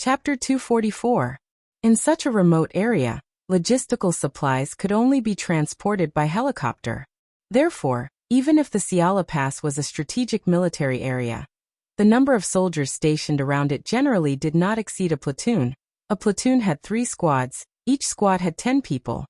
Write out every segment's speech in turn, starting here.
Chapter 244. In such a remote area, logistical supplies could only be transported by helicopter. Therefore, even if the Siala Pass was a strategic military area, the number of soldiers stationed around it generally did not exceed a platoon. A platoon had 3 squads, each squad had 10 people.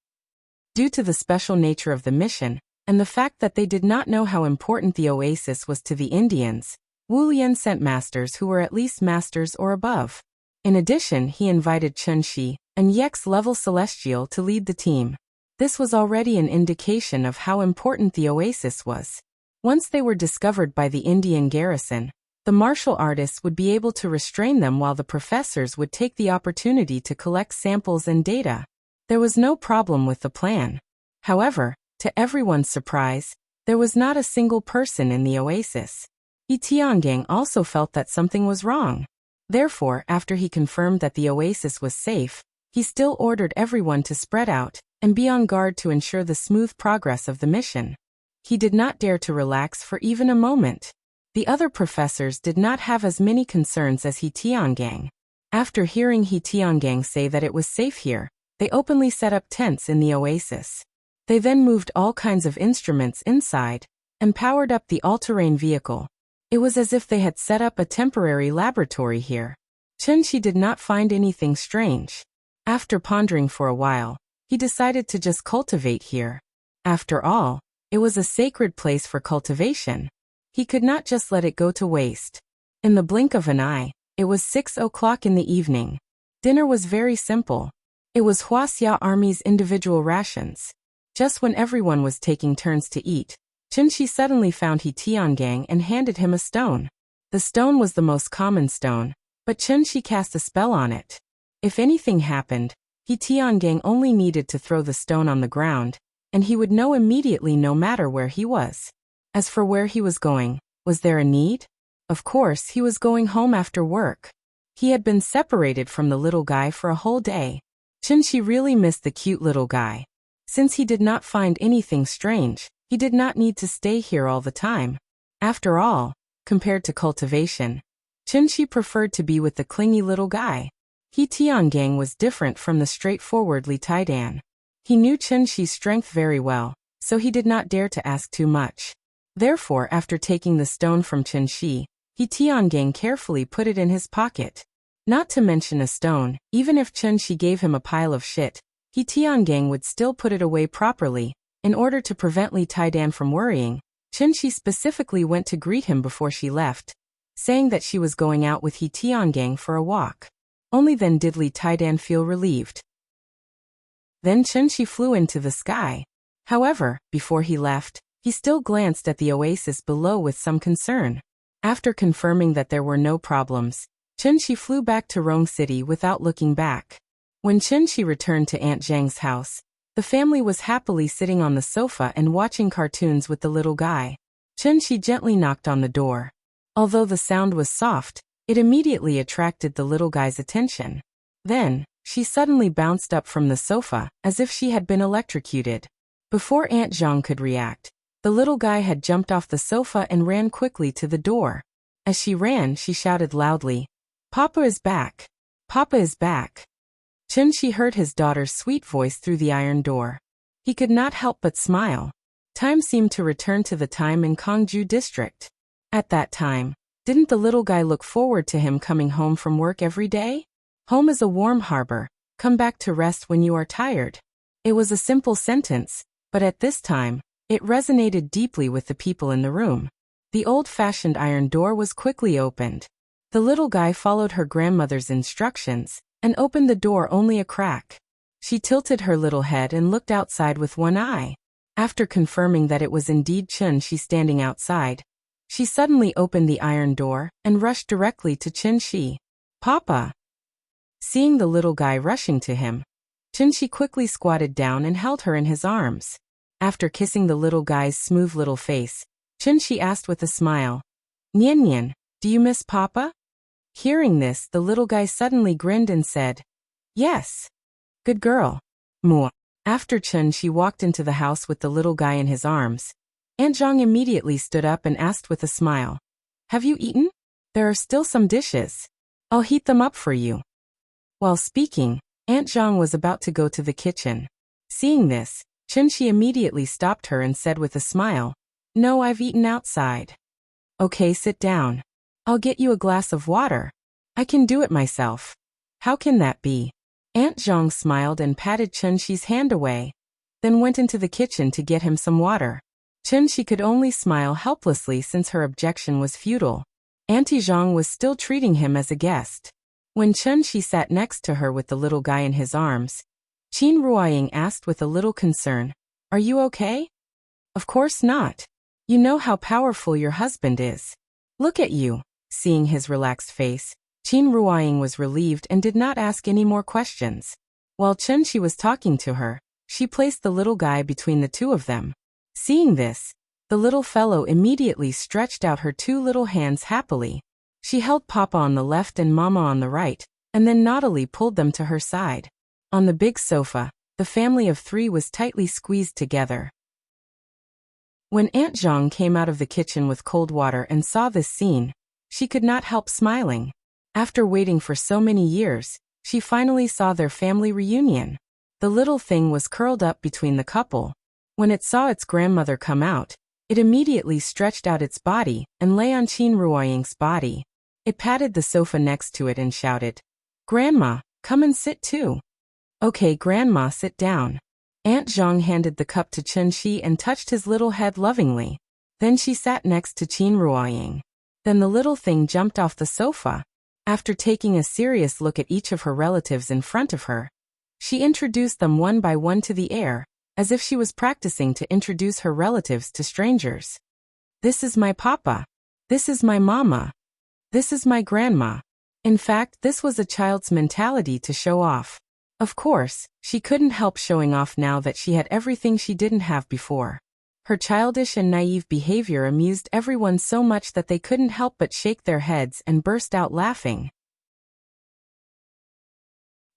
Due to the special nature of the mission, and the fact that they did not know how important the oasis was to the Indians, Wu Lian sent masters who were at least masters or above. In addition, he invited Chen Shi, an EX-level celestial, to lead the team. This was already an indication of how important the oasis was. Once they were discovered by the Indian garrison, the martial artists would be able to restrain them while the professors would take the opportunity to collect samples and data. There was no problem with the plan. However, to everyone's surprise, there was not a single person in the oasis. Yi Tiangang also felt that something was wrong. Therefore, after he confirmed that the oasis was safe, he still ordered everyone to spread out and be on guard to ensure the smooth progress of the mission. He did not dare to relax for even a moment. The other professors did not have as many concerns as He Tiangang. After hearing He Tiangang say that it was safe here, they openly set up tents in the oasis. They then moved all kinds of instruments inside and powered up the all-terrain vehicle. It was as if they had set up a temporary laboratory here. Chen Shi did not find anything strange. After pondering for a while, he decided to just cultivate here. After all, it was a sacred place for cultivation. He could not just let it go to waste. In the blink of an eye, it was 6 o'clock in the evening. Dinner was very simple. It was Huaxia Army's individual rations. Just when everyone was taking turns to eat, Chen Shi suddenly found He Tiangang and handed him a stone. The stone was the most common stone, but Chen Shi cast a spell on it. If anything happened, He Tiangang only needed to throw the stone on the ground, and he would know immediately no matter where he was. As for where he was going, was there a need? Of course, he was going home after work. He had been separated from the little guy for a whole day. Chen Shi really missed the cute little guy. Since he did not find anything strange, he did not need to stay here all the time. After all, compared to cultivation, Chen Shi preferred to be with the clingy little guy. He Tiangang was different from the straightforward Li Taidan. He knew Chen Shi's strength very well, so he did not dare to ask too much. Therefore, after taking the stone from Chen Shi, He Tiangang carefully put it in his pocket. Not to mention a stone, even if Chen Shi gave him a pile of shit, He Tiangang would still put it away properly. In order to prevent Li Taidan from worrying, Chen Shi specifically went to greet him before she left, saying that she was going out with He Tiangang for a walk. Only then did Li Taidan feel relieved. Then Chen Shi flew into the sky. However, before he left, he still glanced at the oasis below with some concern. After confirming that there were no problems, Chen Shi flew back to Rong City without looking back. When Chen Shi returned to Aunt Zhang's house, the family was happily sitting on the sofa and watching cartoons with the little guy. Chen Shi gently knocked on the door. Although the sound was soft, it immediately attracted the little guy's attention. Then, she suddenly bounced up from the sofa, as if she had been electrocuted. Before Aunt Zhang could react, the little guy had jumped off the sofa and ran quickly to the door. As she ran, she shouted loudly, "Papa is back! Papa is back!" Chen Shi heard his daughter's sweet voice through the iron door. He could not help but smile. Time seemed to return to the time in Kangju district. At that time, didn't the little guy look forward to him coming home from work every day? Home is a warm harbor. Come back to rest when you are tired. It was a simple sentence, but at this time, it resonated deeply with the people in the room. The old-fashioned iron door was quickly opened. The little guy followed her grandmother's instructions and opened the door only a crack. She tilted her little head and looked outside with one eye. After confirming that it was indeed Chen Shi standing outside, she suddenly opened the iron door and rushed directly to Chen Shi. "Papa!" Seeing the little guy rushing to him, Chen Shi quickly squatted down and held her in his arms. After kissing the little guy's smooth little face, Chen Shi asked with a smile, "Nian Nian, do you miss Papa?" Hearing this, the little guy suddenly grinned and said, "Yes. Good girl." Moo. After Chen Shi walked into the house with the little guy in his arms, Aunt Zhang immediately stood up and asked with a smile, "Have you eaten? There are still some dishes. I'll heat them up for you." While speaking, Aunt Zhang was about to go to the kitchen. Seeing this, Chunshi immediately stopped her and said with a smile, "No, I've eaten outside." "Okay, sit down. I'll get you a glass of water. I can do it myself." "How can that be?" Aunt Zhang smiled and patted Chunshi's hand away, then went into the kitchen to get him some water. Chunshi could only smile helplessly since her objection was futile. Auntie Zhang was still treating him as a guest. When Chunshi sat next to her with the little guy in his arms, Qin Ruoying asked with a little concern, "Are you okay?" "Of course not. You know how powerful your husband is. Look at you." Seeing his relaxed face, Qin Ruoying was relieved and did not ask any more questions. While Chunshi was talking to her, she placed the little guy between the two of them. Seeing this, the little fellow immediately stretched out her two little hands happily. She held Papa on the left and Mama on the right, and then naughtily pulled them to her side. On the big sofa, the family of three was tightly squeezed together. When Aunt Zhang came out of the kitchen with cold water and saw this scene, she could not help smiling. After waiting for so many years, she finally saw their family reunion. The little thing was curled up between the couple. When it saw its grandmother come out, it immediately stretched out its body and lay on Qin Ruoying's body. It patted the sofa next to it and shouted, "Grandma, come and sit too." "Okay, Grandma, sit down." Aunt Zhang handed the cup to Chunshi and touched his little head lovingly. Then she sat next to Qin Ruoying. Then the little thing jumped off the sofa. After taking a serious look at each of her relatives in front of her, she introduced them one by one to the air, as if she was practicing to introduce her relatives to strangers. "This is my papa. This is my mama. This is my grandma." In fact, this was a child's mentality to show off. Of course, she couldn't help showing off now that she had everything she didn't have before. Her childish and naive behavior amused everyone so much that they couldn't help but shake their heads and burst out laughing.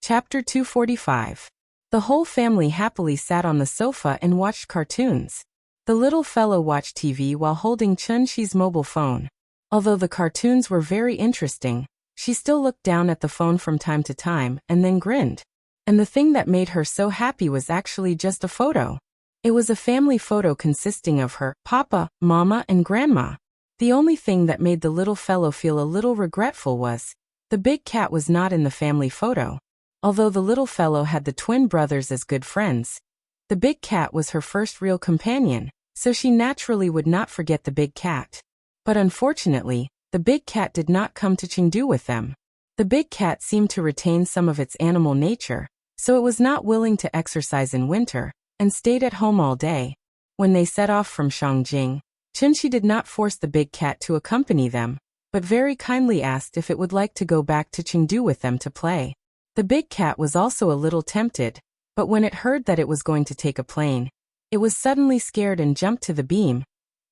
Chapter 245. The whole family happily sat on the sofa and watched cartoons. The little fellow watched TV while holding Chunshi's mobile phone. Although the cartoons were very interesting, she still looked down at the phone from time to time and then grinned. And the thing that made her so happy was actually just a photo. It was a family photo consisting of her, Papa, Mama, and Grandma. The only thing that made the little fellow feel a little regretful was, the big cat was not in the family photo. Although the little fellow had the twin brothers as good friends, the big cat was her first real companion, so she naturally would not forget the big cat. But unfortunately, the big cat did not come to Chengdu with them. The big cat seemed to retain some of its animal nature, so it was not willing to exercise in winter, and stayed at home all day. When they set off from Shangjing, Chunshi did not force the big cat to accompany them, but very kindly asked if it would like to go back to Chengdu with them to play. The big cat was also a little tempted, but when it heard that it was going to take a plane, it was suddenly scared and jumped to the beam,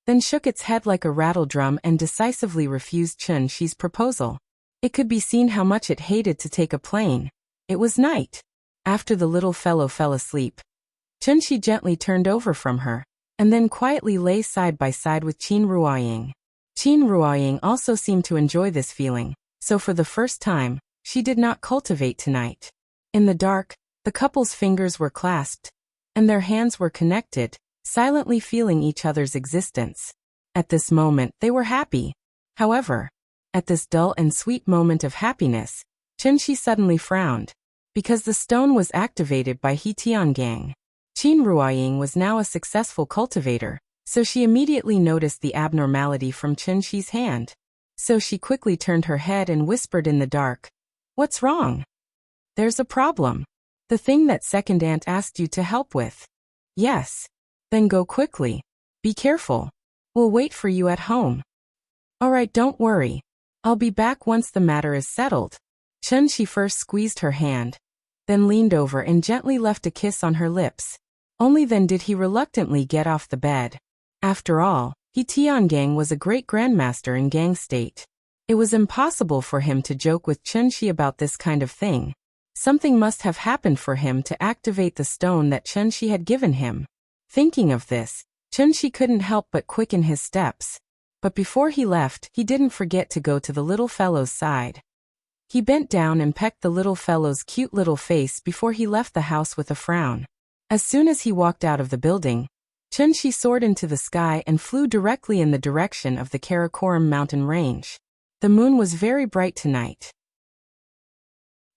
then shook its head like a rattle drum and decisively refused Chunshi's proposal. It could be seen how much it hated to take a plane. It was night. After the little fellow fell asleep, Chunshi gently turned over from her, and then quietly lay side by side with Qin Ruoying. Qin Ruoying also seemed to enjoy this feeling, so for the first time, she did not cultivate tonight. In the dark, the couple's fingers were clasped, and their hands were connected, silently feeling each other's existence. At this moment, they were happy. However, at this dull and sweet moment of happiness, Chunshi suddenly frowned, because the stone was activated by He Tiangang. Qin Ruoying was now a successful cultivator, so she immediately noticed the abnormality from Chunshi's hand. So she quickly turned her head and whispered in the dark, "What's wrong?" "There's a problem. The thing that second aunt asked you to help with." "Yes." "Then go quickly. Be careful. We'll wait for you at home." "All right, don't worry. I'll be back once the matter is settled." Chunshi first squeezed her hand, then leaned over and gently left a kiss on her lips. Only then did he reluctantly get off the bed. After all, He Tiangang was a great grandmaster in Gang State. It was impossible for him to joke with Chunshi about this kind of thing. Something must have happened for him to activate the stone that Chunshi had given him. Thinking of this, Chunshi couldn't help but quicken his steps. But before he left, he didn't forget to go to the little fellow's side. He bent down and pecked the little fellow's cute little face before he left the house with a frown. As soon as he walked out of the building, Chunshi soared into the sky and flew directly in the direction of the Karakoram mountain range. The moon was very bright tonight.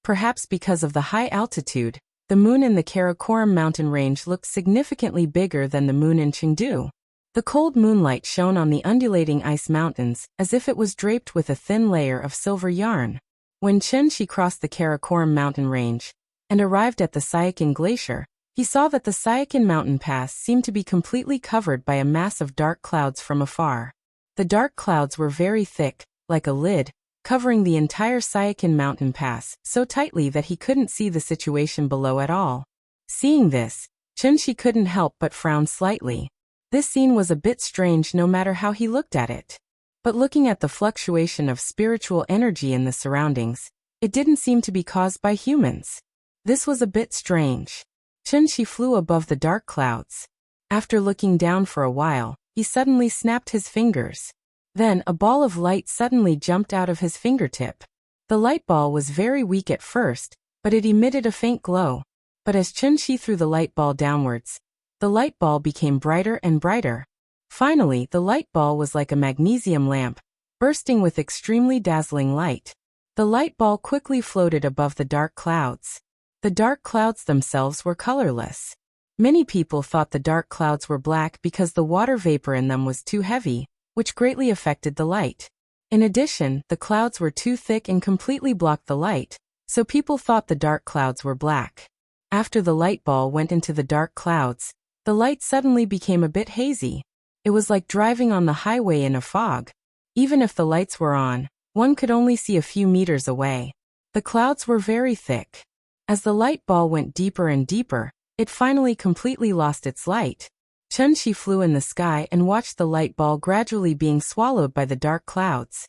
Perhaps because of the high altitude, the moon in the Karakoram mountain range looked significantly bigger than the moon in Chengdu. The cold moonlight shone on the undulating ice mountains as if it was draped with a thin layer of silver yarn. When Chunshi crossed the Karakoram mountain range and arrived at the Saikin Glacier, he saw that the Saikin mountain pass seemed to be completely covered by a mass of dark clouds from afar. The dark clouds were very thick, like a lid, covering the entire Saikin mountain pass so tightly that he couldn't see the situation below at all. Seeing this, Chunshi couldn't help but frown slightly. This scene was a bit strange no matter how he looked at it. But looking at the fluctuation of spiritual energy in the surroundings, it didn't seem to be caused by humans. This was a bit strange. Chunshi flew above the dark clouds. After looking down for a while, he suddenly snapped his fingers. Then a ball of light suddenly jumped out of his fingertip. The light ball was very weak at first, but it emitted a faint glow. But as Chunshi threw the light ball downwards, the light ball became brighter and brighter. Finally, the light ball was like a magnesium lamp, bursting with extremely dazzling light. The light ball quickly floated above the dark clouds. The dark clouds themselves were colorless. Many people thought the dark clouds were black because the water vapor in them was too heavy, which greatly affected the light. In addition, the clouds were too thick and completely blocked the light, so people thought the dark clouds were black. After the light ball went into the dark clouds, the light suddenly became a bit hazy. It was like driving on the highway in a fog. Even if the lights were on, one could only see a few meters away. The clouds were very thick. As the light ball went deeper and deeper, it finally completely lost its light. Chunshi flew in the sky and watched the light ball gradually being swallowed by the dark clouds.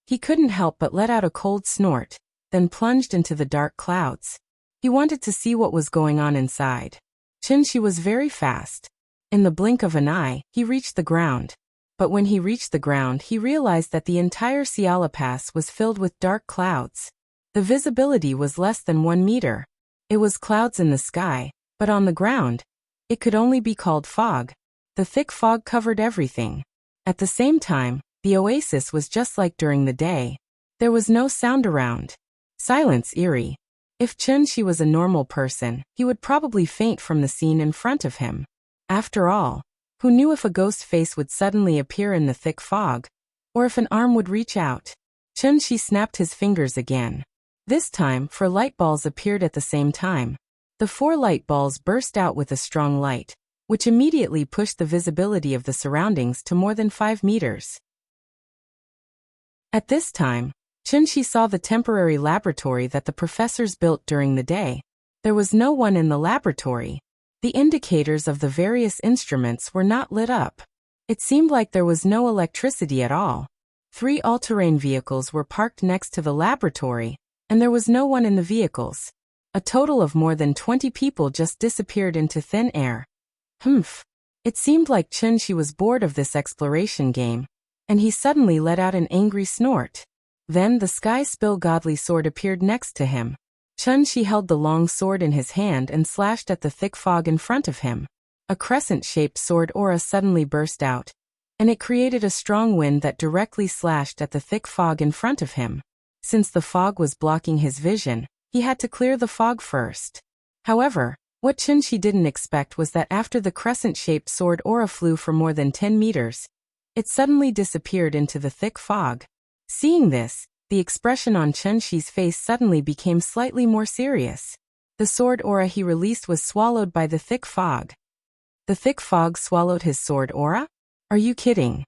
He couldn't help but let out a cold snort, then plunged into the dark clouds. He wanted to see what was going on inside. Chunshi was very fast. In the blink of an eye, he reached the ground. But when he reached the ground, he realized that the entire Siala Pass was filled with dark clouds. The visibility was less than 1 meter. It was clouds in the sky, but on the ground, it could only be called fog. The thick fog covered everything. At the same time, the oasis was just like during the day. There was no sound around. Silence eerie. If Chunshi was a normal person, he would probably faint from the scene in front of him. After all, who knew if a ghost face would suddenly appear in the thick fog, or if an arm would reach out? Chunshi snapped his fingers again. This time, 4 light balls appeared at the same time. The 4 light balls burst out with a strong light, which immediately pushed the visibility of the surroundings to more than 5 meters. At this time, Chunshi saw the temporary laboratory that the professors built during the day. There was no one in the laboratory. The indicators of the various instruments were not lit up. It seemed like there was no electricity at all. 3 all-terrain vehicles were parked next to the laboratory, and there was no one in the vehicles. A total of more than 20 people just disappeared into thin air. Humph. It seemed like Chunshi was bored of this exploration game, and he suddenly let out an angry snort. Then the sky spill godly sword appeared next to him. Chunshi held the long sword in his hand and slashed at the thick fog in front of him. A crescent-shaped sword aura suddenly burst out, and it created a strong wind that directly slashed at the thick fog in front of him. Since the fog was blocking his vision, he had to clear the fog first. However, what Chunshi didn't expect was that after the crescent-shaped sword aura flew for more than 10 meters, it suddenly disappeared into the thick fog. Seeing this, the expression on Chunshi's face suddenly became slightly more serious. The sword aura he released was swallowed by the thick fog. The thick fog swallowed his sword aura? Are you kidding?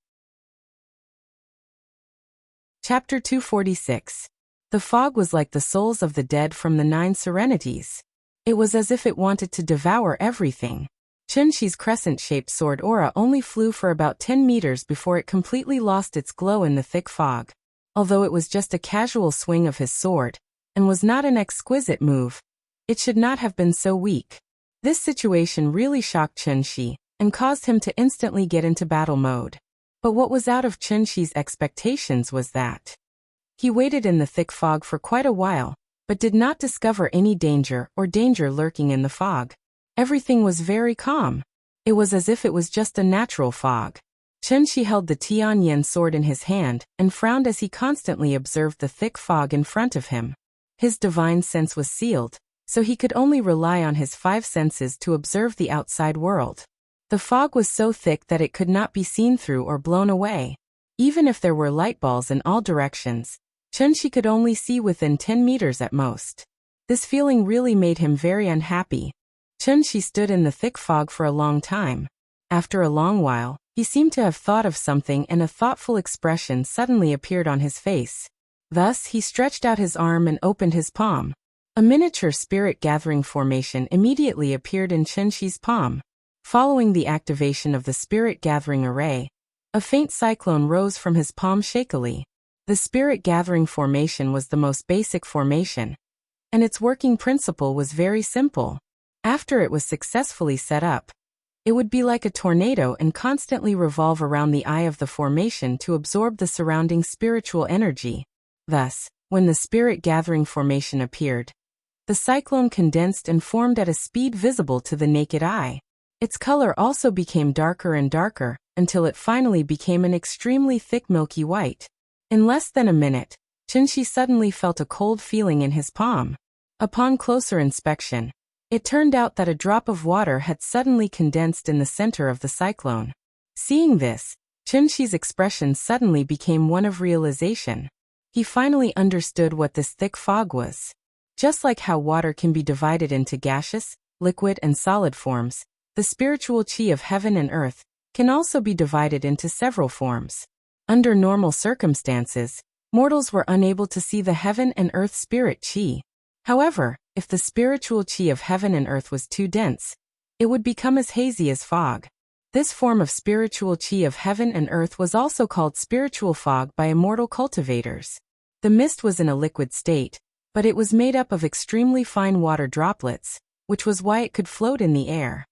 Chapter 246. The fog was like the souls of the dead from the 9 serenities. It was as if it wanted to devour everything. Chunshi's crescent-shaped sword aura only flew for about 10 meters before it completely lost its glow in the thick fog. Although it was just a casual swing of his sword, and was not an exquisite move, it should not have been so weak. This situation really shocked Chunshi, and caused him to instantly get into battle mode. But what was out of Chunshi's expectations was that He waited in the thick fog for quite a while, but did not discover any danger lurking in the fog. Everything was very calm. It was as if it was just a natural fog. Chen Shi held the Tianyan sword in his hand and frowned as he constantly observed the thick fog in front of him. His divine sense was sealed, so he could only rely on his 5 senses to observe the outside world. The fog was so thick that it could not be seen through or blown away. Even if there were light balls in all directions, Chen Shi could only see within 10 meters at most. This feeling really made him very unhappy. Chen Shi stood in the thick fog for a long time. After a long while, he seemed to have thought of something and a thoughtful expression suddenly appeared on his face. Thus, he stretched out his arm and opened his palm. A miniature spirit-gathering formation immediately appeared in Chen Shi's palm. Following the activation of the spirit-gathering array, a faint cyclone rose from his palm shakily. The spirit-gathering formation was the most basic formation, and its working principle was very simple. After it was successfully set up, it would be like a tornado and constantly revolve around the eye of the formation to absorb the surrounding spiritual energy. Thus, when the spirit-gathering formation appeared, the cyclone condensed and formed at a speed visible to the naked eye. Its color also became darker and darker, until it finally became an extremely thick milky white. In less than a minute, Chen Shi suddenly felt a cold feeling in his palm. Upon closer inspection, it turned out that a drop of water had suddenly condensed in the center of the cyclone. Seeing this, Chen Shi's expression suddenly became one of realization. He finally understood what this thick fog was. Just like how water can be divided into gaseous, liquid, and solid forms, the spiritual qi of heaven and earth can also be divided into several forms. Under normal circumstances, mortals were unable to see the heaven and earth spirit qi. However, if the spiritual qi of heaven and earth was too dense, it would become as hazy as fog. This form of spiritual qi of heaven and earth was also called spiritual fog by immortal cultivators. The mist was in a liquid state, but it was made up of extremely fine water droplets, which was why it could float in the air.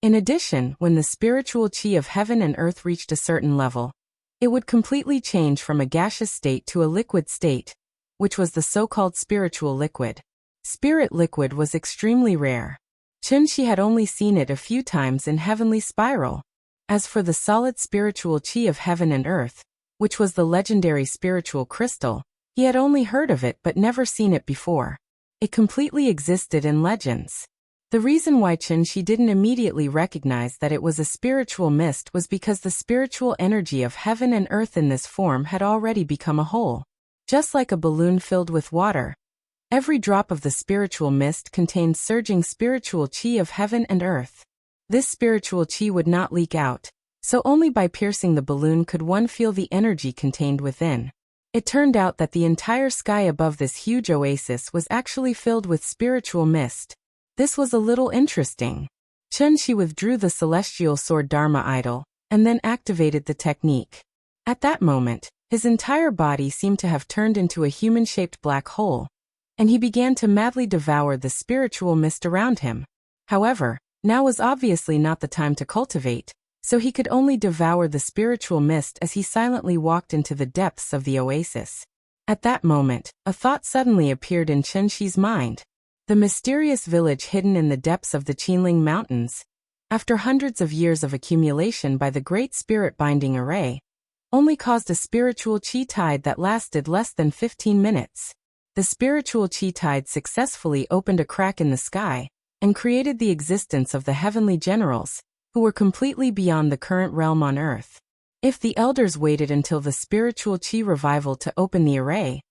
In addition, when the spiritual qi of heaven and earth reached a certain level, it would completely change from a gaseous state to a liquid state, which was the so-called spiritual liquid. Spirit liquid was extremely rare. Chen Shi had only seen it a few times in heavenly spiral. As for the solid spiritual qi of heaven and earth, which was the legendary spiritual crystal, he had only heard of it but never seen it before. It completely existed in legends. The reason why Chen Shi didn't immediately recognize that it was a spiritual mist was because the spiritual energy of heaven and earth in this form had already become a whole. Just like a balloon filled with water, every drop of the spiritual mist contained surging spiritual qi of heaven and earth. This spiritual qi would not leak out, so only by piercing the balloon could one feel the energy contained within. It turned out that the entire sky above this huge oasis was actually filled with spiritual mist. This was a little interesting. Chen Shi withdrew the celestial sword Dharma idol, and then activated the technique. At that moment, his entire body seemed to have turned into a human-shaped black hole, and he began to madly devour the spiritual mist around him. However, now was obviously not the time to cultivate, so he could only devour the spiritual mist as he silently walked into the depths of the oasis. At that moment, a thought suddenly appeared in Chen Shi's mind. The mysterious village hidden in the depths of the Qinling Mountains, after hundreds of years of accumulation by the Great Spirit Binding Array, only caused a spiritual qi tide that lasted less than 15 minutes. The spiritual qi tide successfully opened a crack in the sky and created the existence of the heavenly generals, who were completely beyond the current realm on earth. If the elders waited until the spiritual qi revival to open the array,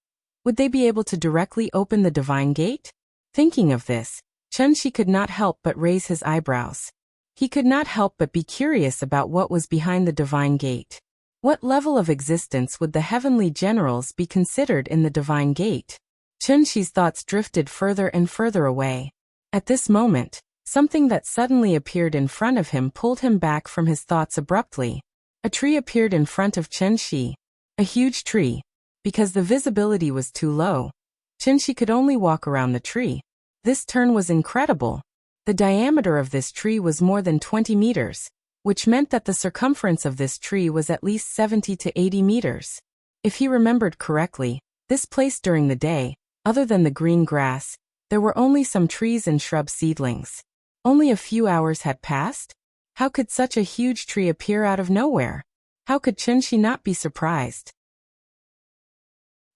would they be able to directly open the divine gate? Thinking of this, Chen Shi could not help but raise his eyebrows. He could not help but be curious about what was behind the divine gate. What level of existence would the heavenly generals be considered in the divine gate? Chen Shi's thoughts drifted further and further away. At this moment, something that suddenly appeared in front of him pulled him back from his thoughts abruptly. A tree appeared in front of Chen Shi. A huge tree. Because the visibility was too low, Chen Shi could only walk around the tree. This turn was incredible. The diameter of this tree was more than 20 meters, which meant that the circumference of this tree was at least 70 to 80 meters. If he remembered correctly, this place during the day, other than the green grass, there were only some trees and shrub seedlings. Only a few hours had passed? How could such a huge tree appear out of nowhere? How could Chunshi not be surprised?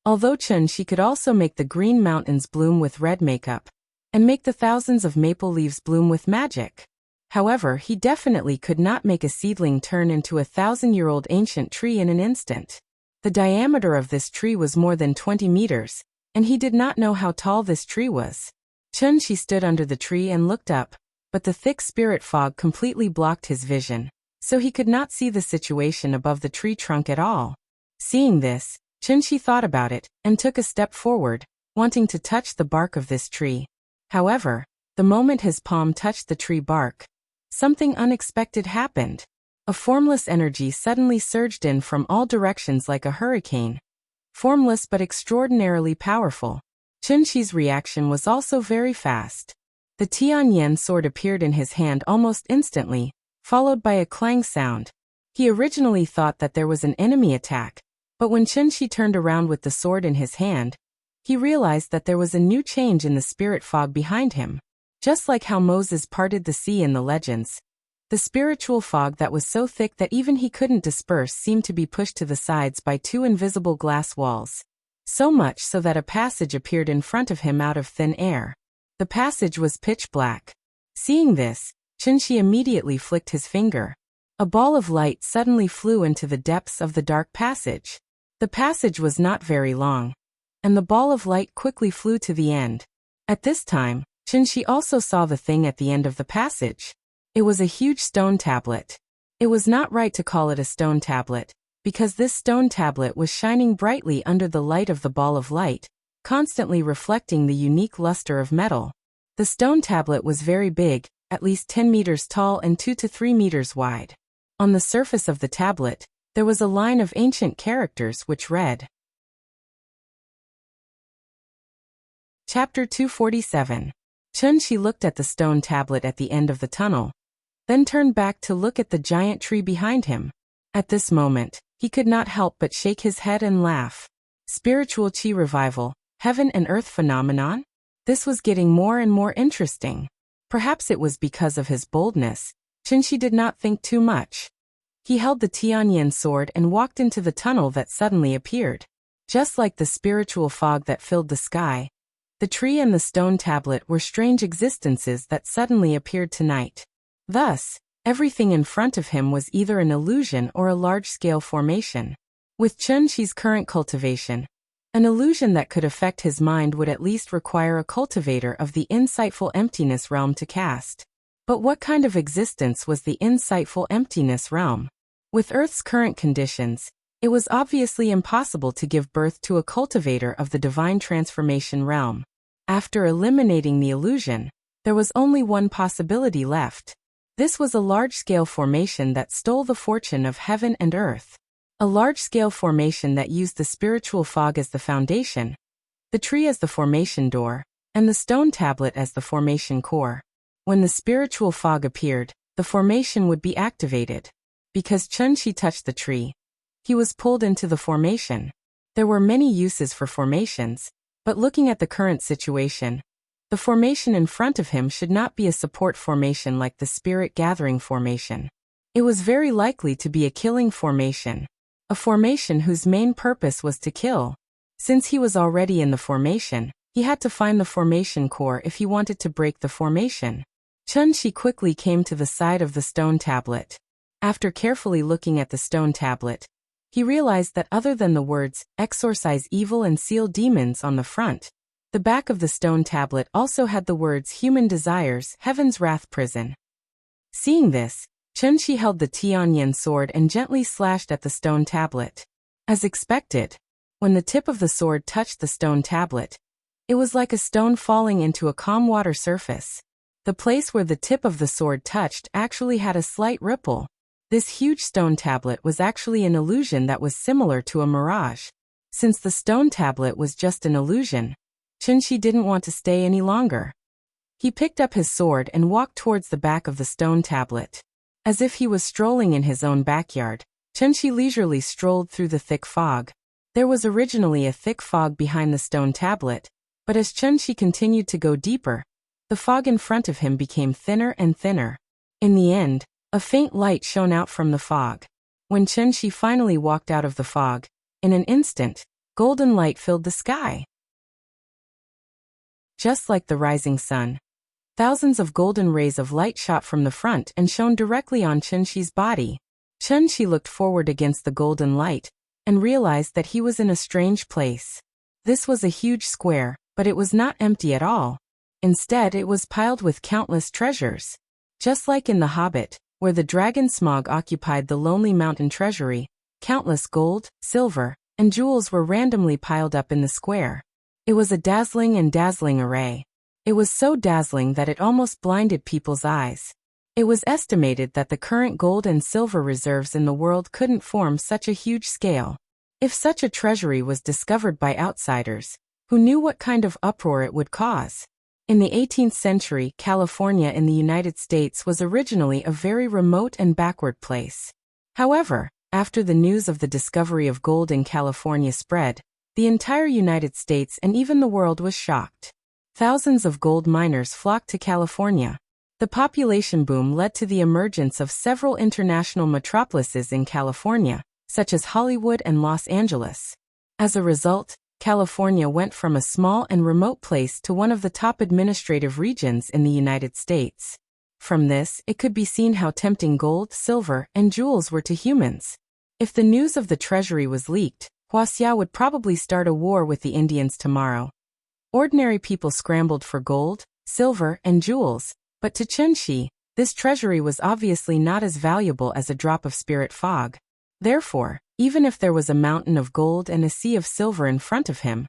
Although Chunshi could also make the green mountains bloom with red makeup, and make the thousands of maple leaves bloom with magic. However, he definitely could not make a seedling turn into a 1,000-year-old ancient tree in an instant. The diameter of this tree was more than 20 meters, and he did not know how tall this tree was. Chunshi stood under the tree and looked up, but the thick spirit fog completely blocked his vision, so he could not see the situation above the tree trunk at all. Seeing this, Chunshi thought about it, and took a step forward, wanting to touch the bark of this tree. However, the moment his palm touched the tree bark, something unexpected happened. A formless energy suddenly surged in from all directions like a hurricane. Formless but extraordinarily powerful. Chunshi's reaction was also very fast. The Tianyan sword appeared in his hand almost instantly, followed by a clang sound. He originally thought that there was an enemy attack, but when Chunshi turned around with the sword in his hand, he realized that there was a new change in the spirit fog behind him. Just like how Moses parted the sea in the legends, the spiritual fog that was so thick that even he couldn't disperse seemed to be pushed to the sides by two invisible glass walls. So much so that a passage appeared in front of him out of thin air. The passage was pitch black. Seeing this, Chunshi immediately flicked his finger. A ball of light suddenly flew into the depths of the dark passage. The passage was not very long, and the ball of light quickly flew to the end. At this time, Chunshi also saw the thing at the end of the passage. It was a huge stone tablet. It was not right to call it a stone tablet, because this stone tablet was shining brightly under the light of the ball of light, constantly reflecting the unique luster of metal. The stone tablet was very big, at least 10 meters tall and 2 to 3 meters wide. On the surface of the tablet, there was a line of ancient characters which read, Chapter 247. Chunshi looked at the stone tablet at the end of the tunnel, then turned back to look at the giant tree behind him. At this moment, he could not help but shake his head and laugh. Spiritual chi revival, heaven and earth phenomenon? This was getting more and more interesting. Perhaps it was because of his boldness. Chunshi did not think too much. He held the Tianyan sword and walked into the tunnel that suddenly appeared. Just like the spiritual fog that filled the sky, the tree and the stone tablet were strange existences that suddenly appeared tonight. Thus, everything in front of him was either an illusion or a large-scale formation. With Chunshi's current cultivation, an illusion that could affect his mind would at least require a cultivator of the insightful emptiness realm to cast. But what kind of existence was the insightful emptiness realm? With Earth's current conditions, it was obviously impossible to give birth to a cultivator of the divine transformation realm. After eliminating the illusion, there was only one possibility left. This was a large-scale formation that stole the fortune of heaven and earth. A large-scale formation that used the spiritual fog as the foundation, the tree as the formation door, and the stone tablet as the formation core. When the spiritual fog appeared, the formation would be activated. Because Chunshi touched the tree, he was pulled into the formation. There were many uses for formations, but looking at the current situation, the formation in front of him should not be a support formation like the spirit gathering formation. It was very likely to be a killing formation, a formation whose main purpose was to kill. Since he was already in the formation, he had to find the formation core if he wanted to break the formation. Chunshi quickly came to the side of the stone tablet. After carefully looking at the stone tablet, he realized that other than the words, exorcise evil and seal demons on the front, the back of the stone tablet also had the words human desires, heaven's wrath prison. Seeing this, Chunshi held the Tianyan sword and gently slashed at the stone tablet. As expected, when the tip of the sword touched the stone tablet, it was like a stone falling into a calm water surface. The place where the tip of the sword touched actually had a slight ripple. This huge stone tablet was actually an illusion that was similar to a mirage. Since the stone tablet was just an illusion, Chunshi didn't want to stay any longer. He picked up his sword and walked towards the back of the stone tablet. As if he was strolling in his own backyard, Chunshi leisurely strolled through the thick fog. There was originally a thick fog behind the stone tablet, but as Chunshi continued to go deeper, the fog in front of him became thinner and thinner. In the end, a faint light shone out from the fog. When Chunshi finally walked out of the fog, in an instant, golden light filled the sky. Just like the rising sun, thousands of golden rays of light shot from the front and shone directly on Chunshi's body. Chunshi looked forward against the golden light and realized that he was in a strange place. This was a huge square, but it was not empty at all. Instead, it was piled with countless treasures. Just like in The Hobbit, where the dragon Smaug occupied the lonely mountain treasury, countless gold, silver, and jewels were randomly piled up in the square. It was a dazzling array. It was so dazzling that it almost blinded people's eyes. It was estimated that the current gold and silver reserves in the world couldn't form such a huge scale. If such a treasury was discovered by outsiders, who knew what kind of uproar it would cause? In the 18th century, California in the United States was originally a very remote and backward place. However, after the news of the discovery of gold in California spread, the entire United States and even the world was shocked. Thousands of gold miners flocked to California. The population boom led to the emergence of several international metropolises in California, such as Hollywood and Los Angeles. As a result, California went from a small and remote place to one of the top administrative regions in the United States. From this, it could be seen how tempting gold, silver, and jewels were to humans. If the news of the treasury was leaked, Huaxia would probably start a war with the Indians tomorrow. Ordinary people scrambled for gold, silver, and jewels, but to Chunshi, this treasury was obviously not as valuable as a drop of spirit fog. Therefore, even if there was a mountain of gold and a sea of silver in front of him,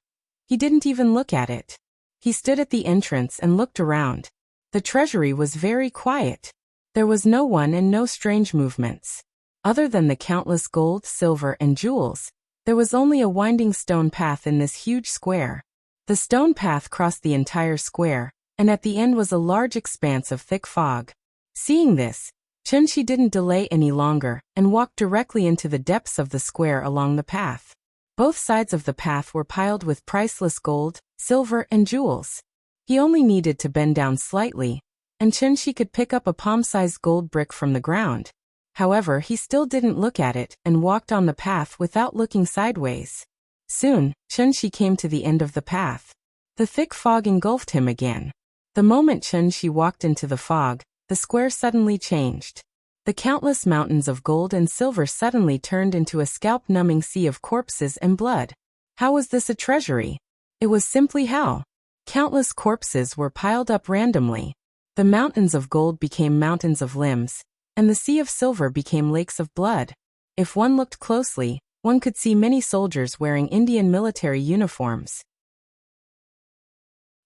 he didn't even look at it. He stood at the entrance and looked around. The treasury was very quiet. There was no one and no strange movements. Other than the countless gold, silver, and jewels, there was only a winding stone path in this huge square. The stone path crossed the entire square, and at the end was a large expanse of thick fog. Seeing this, Chunshi didn't delay any longer and walked directly into the depths of the square along the path. Both sides of the path were piled with priceless gold, silver, and jewels. He only needed to bend down slightly, and Chunshi could pick up a palm-sized gold brick from the ground. However, he still didn't look at it and walked on the path without looking sideways. Soon, Chunshi came to the end of the path. The thick fog engulfed him again. The moment Chunshi walked into the fog, the square suddenly changed. The countless mountains of gold and silver suddenly turned into a scalp-numbing sea of corpses and blood. How was this a treasury? It was simply hell. Countless corpses were piled up randomly. The mountains of gold became mountains of limbs, and the sea of silver became lakes of blood. If one looked closely, one could see many soldiers wearing Indian military uniforms.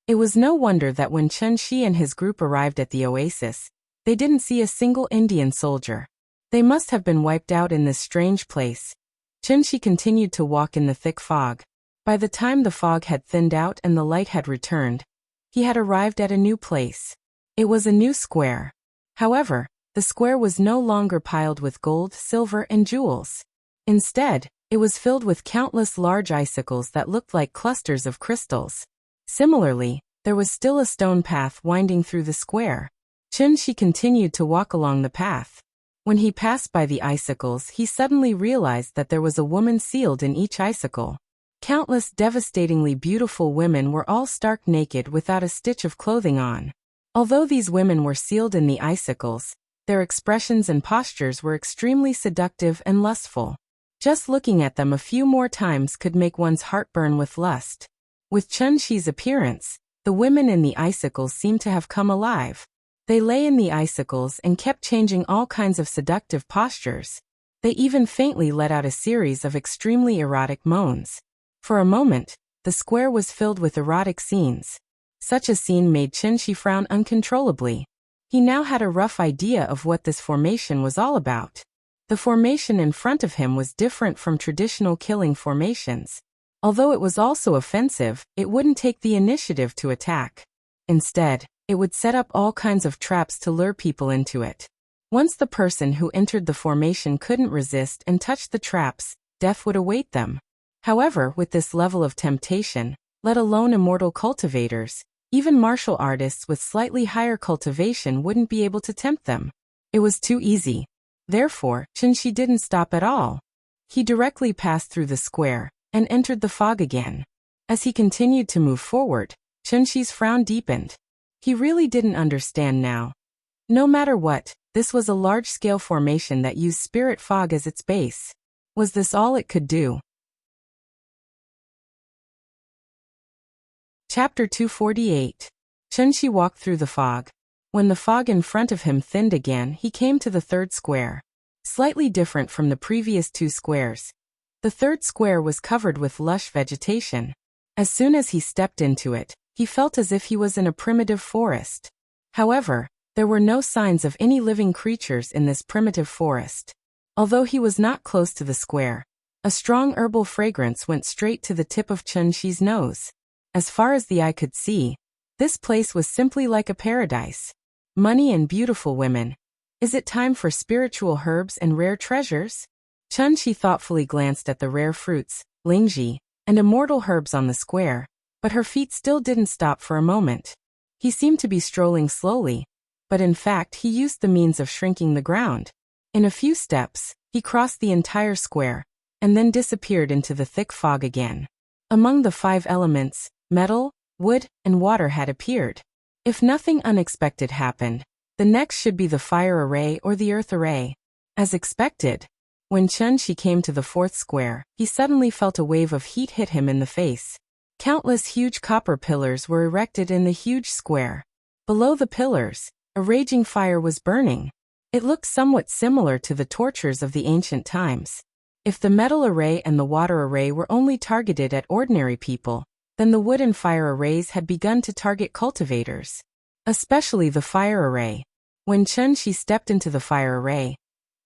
It was no wonder that when Chunshi and his group arrived at the oasis, they didn't see a single Indian soldier. They must have been wiped out in this strange place. Chunshi continued to walk in the thick fog. By the time the fog had thinned out and the light had returned, he had arrived at a new place. It was a new square. However, the square was no longer piled with gold, silver, and jewels. Instead, it was filled with countless large icicles that looked like clusters of crystals. Similarly, there was still a stone path winding through the square. Chunshi continued to walk along the path. When he passed by the icicles, he suddenly realized that there was a woman sealed in each icicle. Countless devastatingly beautiful women were all stark naked without a stitch of clothing on. Although these women were sealed in the icicles, their expressions and postures were extremely seductive and lustful. Just looking at them a few more times could make one's heart burn with lust. With Chunshi's appearance, the women in the icicles seemed to have come alive. They lay in the icicles and kept changing all kinds of seductive postures. They even faintly let out a series of extremely erotic moans. For a moment, the square was filled with erotic scenes. Such a scene made Chunshi frown uncontrollably. He now had a rough idea of what this formation was all about. The formation in front of him was different from traditional killing formations. Although it was also offensive, it wouldn't take the initiative to attack. Instead, it would set up all kinds of traps to lure people into it. Once the person who entered the formation couldn't resist and touched the traps, death would await them. However, with this level of temptation, let alone immortal cultivators, even martial artists with slightly higher cultivation wouldn't be able to tempt them. It was too easy. Therefore, Chunshi didn't stop at all. He directly passed through the square and entered the fog again. As he continued to move forward, Chunshi's frown deepened. He really didn't understand now. No matter what, this was a large-scale formation that used spirit fog as its base. Was this all it could do? Chapter 248. Chunshi walked through the fog. When the fog in front of him thinned again, he came to the third square. Slightly different from the previous two squares. The third square was covered with lush vegetation. As soon as he stepped into it, he felt as if he was in a primitive forest. However, there were no signs of any living creatures in this primitive forest. Although he was not close to the square, a strong herbal fragrance went straight to the tip of Chunshi's nose. As far as the eye could see, this place was simply like a paradise. Money and beautiful women. Is it time for spiritual herbs and rare treasures? Chunshi thoughtfully glanced at the rare fruits, lingji, and immortal herbs on the square, but her feet still didn't stop for a moment. He seemed to be strolling slowly, but in fact he used the means of shrinking the ground. In a few steps, he crossed the entire square, and then disappeared into the thick fog again. Among the 5 elements, metal, wood, and water had appeared. If nothing unexpected happened, the next should be the fire array or the earth array. As expected, when Chunshi came to the 4th square, he suddenly felt a wave of heat hit him in the face. Countless huge copper pillars were erected in the huge square. Below the pillars, a raging fire was burning. It looked somewhat similar to the tortures of the ancient times. If the metal array and the water array were only targeted at ordinary people, then the wood and fire arrays had begun to target cultivators. Especially the fire array. When Chunshi stepped into the fire array,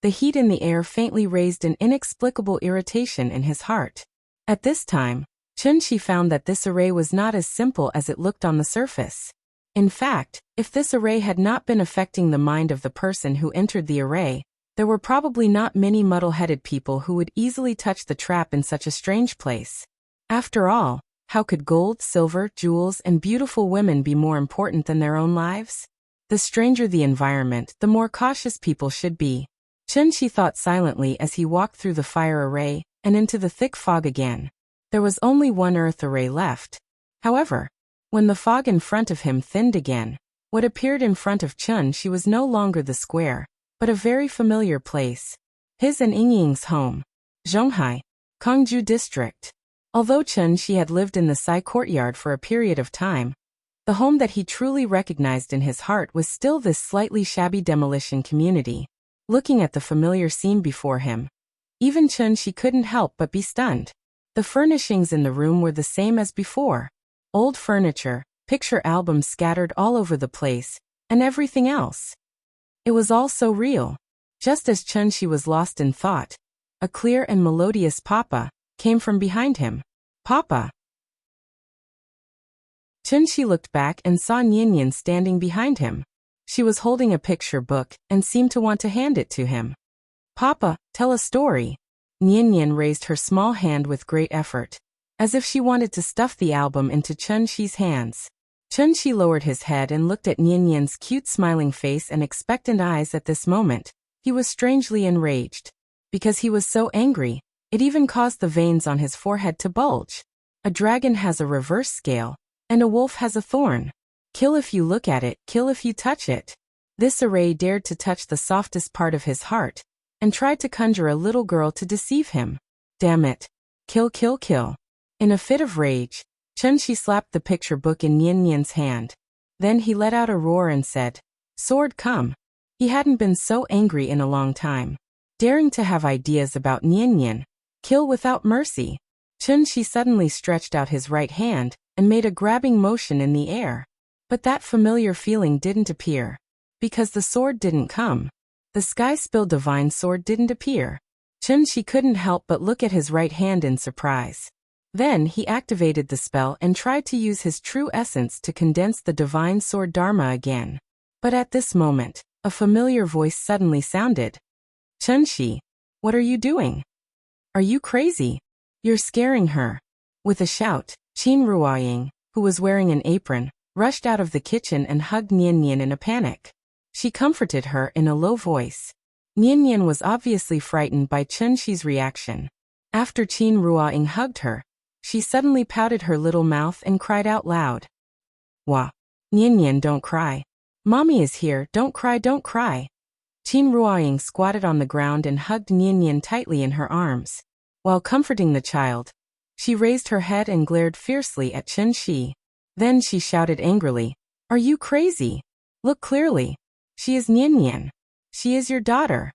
the heat in the air faintly raised an inexplicable irritation in his heart. At this time, Chunshi found that this array was not as simple as it looked on the surface. In fact, if this array had not been affecting the mind of the person who entered the array, there were probably not many muddle-headed people who would easily touch the trap in such a strange place. After all, how could gold, silver, jewels, and beautiful women be more important than their own lives? The stranger the environment, the more cautious people should be. Chunshi thought silently as he walked through the fire array and into the thick fog again. There was only one earth array left. However, when the fog in front of him thinned again, what appeared in front of Chunshi was no longer the square, but a very familiar place. His and Yingying's home. Zhonghai, Kongju District. Although Chunshi had lived in the Sai courtyard for a period of time, the home that he truly recognized in his heart was still this slightly shabby demolition community. Looking at the familiar scene before him, even Chunshi couldn't help but be stunned. The furnishings in the room were the same as before. Old furniture, picture albums scattered all over the place, and everything else. It was all so real. Just as Chunshi was lost in thought, a clear and melodious papa came from behind him. Papa. Chunshi looked back and saw Nianyan standing behind him. She was holding a picture book and seemed to want to hand it to him. Papa, tell a story. Nianyan raised her small hand with great effort, as if she wanted to stuff the album into Chunshi's hands. Chunshi lowered his head and looked at Nianyan's cute smiling face and expectant eyes at this moment. He was strangely enraged. Because he was so angry, it even caused the veins on his forehead to bulge. A dragon has a reverse scale, and a wolf has a thorn. Kill if you look at it, kill if you touch it. This array dared to touch the softest part of his heart, and tried to conjure a little girl to deceive him. Damn it. Kill, kill, kill. In a fit of rage, Chunshi slapped the picture book in Nianyan's hand. Then he let out a roar and said, "Sword, come." He hadn't been so angry in a long time. Daring to have ideas about Nianyan. Kill without mercy. Chunshi suddenly stretched out his right hand and made a grabbing motion in the air. But that familiar feeling didn't appear. Because the sword didn't come. The sky-spilled divine sword didn't appear. Chunshi couldn't help but look at his right hand in surprise. Then he activated the spell and tried to use his true essence to condense the divine sword Dharma again. But at this moment, a familiar voice suddenly sounded. Chunshi, what are you doing? Are you crazy? You're scaring her. With a shout, Qin Ruoying, who was wearing an apron, rushed out of the kitchen and hugged Nian Nian in a panic. She comforted her in a low voice. Nian Nian was obviously frightened by Chen Shi's reaction. After Qin Ruoying hugged her, she suddenly pouted her little mouth and cried out loud. Wah! Nian Nian, don't cry. Mommy is here, don't cry, don't cry. Qin Ruoying squatted on the ground and hugged Nian Nian tightly in her arms. While comforting the child, she raised her head and glared fiercely at Chen Shi. Then she shouted angrily, Are you crazy? Look clearly. She is Nian Nian. She is your daughter.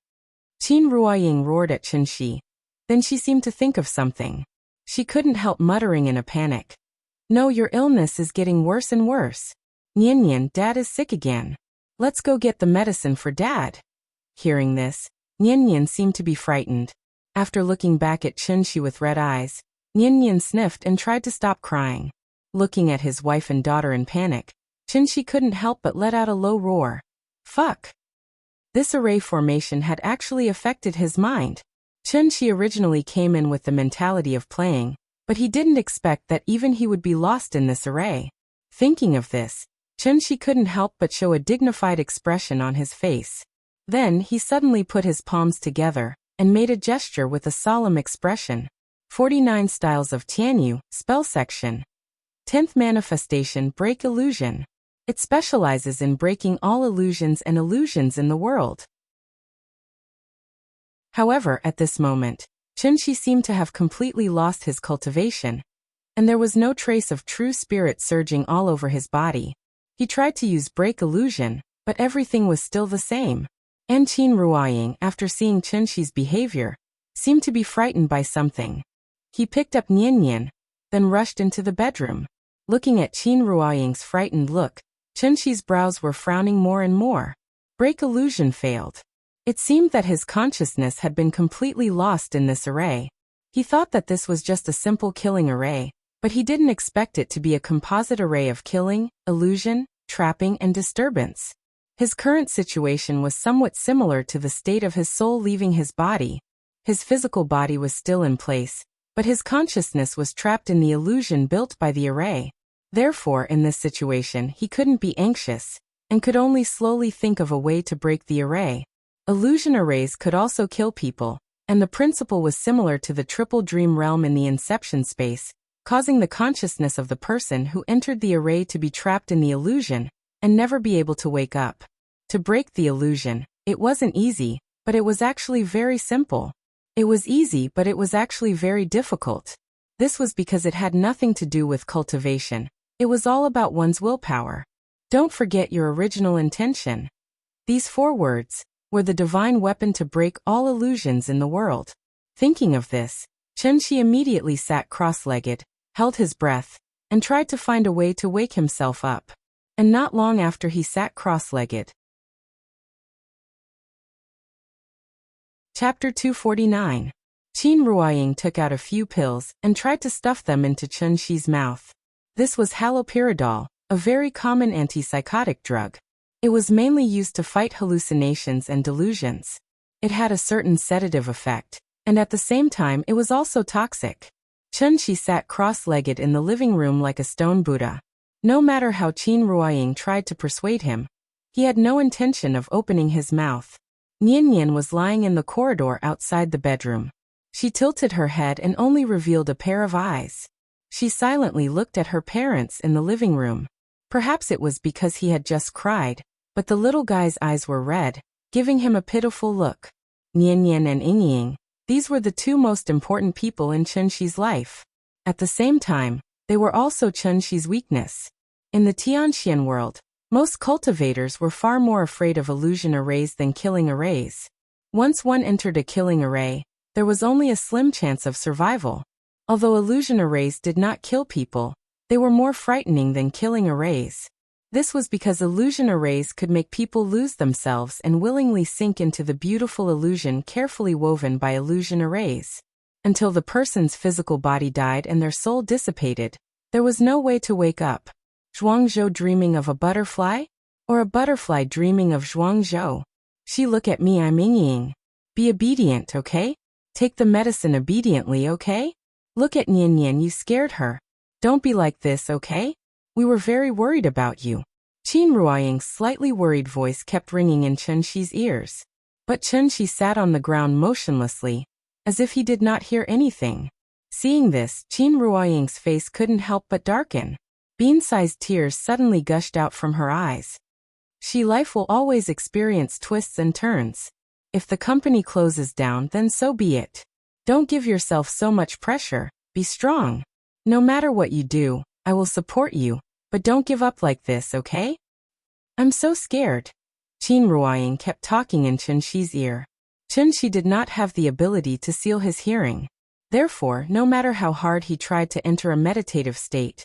Qin Ruoying roared at Chen Shi. Then she seemed to think of something. She couldn't help muttering in a panic. No, your illness is getting worse and worse. Nian Nian, Dad is sick again. Let's go get the medicine for Dad. Hearing this, Nian Nian seemed to be frightened. After looking back at Chen Shi with red eyes, Nian Nian sniffed and tried to stop crying. Looking at his wife and daughter in panic, Chen Shi couldn't help but let out a low roar. Fuck! This array formation had actually affected his mind. Chen Shi originally came in with the mentality of playing, but he didn't expect that even he would be lost in this array. Thinking of this, Chen Shi couldn't help but show a dignified expression on his face. Then he suddenly put his palms together and made a gesture with a solemn expression. 49 Styles of Tianyu, Spell Section. 10th Manifestation, Break Illusion. It specializes in breaking all illusions and illusions in the world. However, at this moment, Chen Shi seemed to have completely lost his cultivation, and there was no trace of true spirit surging all over his body. He tried to use Break Illusion, but everything was still the same. And Qin Ruoying, after seeing Chen Shi's behavior, seemed to be frightened by something. He picked up Nian Nian, then rushed into the bedroom. Looking at Qin Ruoying's frightened look, Chen Shi's brows were frowning more and more. Break Illusion failed. It seemed that his consciousness had been completely lost in this array. He thought that this was just a simple killing array, but he didn't expect it to be a composite array of killing, illusion, trapping, and disturbance. His current situation was somewhat similar to the state of his soul leaving his body. His physical body was still in place, but his consciousness was trapped in the illusion built by the array. Therefore, in this situation, he couldn't be anxious, and could only slowly think of a way to break the array. Illusion arrays could also kill people, and the principle was similar to the triple dream realm in the inception space, causing the consciousness of the person who entered the array to be trapped in the illusion and never be able to wake up. To break the illusion, it wasn't easy, but it was actually very simple. It was easy, but it was actually very difficult. This was because it had nothing to do with cultivation. It was all about one's willpower. Don't forget your original intention. These 4 words were the divine weapon to break all illusions in the world. Thinking of this, Chen Shi immediately sat cross-legged, held his breath, and tried to find a way to wake himself up. And not long after he sat cross-legged. Chapter 249. Qin Ruoying took out a few pills and tried to stuff them into Chen Shi's mouth. This was haloperidol, a very common antipsychotic drug. It was mainly used to fight hallucinations and delusions. It had a certain sedative effect, and at the same time it was also toxic. Chen Shi sat cross-legged in the living room like a stone Buddha. No matter how Qin Ruoying tried to persuade him, he had no intention of opening his mouth. Nian Nian was lying in the corridor outside the bedroom. She tilted her head and only revealed a pair of eyes. She silently looked at her parents in the living room. Perhaps it was because he had just cried, but the little guy's eyes were red, giving him a pitiful look. Nian Nian and Ying, these were the 2 most important people in Chen Shi's life. At the same time, they were also Chen Shi's weakness. In the Tianxian world, most cultivators were far more afraid of illusion arrays than killing arrays. Once one entered a killing array, there was only a slim chance of survival. Although illusion arrays did not kill people, they were more frightening than killing arrays. This was because illusion arrays could make people lose themselves and willingly sink into the beautiful illusion carefully woven by illusion arrays. Until the person's physical body died and their soul dissipated, there was no way to wake up. Zhuangzhou dreaming of a butterfly? Or a butterfly dreaming of Zhuangzhou? She look at me, I'm Ying. Be obedient, okay? Take the medicine obediently, okay? Look at Nian Nian, you scared her. Don't be like this, okay? We were very worried about you. Qin Ruoying's slightly worried voice kept ringing in Chen Shi's ears. But Chen Shi sat on the ground motionlessly, as if he did not hear anything. Seeing this, Qin Ruoying's face couldn't help but darken. Bean-sized tears suddenly gushed out from her eyes. Life will always experience twists and turns. If the company closes down, then so be it. Don't give yourself so much pressure, be strong. No matter what you do, I will support you, but don't give up like this, okay? I'm so scared. Qin Ruoying kept talking in Chen Shi's ear. Chen Shi did not have the ability to seal his hearing. Therefore, no matter how hard he tried to enter a meditative state,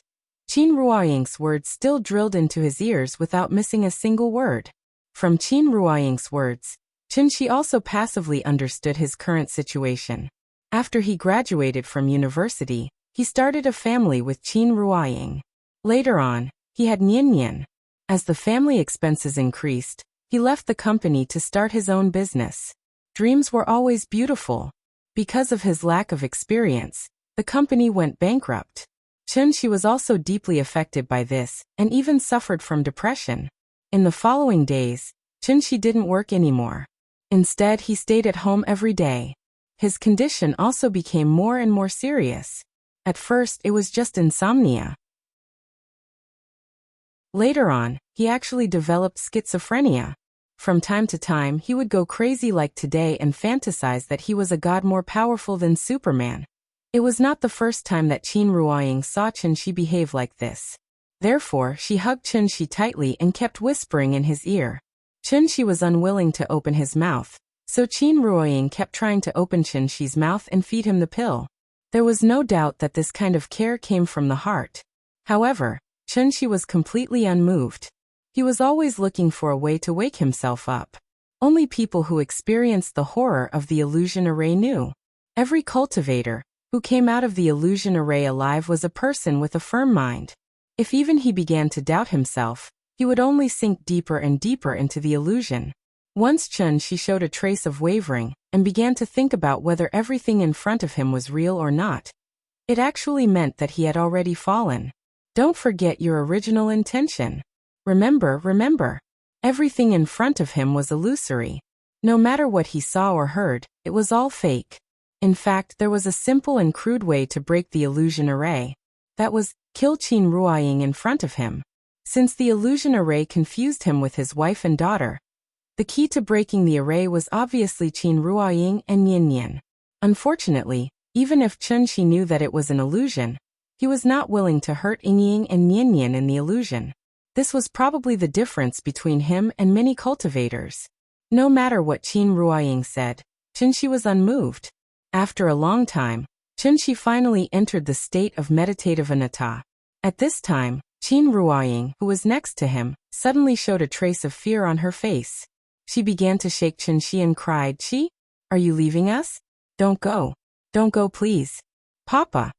Qin Ruoying's words still drilled into his ears without missing a single word. From Qin Ruoying's words, Chen Shi also passively understood his current situation. After he graduated from university, he started a family with Qin Ruoying. Later on, he had Nian Nian. As the family expenses increased, he left the company to start his own business. Dreams were always beautiful. Because of his lack of experience, the company went bankrupt. Chen Shi was also deeply affected by this, and even suffered from depression. In the following days, Chen Shi didn't work anymore. Instead, he stayed at home every day. His condition also became more and more serious. At first, it was just insomnia. Later on, he actually developed schizophrenia. From time to time, he would go crazy like today and fantasize that he was a god more powerful than Superman. It was not the first time that Qin Ruoying saw Chen Shi behave like this. Therefore, she hugged Chen Shi tightly and kept whispering in his ear. Chen Shi was unwilling to open his mouth, so Qin Ruoying kept trying to open Chen Shi's mouth and feed him the pill. There was no doubt that this kind of care came from the heart. However, Chen Shi was completely unmoved. He was always looking for a way to wake himself up. Only people who experienced the horror of the illusion array knew. Every cultivator who came out of the illusion array alive was a person with a firm mind. If even he began to doubt himself, he would only sink deeper and deeper into the illusion. Once Chen Shi showed a trace of wavering, and began to think about whether everything in front of him was real or not. It actually meant that he had already fallen. Don't forget your original intention. Remember, everything in front of him was illusory. No matter what he saw or heard, it was all fake. In fact, there was a simple and crude way to break the illusion array. That was, kill Qin Ruoying in front of him. Since the illusion array confused him with his wife and daughter, the key to breaking the array was obviously Qin Ruoying and Nian Nian. Unfortunately, even if Chen Shi knew that it was an illusion, he was not willing to hurt Ying and Nian Nian in the illusion. This was probably the difference between him and many cultivators. No matter what Qin Ruoying said, Chen Shi was unmoved. After a long time, Chen Shi finally entered the state of meditative anatta. At this time, Qin Ruoying, who was next to him, suddenly showed a trace of fear on her face. She began to shake Chen Shi and cried, "Qi, are you leaving us? Don't go. Don't go, please. Papa,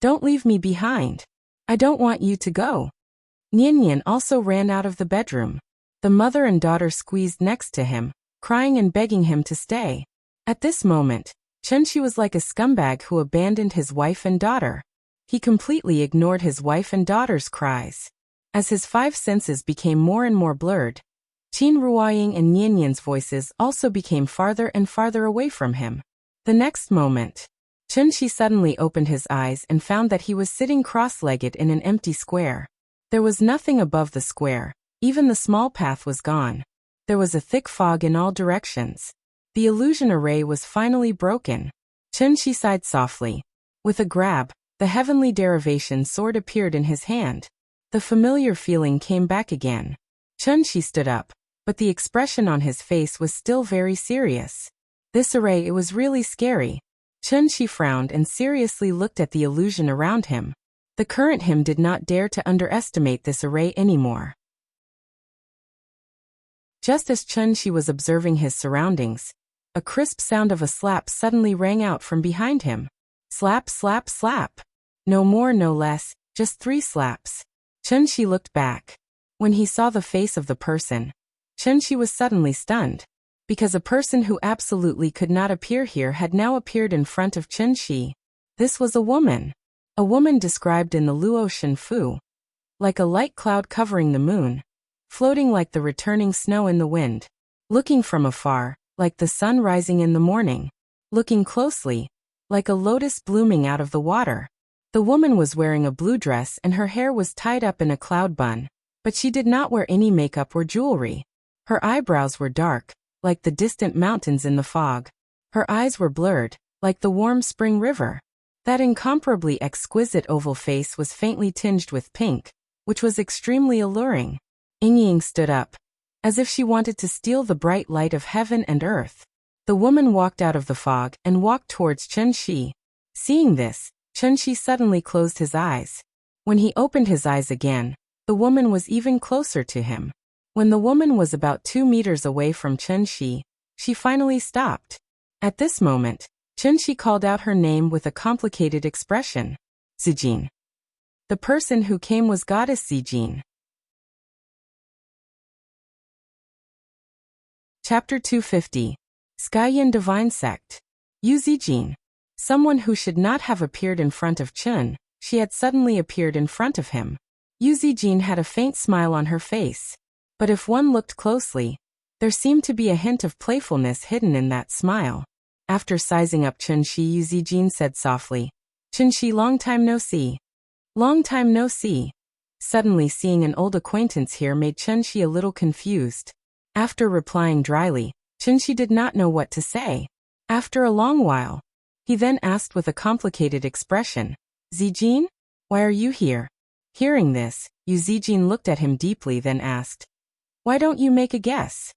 don't leave me behind. I don't want you to go." Nian Nian also ran out of the bedroom. The mother and daughter squeezed next to him, crying and begging him to stay. At this moment, Chen Shi was like a scumbag who abandoned his wife and daughter. He completely ignored his wife and daughter's cries. As his five senses became more and more blurred, Qin Ruoying and Nian Nian's voices also became farther and farther away from him. The next moment, Chen Shi suddenly opened his eyes and found that he was sitting cross-legged in an empty square. There was nothing above the square, even the small path was gone. There was a thick fog in all directions. The illusion array was finally broken. Chen Shi sighed softly. With a grab, the heavenly derivation sword appeared in his hand. The familiar feeling came back again. Chen Shi stood up, but the expression on his face was still very serious. This array, it was really scary. Chen Shi frowned and seriously looked at the illusion around him. The current him did not dare to underestimate this array anymore. Just as Chen Shi was observing his surroundings, a crisp sound of a slap suddenly rang out from behind him. Slap, slap, slap. No more, no less, just 3 slaps. Chen Shi looked back. When he saw the face of the person, Chen Shi was suddenly stunned, because a person who absolutely could not appear here had now appeared in front of Chen Shi. This was a woman. A woman described in the Luo Shenfu, like a light cloud covering the moon, floating like the returning snow in the wind, looking from afar, like the sun rising in the morning, looking closely, like a lotus blooming out of the water. The woman was wearing a blue dress and her hair was tied up in a cloud bun, but she did not wear any makeup or jewelry. Her eyebrows were dark, like the distant mountains in the fog. Her eyes were blurred, like the warm spring river. That incomparably exquisite oval face was faintly tinged with pink, which was extremely alluring. Ying stood up, as if she wanted to steal the bright light of heaven and earth. The woman walked out of the fog and walked towards Chen Shi. Seeing this, Chen Shi suddenly closed his eyes. When he opened his eyes again, the woman was even closer to him. When the woman was about 2 meters away from Chen Shi, she finally stopped. At this moment, Chen Shi called out her name with a complicated expression. Zijin. The person who came was goddess Zijin. Chapter 250. Skyyin Divine Sect. Yu Zijin. Someone who should not have appeared in front of Chen, she had suddenly appeared in front of him. Yu Zijin had a faint smile on her face. But if one looked closely, there seemed to be a hint of playfulness hidden in that smile. After sizing up Chen Shi, Yu Zijin said softly, "Chen Shi, long time no see." Long time no see. Suddenly seeing an old acquaintance here made Chen Shi a little confused. After replying dryly, Chen Shi did not know what to say. After a long while, he then asked with a complicated expression, "Zijin? Why are you here?" Hearing this, Yu Zijin looked at him deeply, then asked, "Why don't you make a guess?"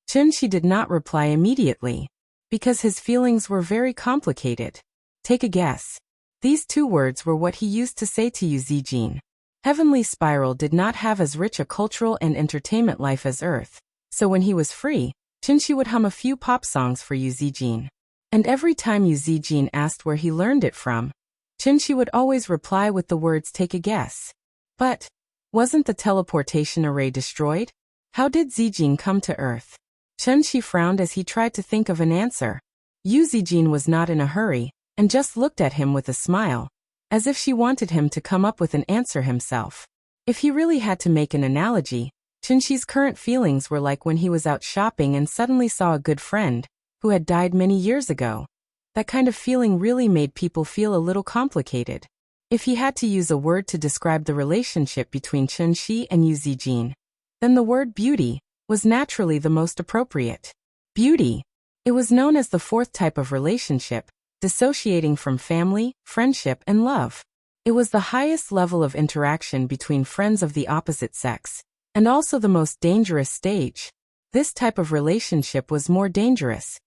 Chen Shi did not reply immediately, because his feelings were very complicated. Take a guess. These 2 words were what he used to say to Yu Zijin. Heavenly Spiral did not have as rich a cultural and entertainment life as Earth, so when he was free, Chen Shi would hum a few pop songs for Yu Zijin. And every time Yu Zijin asked where he learned it from, Chen Shi would always reply with the words "take a guess." But wasn't the teleportation array destroyed? How did Zijin come to Earth? Chen Shi frowned as he tried to think of an answer. Yu Zijin was not in a hurry, and just looked at him with a smile, as if she wanted him to come up with an answer himself. If he really had to make an analogy, Chen Shi's current feelings were like when he was out shopping and suddenly saw a good friend, who had died many years ago. That kind of feeling really made people feel a little complicated. If he had to use a word to describe the relationship between Chen Shi and Yu Zijin, then the word beauty was naturally the most appropriate. Beauty. It was known as the 4th type of relationship, dissociating from family, friendship, and love. It was the highest level of interaction between friends of the opposite sex, and also the most dangerous stage. This type of relationship was more dangerous,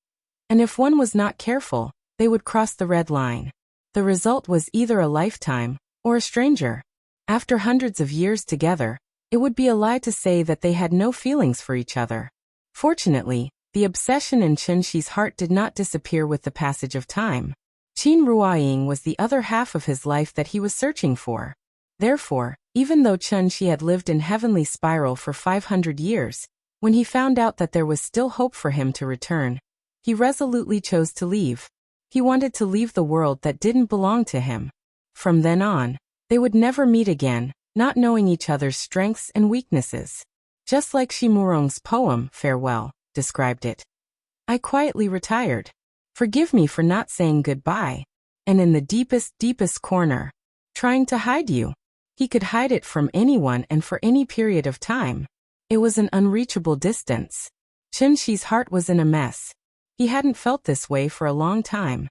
and if one was not careful, they would cross the red line. The result was either a lifetime, or a stranger. After hundreds of years together, it would be a lie to say that they had no feelings for each other. Fortunately, the obsession in Chen Shi's heart did not disappear with the passage of time. Qin Ruoying was the other half of his life that he was searching for. Therefore, even though Chen Shi had lived in Heavenly Spiral for 500 years, when he found out that there was still hope for him to return, he resolutely chose to leave. He wanted to leave the world that didn't belong to him. From then on, they would never meet again, not knowing each other's strengths and weaknesses. Just like Shimurong's poem, Farewell, described it. I quietly retired. Forgive me for not saying goodbye. And in the deepest corner, trying to hide you. He could hide it from anyone and for any period of time. It was an unreachable distance. Chen Shi's heart was in a mess. He hadn't felt this way for a long time.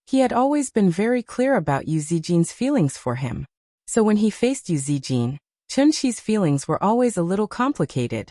He had always been very clear about Yu Zijin's feelings for him. So when he faced Yu Zijin, Chen Shi's feelings were always a little complicated.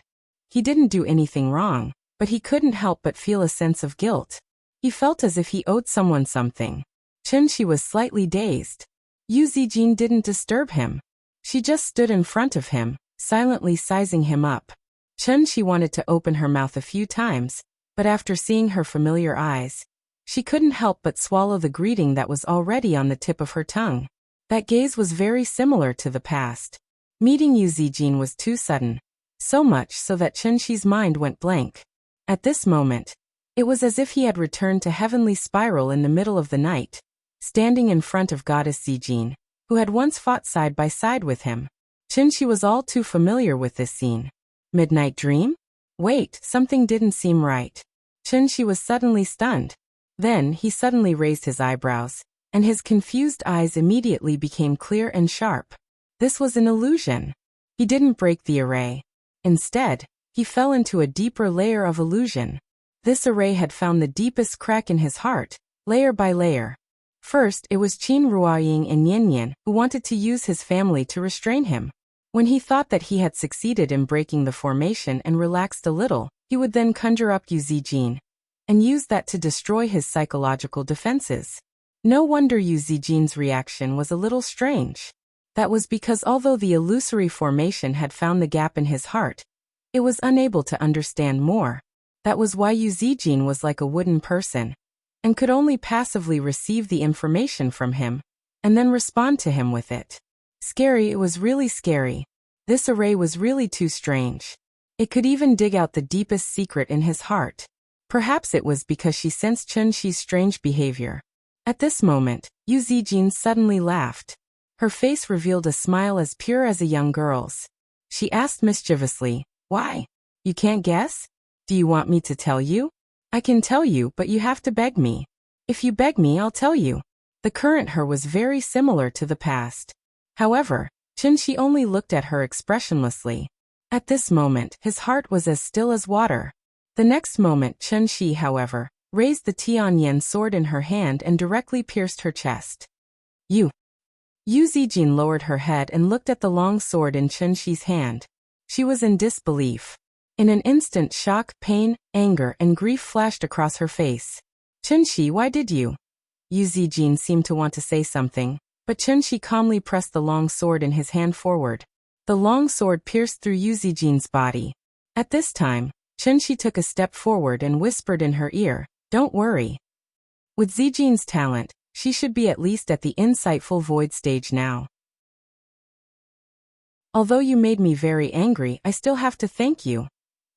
He didn't do anything wrong, but he couldn't help but feel a sense of guilt. He felt as if he owed someone something. Chen Shi was slightly dazed. Yu Zijin didn't disturb him. She just stood in front of him, silently sizing him up. Chen Shi wanted to open her mouth a few times, but after seeing her familiar eyes, she couldn't help but swallow the greeting that was already on the tip of her tongue. That gaze was very similar to the past. Meeting Yu Zijin was too sudden, so much so that Chen Shi's mind went blank. At this moment, It was as if he had returned to heavenly spiral in the middle of the night, standing in front of goddess Zijin, who had once fought side by side with him. Qinshi was all too familiar with this scene. Midnight dream? Wait, something didn't seem right. Qinshi was suddenly stunned. Then he suddenly raised his eyebrows, and his confused eyes immediately became clear and sharp. This was an illusion. He didn't break the array. Instead, he fell into a deeper layer of illusion. This array had found the deepest crack in his heart, layer by layer. First, it was Qin Ruoying and Yanyan who wanted to use his family to restrain him. When he thought that he had succeeded in breaking the formation and relaxed a little, he would then conjure up Yu Zijin and use that to destroy his psychological defenses. No wonder Yu Zijin's reaction was a little strange. That was because although the illusory formation had found the gap in his heart, it was unable to understand more. That was why Yu Zijin was like a wooden person, and could only passively receive the information from him, and then respond to him with it. Scary, it was really scary. This array was really too strange. It could even dig out the deepest secret in his heart. Perhaps it was because she sensed Qinshi's strange behavior. At this moment, Yu Zijin suddenly laughed. Her face revealed a smile as pure as a young girl's. She asked mischievously, "Why? You can't guess? Do you want me to tell you?" "I can tell you, but you have to beg me." "If you beg me, I'll tell you." The current her was very similar to the past. However, Qinshi only looked at her expressionlessly. At this moment, his heart was as still as water. The next moment Qinshi, however, raised the Tianyan sword in her hand and directly pierced her chest. Yu Zijin lowered her head and looked at the long sword in Qinshi's hand. She was in disbelief. In an instant, shock, pain, anger, and grief flashed across her face. "Qinshi, why did you?" Yu Zijin seemed to want to say something, but Qinshi calmly pressed the long sword in his hand forward. The long sword pierced through Yu Zijin's body. At this time, Qinshi took a step forward and whispered in her ear, "Don't worry. With Zijin's talent, she should be at least at the insightful void stage now. Although you made me very angry, I still have to thank you.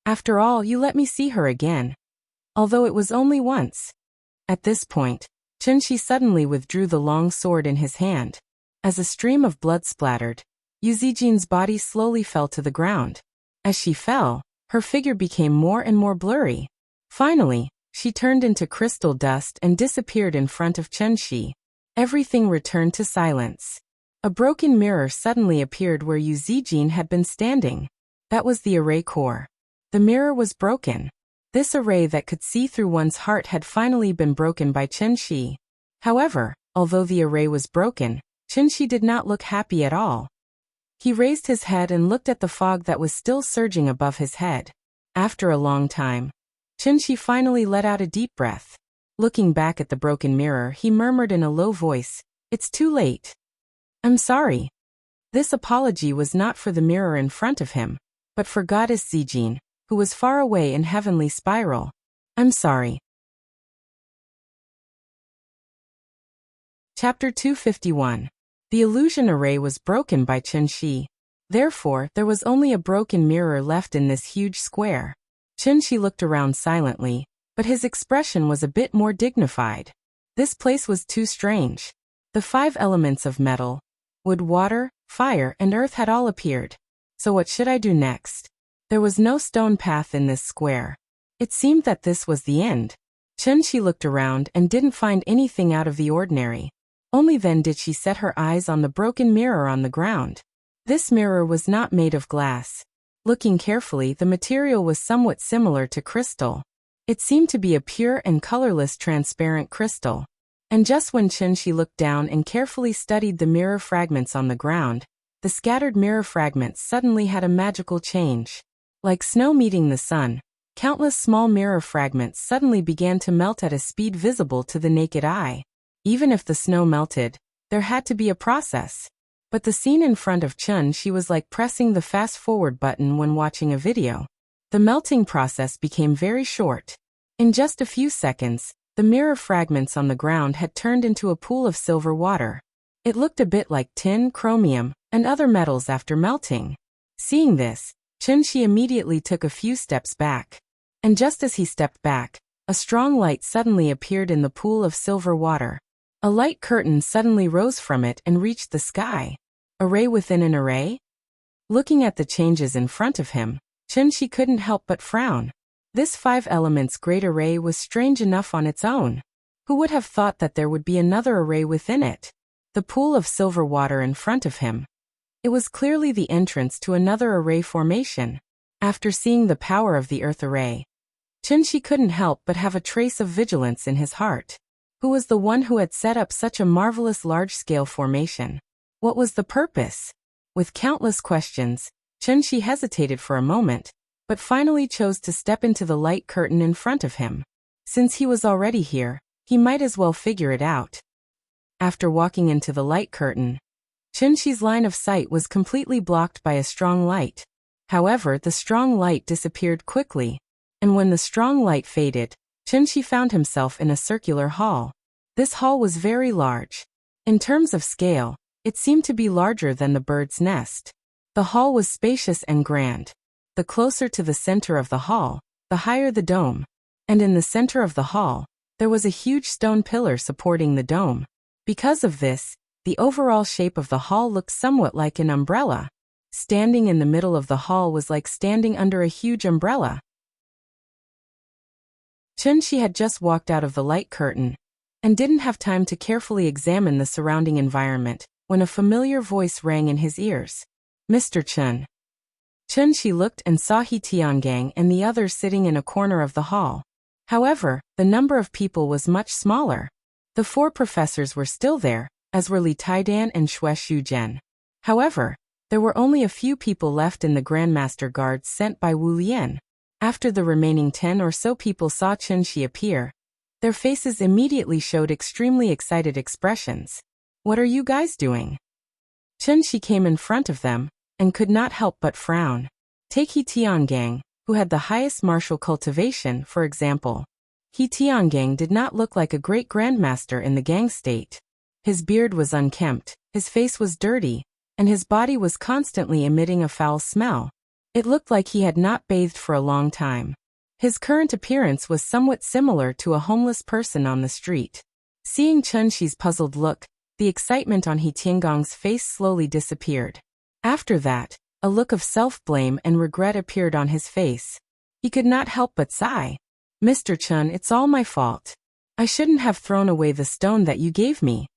After all, you let me see her again. Although it was only once." At this point, Qinshi suddenly withdrew the long sword in his hand. As a stream of blood splattered, Yu Zijin's body slowly fell to the ground. As she fell, her figure became more and more blurry. Finally, she turned into crystal dust and disappeared in front of Qinshi. Everything returned to silence. A broken mirror suddenly appeared where Yu Zijin had been standing. That was the array core. The mirror was broken. This array that could see through one's heart had finally been broken by Qinshi. However, although the array was broken, Qinshi did not look happy at all. He raised his head and looked at the fog that was still surging above his head. After a long time, Qinshi finally let out a deep breath. Looking back at the broken mirror, he murmured in a low voice, "It's too late. I'm sorry." This apology was not for the mirror in front of him, but for goddess Zijin, who was far away in heavenly spiral. "I'm sorry." Chapter 251. The illusion array was broken by Qinshi. Therefore, there was only a broken mirror left in this huge square. Qinshi looked around silently, but his expression was a bit more dignified. This place was too strange. The 5 elements of metal, wood, water, fire, and earth had all appeared. So what should I do next? There was no stone path in this square. It seemed that this was the end. Qinshi looked around and didn't find anything out of the ordinary. Only then did she set her eyes on the broken mirror on the ground. This mirror was not made of glass. Looking carefully, the material was somewhat similar to crystal. It seemed to be a pure and colorless transparent crystal. And just when Qinshi looked down and carefully studied the mirror fragments on the ground, the scattered mirror fragments suddenly had a magical change. Like snow meeting the sun, countless small mirror fragments suddenly began to melt at a speed visible to the naked eye. Even if the snow melted, there had to be a process. But the scene in front of Qinshi was like pressing the fast-forward button when watching a video. The melting process became very short. In just a few seconds, the mirror fragments on the ground had turned into a pool of silver water. It looked a bit like tin, chromium, and other metals after melting. Seeing this, Qinshi immediately took a few steps back. And just as he stepped back, a strong light suddenly appeared in the pool of silver water. A light curtain suddenly rose from it and reached the sky. Array within an array? Looking at the changes in front of him, Chunshi couldn't help but frown. This 5 elements great array was strange enough on its own. Who would have thought that there would be another array within it? The pool of silver water in front of him. It was clearly the entrance to another array formation. After seeing the power of the earth array, Chunshi couldn't help but have a trace of vigilance in his heart. Who was the one who had set up such a marvelous large-scale formation? What was the purpose? With countless questions, Chunshi hesitated for a moment, but finally chose to step into the light curtain in front of him. Since he was already here, he might as well figure it out. After walking into the light curtain, Chunshi's line of sight was completely blocked by a strong light. However, the strong light disappeared quickly, and when the strong light faded, Chunshi found himself in a circular hall. This hall was very large. In terms of scale, it seemed to be larger than the bird's nest. The hall was spacious and grand. The closer to the center of the hall, the higher the dome. And in the center of the hall, there was a huge stone pillar supporting the dome. Because of this, the overall shape of the hall looked somewhat like an umbrella. Standing in the middle of the hall was like standing under a huge umbrella. Chunshi had just walked out of the light curtain and didn't have time to carefully examine the surrounding environment when a familiar voice rang in his ears. Mr. Chun. Chunshi looked and saw He Tiangang and the others sitting in a corner of the hall. However, the number of people was much smaller. The 4 professors were still there, as were Li Taidan and Xue Shujian. However, there were only a few people left in the Grandmaster Guards sent by Wu Lian. After the remaining 10 or so people saw Chunshi appear, their faces immediately showed extremely excited expressions. What are you guys doing? Chunshi came in front of them, and could not help but frown. Take He Tiangang, who had the highest martial cultivation, for example. He Tiangang did not look like a great grandmaster in the gang state. His beard was unkempt, his face was dirty, and his body was constantly emitting a foul smell. It looked like he had not bathed for a long time. His current appearance was somewhat similar to a homeless person on the street. Seeing Chunshi's puzzled look, the excitement on He Tiangang's face slowly disappeared. After that, a look of self-blame and regret appeared on his face. He could not help but sigh. Mr. Chun, it's all my fault. I shouldn't have thrown away the stone that you gave me.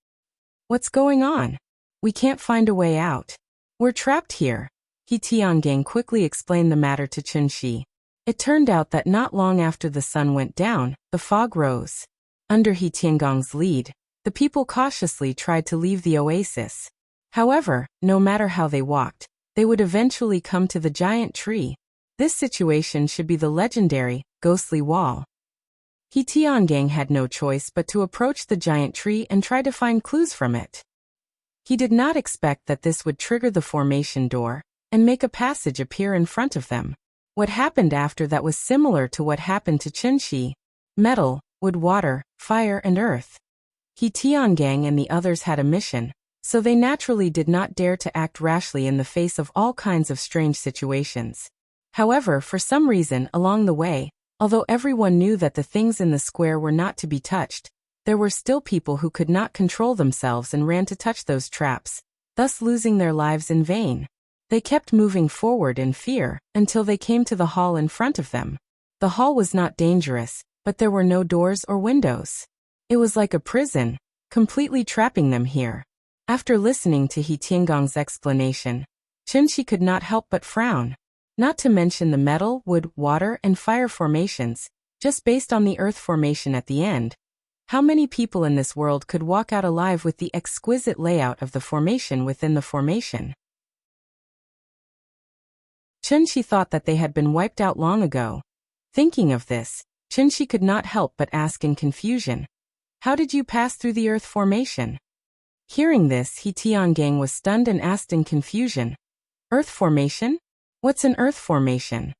What's going on? We can't find a way out. We're trapped here. He Tiangang quickly explained the matter to Chunshi. It turned out that not long after the sun went down, the fog rose. Under He Tiangang's lead, the people cautiously tried to leave the oasis. However, no matter how they walked, they would eventually come to the giant tree. This situation should be the legendary, ghostly wall. He Tiangang had no choice but to approach the giant tree and try to find clues from it. He did not expect that this would trigger the formation door and make a passage appear in front of them. What happened after that was similar to what happened to Chunshi. Metal, wood, water, fire and earth. He Tiangang and the others had a mission, so they naturally did not dare to act rashly in the face of all kinds of strange situations. However, for some reason along the way, although everyone knew that the things in the square were not to be touched, there were still people who could not control themselves and ran to touch those traps, thus losing their lives in vain. They kept moving forward in fear until they came to the hall in front of them. The hall was not dangerous, but there were no doors or windows. It was like a prison, completely trapping them here. After listening to He Tiangang's explanation, Chunshi could not help but frown. Not to mention the metal, wood, water, and fire formations, just based on the earth formation at the end. How many people in this world could walk out alive with the exquisite layout of the formation within the formation? Chunshi thought that they had been wiped out long ago. Thinking of this, Chunshi could not help but ask in confusion, "How did you pass through the earth formation?" Hearing this, He Tiangang was stunned and asked in confusion, "Earth formation? What's an earth formation?"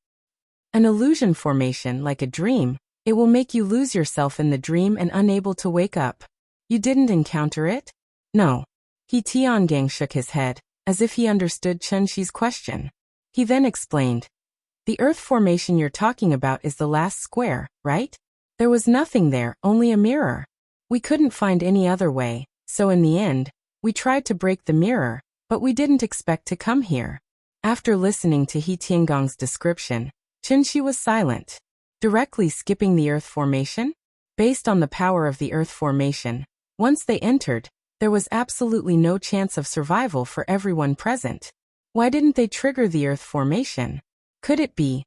"An illusion formation, like a dream. It will make you lose yourself in the dream and unable to wake up. You didn't encounter it?" "No." He Tiangang shook his head, as if he understood Chunshi's question. He then explained, "The earth formation you're talking about is the last square, right? There was nothing there, only a mirror. We couldn't find any other way, so in the end, we tried to break the mirror, but we didn't expect to come here. After listening to He Tiangong's description, Qinshi was silent. Directly skipping the earth formation? Based on the power of the earth formation, once they entered, there was absolutely no chance of survival for everyone present. Why didn't they trigger the earth formation? Could it be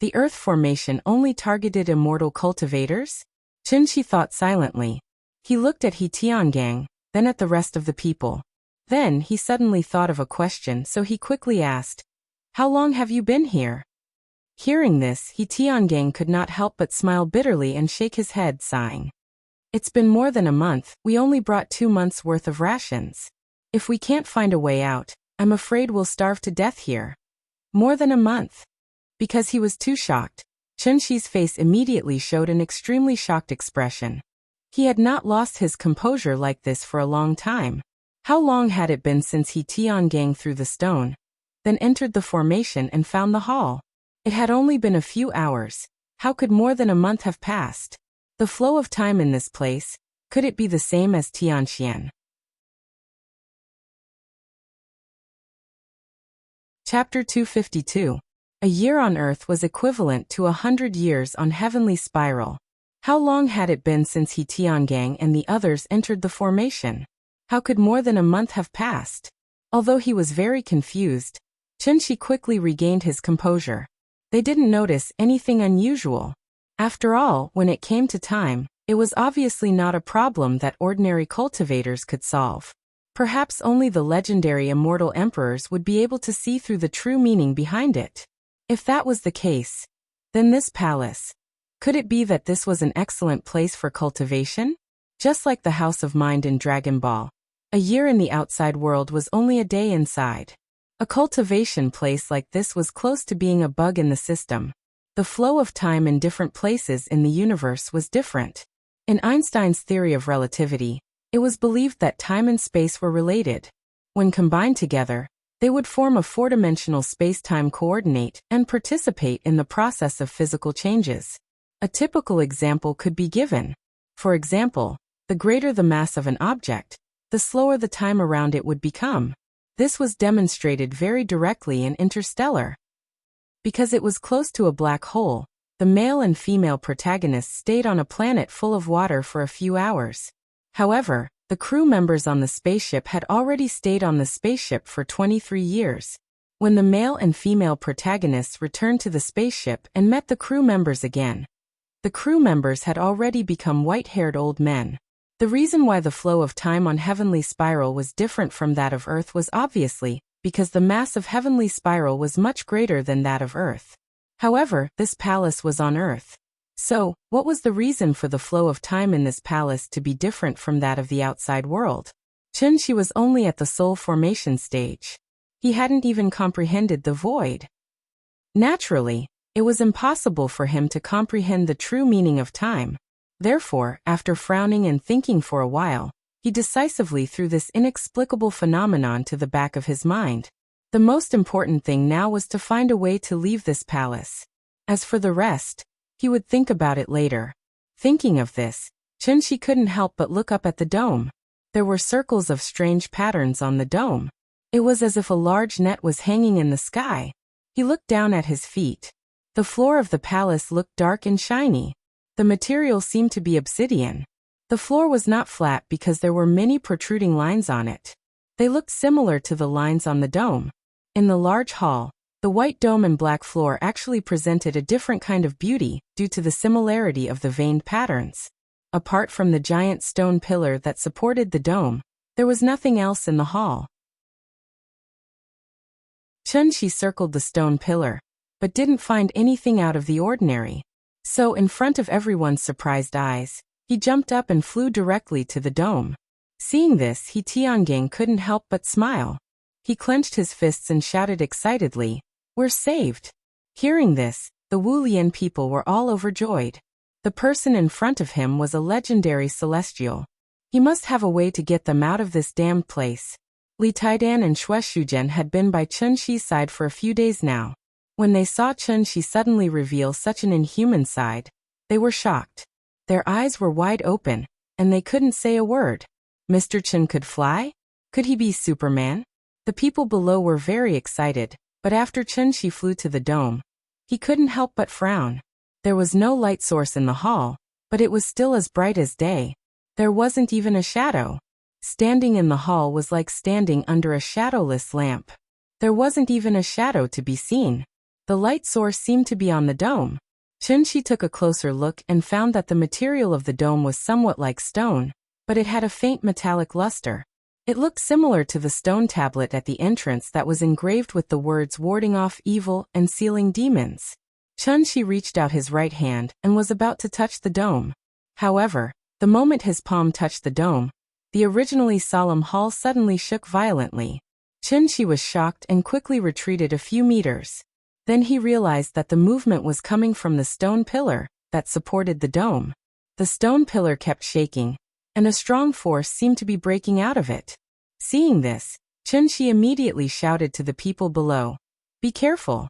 the earth formation only targeted immortal cultivators? Qinshi thought silently. He looked at He Tiangang, then at the rest of the people. Then he suddenly thought of a question, so he quickly asked, "How long have you been here?" Hearing this, He Tiangang could not help but smile bitterly and shake his head, sighing. "It's been more than a month, we only brought 2 months' worth of rations. If we can't find a way out, I'm afraid we'll starve to death here." More than a month. Because he was too shocked, Qinshi's face immediately showed an extremely shocked expression. He had not lost his composure like this for a long time. How long had it been since He Tiangang threw the stone, then entered the formation and found the hall? It had only been a few hours. How could more than a month have passed? The flow of time in this place, could it be the same as Tianxian? Chapter 252. A year on Earth was equivalent to 100 years on Heavenly Spiral. How long had it been since He Tiangang and the others entered the formation? How could more than a month have passed? Although he was very confused, Qinshi quickly regained his composure. They didn't notice anything unusual. After all, when it came to time, it was obviously not a problem that ordinary cultivators could solve. Perhaps only the legendary immortal emperors would be able to see through the true meaning behind it. If that was the case, then this palace, could it be that this was an excellent place for cultivation? Just like the House of Mind in Dragon Ball, a year in the outside world was only a day inside. A cultivation place like this was close to being a bug in the system. The flow of time in different places in the universe was different. In Einstein's theory of relativity, it was believed that time and space were related. When combined together, they would form a four-dimensional space-time coordinate and participate in the process of physical changes. A typical example could be given. For example, the greater the mass of an object, the slower the time around it would become. This was demonstrated very directly in Interstellar. Because it was close to a black hole, the male and female protagonists stayed on a planet full of water for a few hours. However, the crew members on the spaceship had already stayed on the spaceship for 23 years. When the male and female protagonists returned to the spaceship and met the crew members again, the crew members had already become white-haired old men. The reason why the flow of time on Heavenly Spiral was different from that of Earth was obviously because the mass of Heavenly Spiral was much greater than that of Earth. However, this palace was on Earth. So, what was the reason for the flow of time in this palace to be different from that of the outside world? Qinshi was only at the soul formation stage. He hadn't even comprehended the void. Naturally, it was impossible for him to comprehend the true meaning of time. Therefore, after frowning and thinking for a while, he decisively threw this inexplicable phenomenon to the back of his mind. The most important thing now was to find a way to leave this palace. As for the rest, he would think about it later. Thinking of this, Qinshi couldn't help but look up at the dome. There were circles of strange patterns on the dome. It was as if a large net was hanging in the sky. He looked down at his feet. The floor of the palace looked dark and shiny. The material seemed to be obsidian. The floor was not flat because there were many protruding lines on it. They looked similar to the lines on the dome. In the large hall, the white dome and black floor actually presented a different kind of beauty due to the similarity of the veined patterns. Apart from the giant stone pillar that supported the dome, there was nothing else in the hall. Qinshi circled the stone pillar, but didn't find anything out of the ordinary. So, in front of everyone's surprised eyes, he jumped up and flew directly to the dome. Seeing this, He Tiangang couldn't help but smile. He clenched his fists and shouted excitedly, "We're saved!" Hearing this, the Wu Lian people were all overjoyed. The person in front of him was a legendary celestial. He must have a way to get them out of this damned place. Li Taidan and Xue Shuzhen had been by Qinshi's side for a few days now. When they saw Qinshi suddenly reveal such an inhuman side, they were shocked. Their eyes were wide open, and they couldn't say a word. Mr. Chen could fly? Could he be Superman? The people below were very excited, but after Chen Shi flew to the dome, he couldn't help but frown. There was no light source in the hall, but it was still as bright as day. There wasn't even a shadow. Standing in the hall was like standing under a shadowless lamp. There wasn't even a shadow to be seen. The light source seemed to be on the dome. Chen Shi took a closer look and found that the material of the dome was somewhat like stone, but it had a faint metallic luster. It looked similar to the stone tablet at the entrance that was engraved with the words warding off evil and sealing demons. Chen Shi reached out his right hand and was about to touch the dome. However, the moment his palm touched the dome, the originally solemn hall suddenly shook violently. Chen Shi was shocked and quickly retreated a few meters. Then he realized that the movement was coming from the stone pillar that supported the dome. The stone pillar kept shaking, and a strong force seemed to be breaking out of it. Seeing this, Chen Shi immediately shouted to the people below, "Be careful."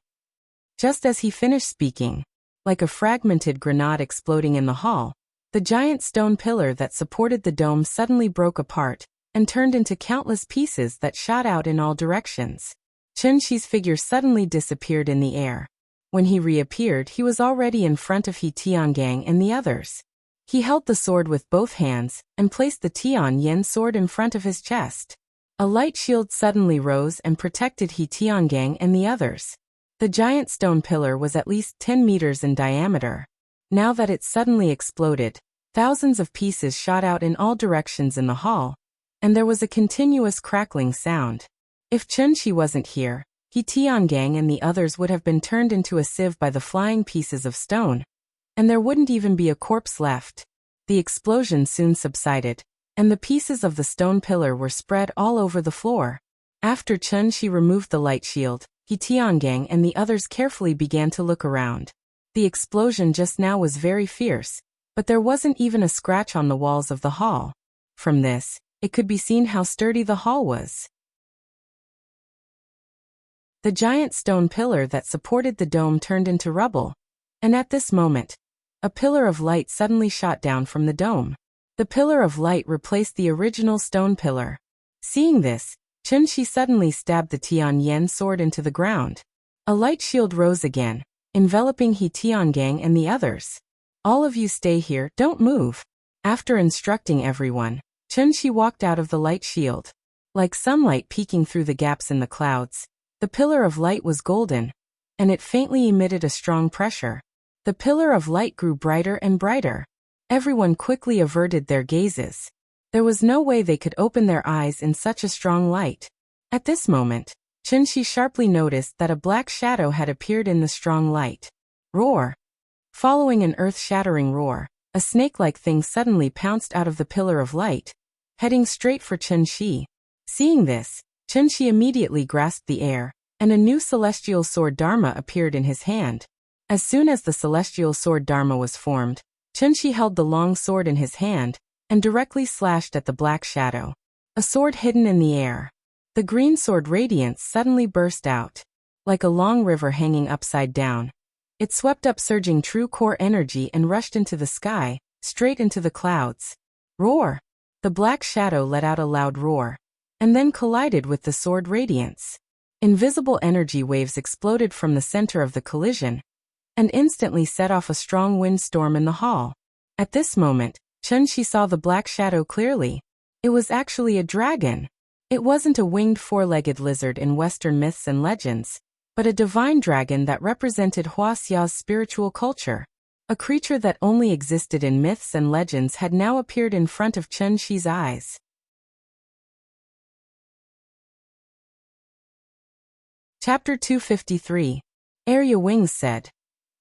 Just as he finished speaking, like a fragmented grenade exploding in the hall, the giant stone pillar that supported the dome suddenly broke apart and turned into countless pieces that shot out in all directions. Chen Shi's figure suddenly disappeared in the air. When he reappeared, he was already in front of He Tiangang and the others. He held the sword with both hands and placed the Tian Yen sword in front of his chest. A light shield suddenly rose and protected He Tiangang and the others. The giant stone pillar was at least 10 meters in diameter. Now that it suddenly exploded, thousands of pieces shot out in all directions in the hall, and there was a continuous crackling sound. If Chen Shi wasn't here, He Tiangang and the others would have been turned into a sieve by the flying pieces of stone, and there wouldn't even be a corpse left. The explosion soon subsided, and the pieces of the stone pillar were spread all over the floor. After Chen Shi removed the light shield, He Tiangang and the others carefully began to look around. The explosion just now was very fierce, but there wasn't even a scratch on the walls of the hall. From this, it could be seen how sturdy the hall was. The giant stone pillar that supported the dome turned into rubble, and at this moment, a pillar of light suddenly shot down from the dome. The pillar of light replaced the original stone pillar. Seeing this, Chen Shi suddenly stabbed the Tian Yen sword into the ground. A light shield rose again, enveloping He Tiangang and the others. "All of you stay here, don't move." After instructing everyone, Chen Shi walked out of the light shield. Like sunlight peeking through the gaps in the clouds, the pillar of light was golden, and it faintly emitted a strong pressure. The pillar of light grew brighter and brighter. Everyone quickly averted their gazes. There was no way they could open their eyes in such a strong light. At this moment, Chen Shi sharply noticed that a black shadow had appeared in the strong light. Roar! Following an earth-shattering roar, a snake-like thing suddenly pounced out of the pillar of light, heading straight for Chen Shi. Seeing this, Chen Shi immediately grasped the air, and a new celestial sword Dharma appeared in his hand. As soon as the celestial sword Dharma was formed, Chen Shi held the long sword in his hand and directly slashed at the black shadow. A sword hidden in the air. The green sword radiance suddenly burst out. Like a long river hanging upside down, it swept up surging true core energy and rushed into the sky, straight into the clouds. Roar! The black shadow let out a loud roar, and then collided with the sword radiance. Invisible energy waves exploded from the center of the collision, and instantly set off a strong windstorm in the hall. At this moment, Chen Shi saw the black shadow clearly. It was actually a dragon. It wasn't a winged four-legged lizard in Western myths and legends, but a divine dragon that represented Huaxia's spiritual culture. A creature that only existed in myths and legends had now appeared in front of Chen Shi's eyes. Chapter 253. Area Wings said.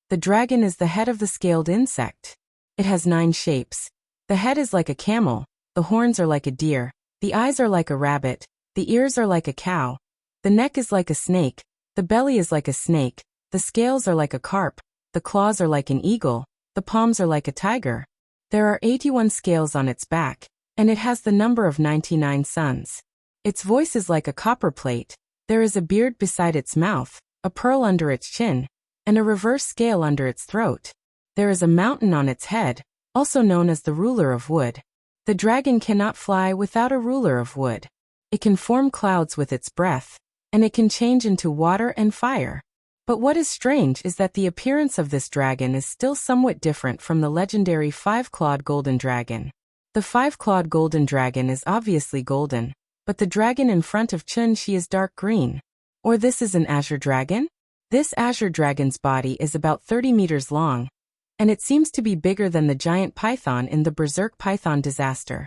The dragon is the head of the scaled insect. It has 9 shapes. The head is like a camel, the horns are like a deer, the eyes are like a rabbit, the ears are like a cow, the neck is like a snake, the belly is like a snake, the scales are like a carp, the claws are like an eagle, the palms are like a tiger. There are 81 scales on its back, and it has the number of 99 suns. Its voice is like a copper plate. There is a beard beside its mouth, a pearl under its chin, and a reverse scale under its throat. There is a mountain on its head, also known as the ruler of wood. The dragon cannot fly without a ruler of wood. It can form clouds with its breath, and it can change into water and fire. But what is strange is that the appearance of this dragon is still somewhat different from the legendary five-clawed golden dragon. The five-clawed golden dragon is obviously golden, but the dragon in front of Chun-Shi is dark green. Or this is an azure dragon? This azure dragon's body is about 30 meters long, and it seems to be bigger than the giant python in the Berserk Python disaster.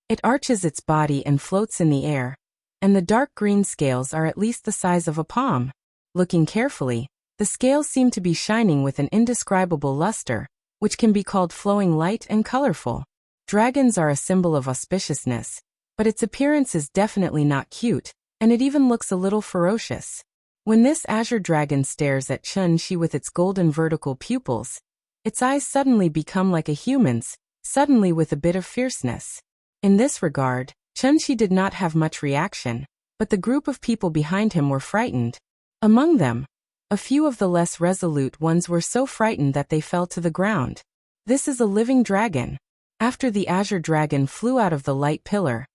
It arches its body and floats in the air, and the dark green scales are at least the size of a palm. Looking carefully, the scales seem to be shining with an indescribable luster, which can be called flowing light and colorful. Dragons are a symbol of auspiciousness, but its appearance is definitely not cute, and it even looks a little ferocious. When this azure dragon stares at Chun-Shi with its golden vertical pupils, its eyes suddenly become like a human's, suddenly with a bit of fierceness. In this regard, Chun-Shi did not have much reaction, but the group of people behind him were frightened. Among them, a few of the less resolute ones were so frightened that they fell to the ground. This is a living dragon. After the azure dragon flew out of the light pillar,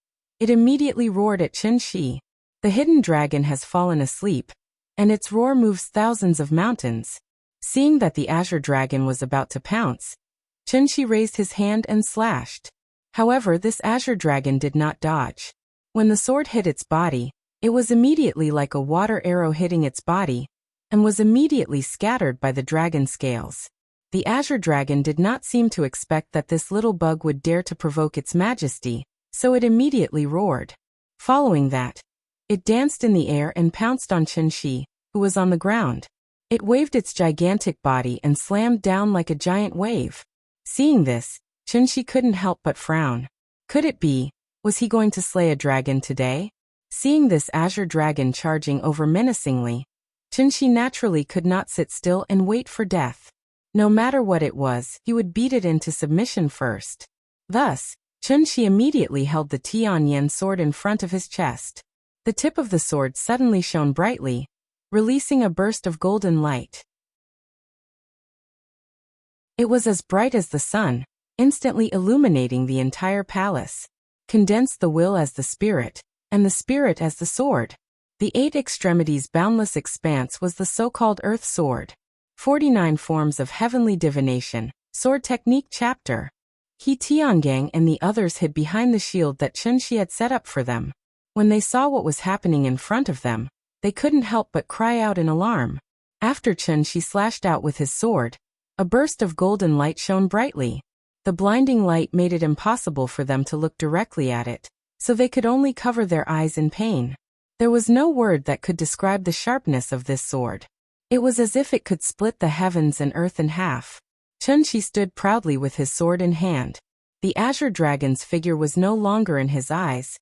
it immediately roared at Chun-Shi. The hidden dragon has fallen asleep, and its roar moves thousands of mountains. Seeing that the azure dragon was about to pounce, Chun-Shi raised his hand and slashed. However, this azure dragon did not dodge. When the sword hit its body, it was immediately like a water arrow hitting its body, and was immediately scattered by the dragon scales. The azure dragon did not seem to expect that this little bug would dare to provoke its majesty, so it immediately roared. Following that, it danced in the air and pounced on Chun-Shi, who was on the ground. It waved its gigantic body and slammed down like a giant wave. Seeing this, Chun-Shi couldn't help but frown. Could it be, was he going to slay a dragon today? Seeing this azure dragon charging over menacingly, Chun-Shi naturally could not sit still and wait for death. No matter what it was, he would beat it into submission first. Thus, Chun-Shi immediately held the Tianyan sword in front of his chest. The tip of the sword suddenly shone brightly, releasing a burst of golden light. It was as bright as the sun, instantly illuminating the entire palace. Condensed the will as the spirit, and the spirit as the sword. The 8 extremities boundless expanse was the so-called Earth Sword. 49 Forms of Heavenly Divination, Sword Technique Chapter. He Tiangang and the others hid behind the shield that Chun-Shi had set up for them. When they saw what was happening in front of them, they couldn't help but cry out in alarm. After Chun-Shi slashed out with his sword, a burst of golden light shone brightly. The blinding light made it impossible for them to look directly at it, so they could only cover their eyes in pain. There was no word that could describe the sharpness of this sword. It was as if it could split the heavens and earth in half. Chun-Shi stood proudly with his sword in hand. The azure dragon's figure was no longer in his eyes,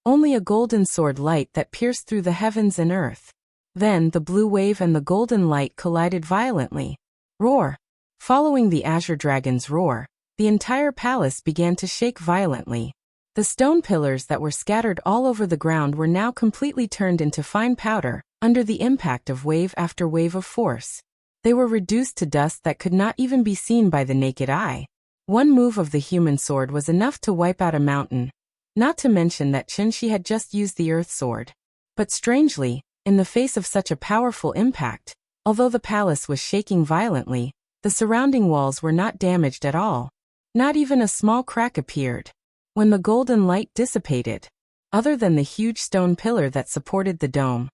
only a golden sword light that pierced through the heavens and earth. Then the blue wave and the golden light collided violently. Roar! Following the azure dragon's roar, the entire palace began to shake violently. The stone pillars that were scattered all over the ground were now completely turned into fine powder, under the impact of wave after wave of force. They were reduced to dust that could not even be seen by the naked eye. One move of the human sword was enough to wipe out a mountain, not to mention that Chun-Shi had just used the earth sword. But strangely, in the face of such a powerful impact, although the palace was shaking violently, the surrounding walls were not damaged at all. Not even a small crack appeared. When the golden light dissipated, other than the huge stone pillar that supported the dome,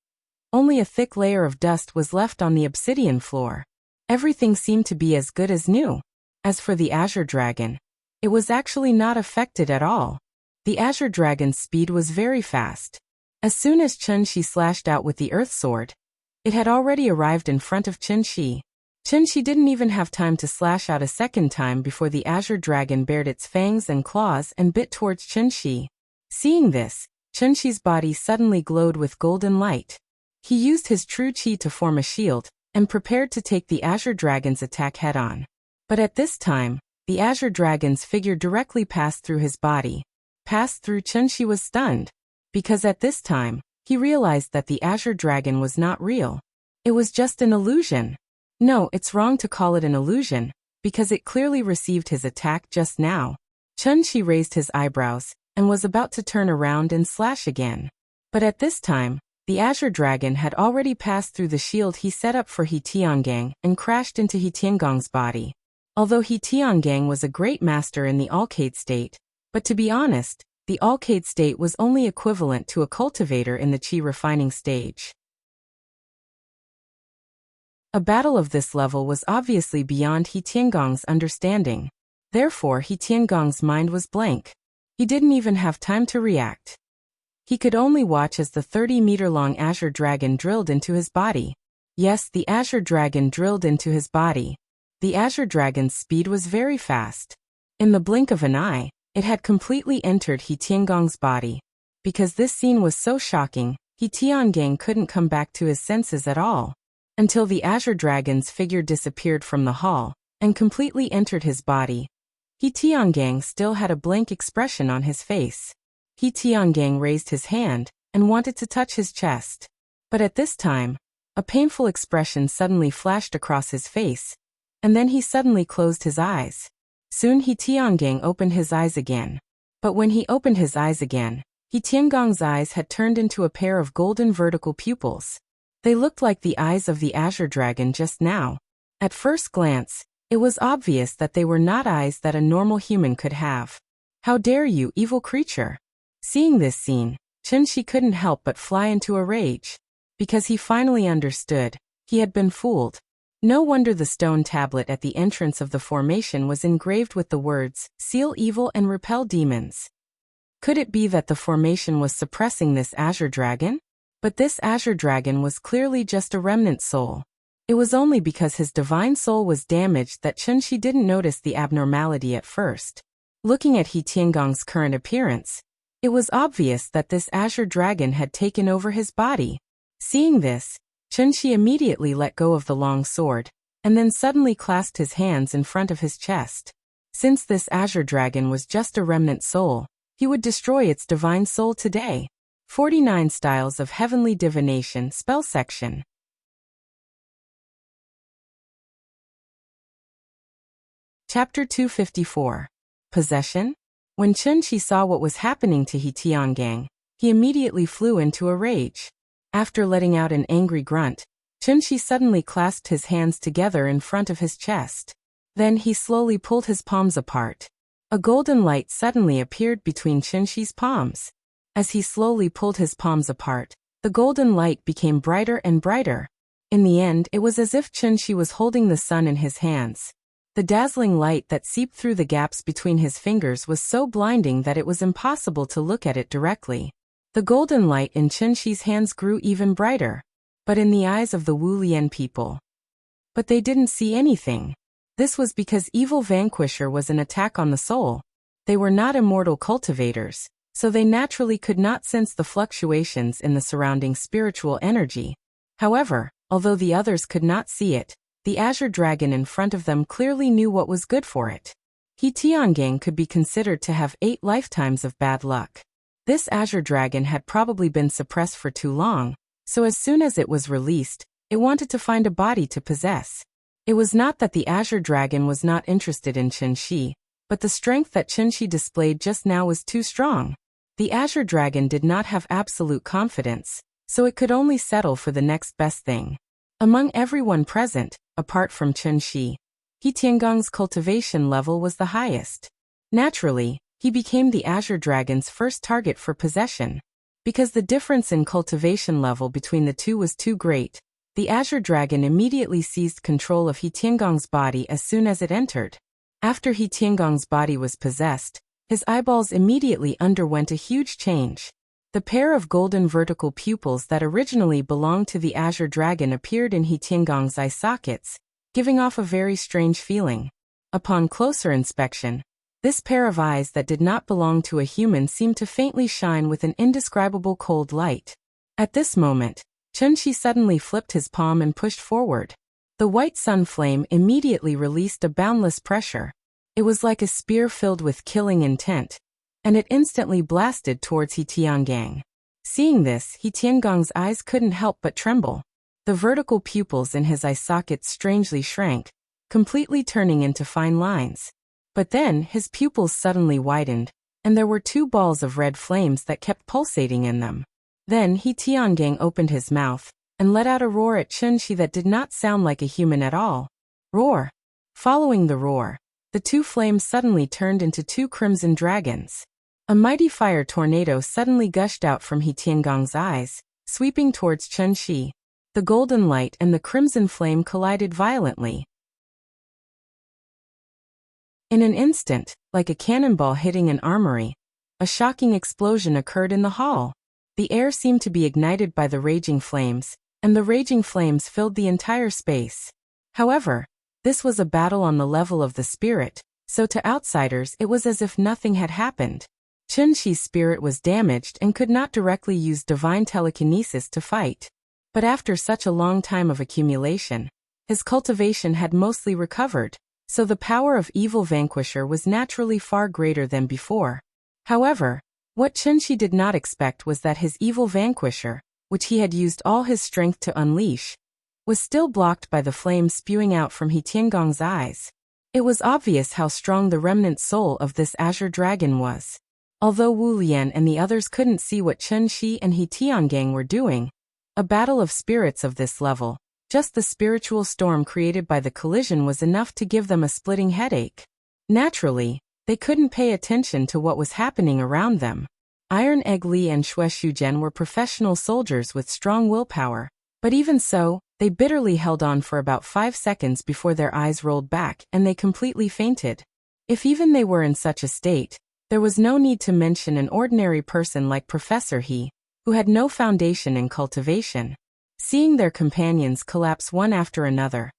only a thick layer of dust was left on the obsidian floor. Everything seemed to be as good as new. As for the azure dragon, it was actually not affected at all. The azure dragon's speed was very fast. As soon as Chun-Shi slashed out with the earth sword, it had already arrived in front of Chun-Shi. Chun-Shi didn't even have time to slash out a second time before the azure dragon bared its fangs and claws and bit towards Chun-Shi. Seeing this, Chun-Shi's body suddenly glowed with golden light. He used his true chi to form a shield, and prepared to take the azure dragon's attack head-on. But at this time, the azure dragon's figure directly passed through his body. Passed through Chun-Shi was stunned, because at this time, he realized that the azure dragon was not real. It was just an illusion. No, it's wrong to call it an illusion, because it clearly received his attack just now. Chun-Shi raised his eyebrows and was about to turn around and slash again. But at this time, the Azure Dragon had already passed through the shield he set up for He Tiangang and crashed into He Tiangong's body. Although He Tiangang was a great master in the Alcade state, but to be honest, the Alcade state was only equivalent to a cultivator in the Qi refining stage. A battle of this level was obviously beyond He Tiangong's understanding. Therefore, He Tiangong's mind was blank. He didn't even have time to react. He could only watch as the 30-meter-long Azure Dragon drilled into his body. Yes, the Azure Dragon drilled into his body. The Azure Dragon's speed was very fast. In the blink of an eye, it had completely entered He Tiangong's body. Because this scene was so shocking, He Tiangang couldn't come back to his senses at all, until the Azure Dragon's figure disappeared from the hall and completely entered his body. He Tiangang still had a blank expression on his face. He Tiangang raised his hand and wanted to touch his chest. But at this time, a painful expression suddenly flashed across his face, and then he suddenly closed his eyes. Soon He Tiangang opened his eyes again. But when he opened his eyes again, He Tiangong's eyes had turned into a pair of golden vertical pupils. They looked like the eyes of the Azure Dragon just now. At first glance, it was obvious that they were not eyes that a normal human could have. How dare you, evil creature! Seeing this scene, Chun-Shi couldn't help but fly into a rage. Because he finally understood. He had been fooled. No wonder the stone tablet at the entrance of the formation was engraved with the words, "Seal evil and repel demons." Could it be that the formation was suppressing this Azure Dragon? But this Azure Dragon was clearly just a remnant soul. It was only because his divine soul was damaged that Chun-Shi didn't notice the abnormality at first. Looking at He Tiangong's current appearance, it was obvious that this Azure Dragon had taken over his body. Seeing this, Chun-Shi immediately let go of the long sword, and then suddenly clasped his hands in front of his chest. Since this Azure Dragon was just a remnant soul, he would destroy its divine soul today. 49 Styles of Heavenly Divination Spell Section. Chapter 254. Possession? When Chun-Shi saw what was happening to He Tiangang, he immediately flew into a rage. After letting out an angry grunt, Chun-Shi suddenly clasped his hands together in front of his chest. Then he slowly pulled his palms apart. A golden light suddenly appeared between Chun-Shi's palms. As he slowly pulled his palms apart, the golden light became brighter and brighter. In the end, it was as if Chun-Shi was holding the sun in his hands. The dazzling light that seeped through the gaps between his fingers was so blinding that it was impossible to look at it directly. The golden light in Chun-Shi's hands grew even brighter, but in the eyes of the Wu Lian people. But they didn't see anything. This was because Evil Vanquisher was an attack on the soul. They were not immortal cultivators, so they naturally could not sense the fluctuations in the surrounding spiritual energy. However, although the others could not see it, the Azure Dragon in front of them clearly knew what was good for it. He Tiangang could be considered to have 8 lifetimes of bad luck. This Azure Dragon had probably been suppressed for too long, so as soon as it was released, it wanted to find a body to possess. It was not that the Azure Dragon was not interested in Chun-Shi, but the strength that Chun-Shi displayed just now was too strong. The Azure Dragon did not have absolute confidence, so it could only settle for the next best thing. Among everyone present, apart from Chun-Shi, He Tiangong's cultivation level was the highest. Naturally, he became the Azure Dragon's first target for possession. Because the difference in cultivation level between the two was too great, the Azure Dragon immediately seized control of He Tiangong's body as soon as it entered. After He Tiangong's body was possessed, his eyeballs immediately underwent a huge change. The pair of golden vertical pupils that originally belonged to the Azure Dragon appeared in He Tiangong's eye sockets, giving off a very strange feeling. Upon closer inspection, this pair of eyes that did not belong to a human seemed to faintly shine with an indescribable cold light. At this moment, Chun-Shi suddenly flipped his palm and pushed forward. The white sun flame immediately released a boundless pressure. It was like a spear filled with killing intent, and it instantly blasted towards He Tiangang. Seeing this, He Tiangong's eyes couldn't help but tremble. The vertical pupils in his eye sockets strangely shrank, completely turning into fine lines. But then his pupils suddenly widened, and there were two balls of red flames that kept pulsating in them. Then He Tiangang opened his mouth and let out a roar at Chunxi that did not sound like a human at all. Roar! Following the roar, the two flames suddenly turned into two crimson dragons. A mighty fire tornado suddenly gushed out from He Tiangong's eyes, sweeping towards Chunxi. The golden light and the crimson flame collided violently. In an instant, like a cannonball hitting an armory, a shocking explosion occurred in the hall. The air seemed to be ignited by the raging flames, and the raging flames filled the entire space. However, this was a battle on the level of the spirit, so to outsiders it was as if nothing had happened. Chunxi's spirit was damaged and could not directly use divine telekinesis to fight. But after such a long time of accumulation, his cultivation had mostly recovered, so the power of Evil Vanquisher was naturally far greater than before. However, what Chunxi did not expect was that his Evil Vanquisher, which he had used all his strength to unleash, was still blocked by the flames spewing out from He Tiangong's eyes. It was obvious how strong the remnant soul of this azure dragon was. Although Wu Lian and the others couldn't see what Chunxi and He Tiangang were doing, a battle of spirits of this level, just the spiritual storm created by the collision was enough to give them a splitting headache. Naturally, they couldn't pay attention to what was happening around them. Iron Egg Li and Xue Shuzhen were professional soldiers with strong willpower, but even so, they bitterly held on for about 5 seconds before their eyes rolled back and they completely fainted. If even they were in such a state, there was no need to mention an ordinary person like Professor He, who had no foundation in cultivation. Seeing their companions collapse one after another,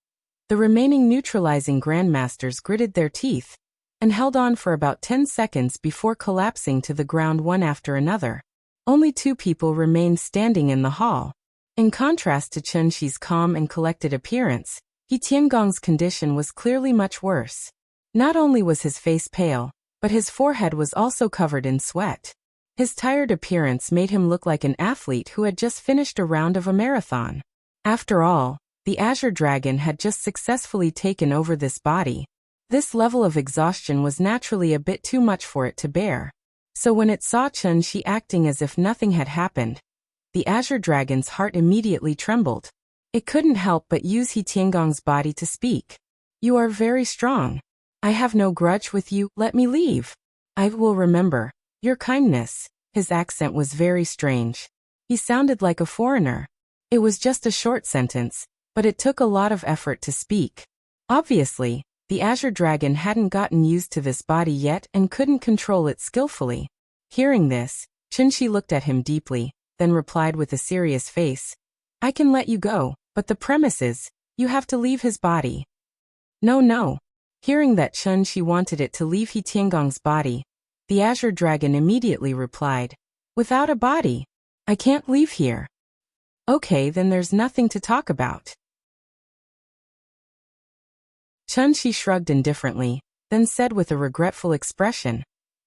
the remaining neutralizing grandmasters gritted their teeth and held on for about 10 seconds before collapsing to the ground one after another. Only 2 people remained standing in the hall. In contrast to Chunxi's calm and collected appearance, He Tiangong's condition was clearly much worse. Not only was his face pale, but his forehead was also covered in sweat. His tired appearance made him look like an athlete who had just finished a round of a marathon. After all, the Azure Dragon had just successfully taken over this body. This level of exhaustion was naturally a bit too much for it to bear. So when it saw Chunxi acting as if nothing had happened, the Azure Dragon's heart immediately trembled. It couldn't help but use He Tiangong's body to speak. "You are very strong. I have no grudge with you, let me leave. I will remember your kindness." His accent was very strange. He sounded like a foreigner. It was just a short sentence, but it took a lot of effort to speak. Obviously, the Azure Dragon hadn't gotten used to this body yet and couldn't control it skillfully. Hearing this, Chunxi looked at him deeply, then replied with a serious face, "I can let you go, but the premise is, you have to leave his body." No. Hearing that Chunxi wanted it to leave He Tiangong's body, the Azure Dragon immediately replied, "Without a body, I can't leave here." "Okay, then there's nothing to talk about." Chunxi shrugged indifferently, then said with a regretful expression,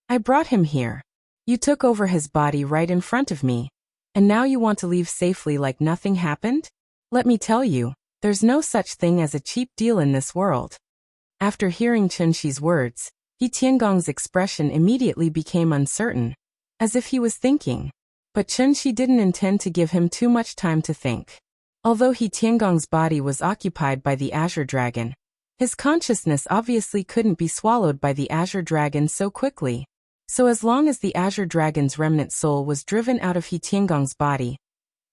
"I brought him here. You took over his body right in front of me, and now you want to leave safely like nothing happened? Let me tell you, there's no such thing as a cheap deal in this world." After hearing Chunxi's words, He Tiangong's expression immediately became uncertain, as if he was thinking. But Chunxi didn't intend to give him too much time to think. Although He Tiangong's body was occupied by the Azure Dragon, his consciousness obviously couldn't be swallowed by the Azure Dragon so quickly. So as long as the Azure Dragon's remnant soul was driven out of He Tiangong's body,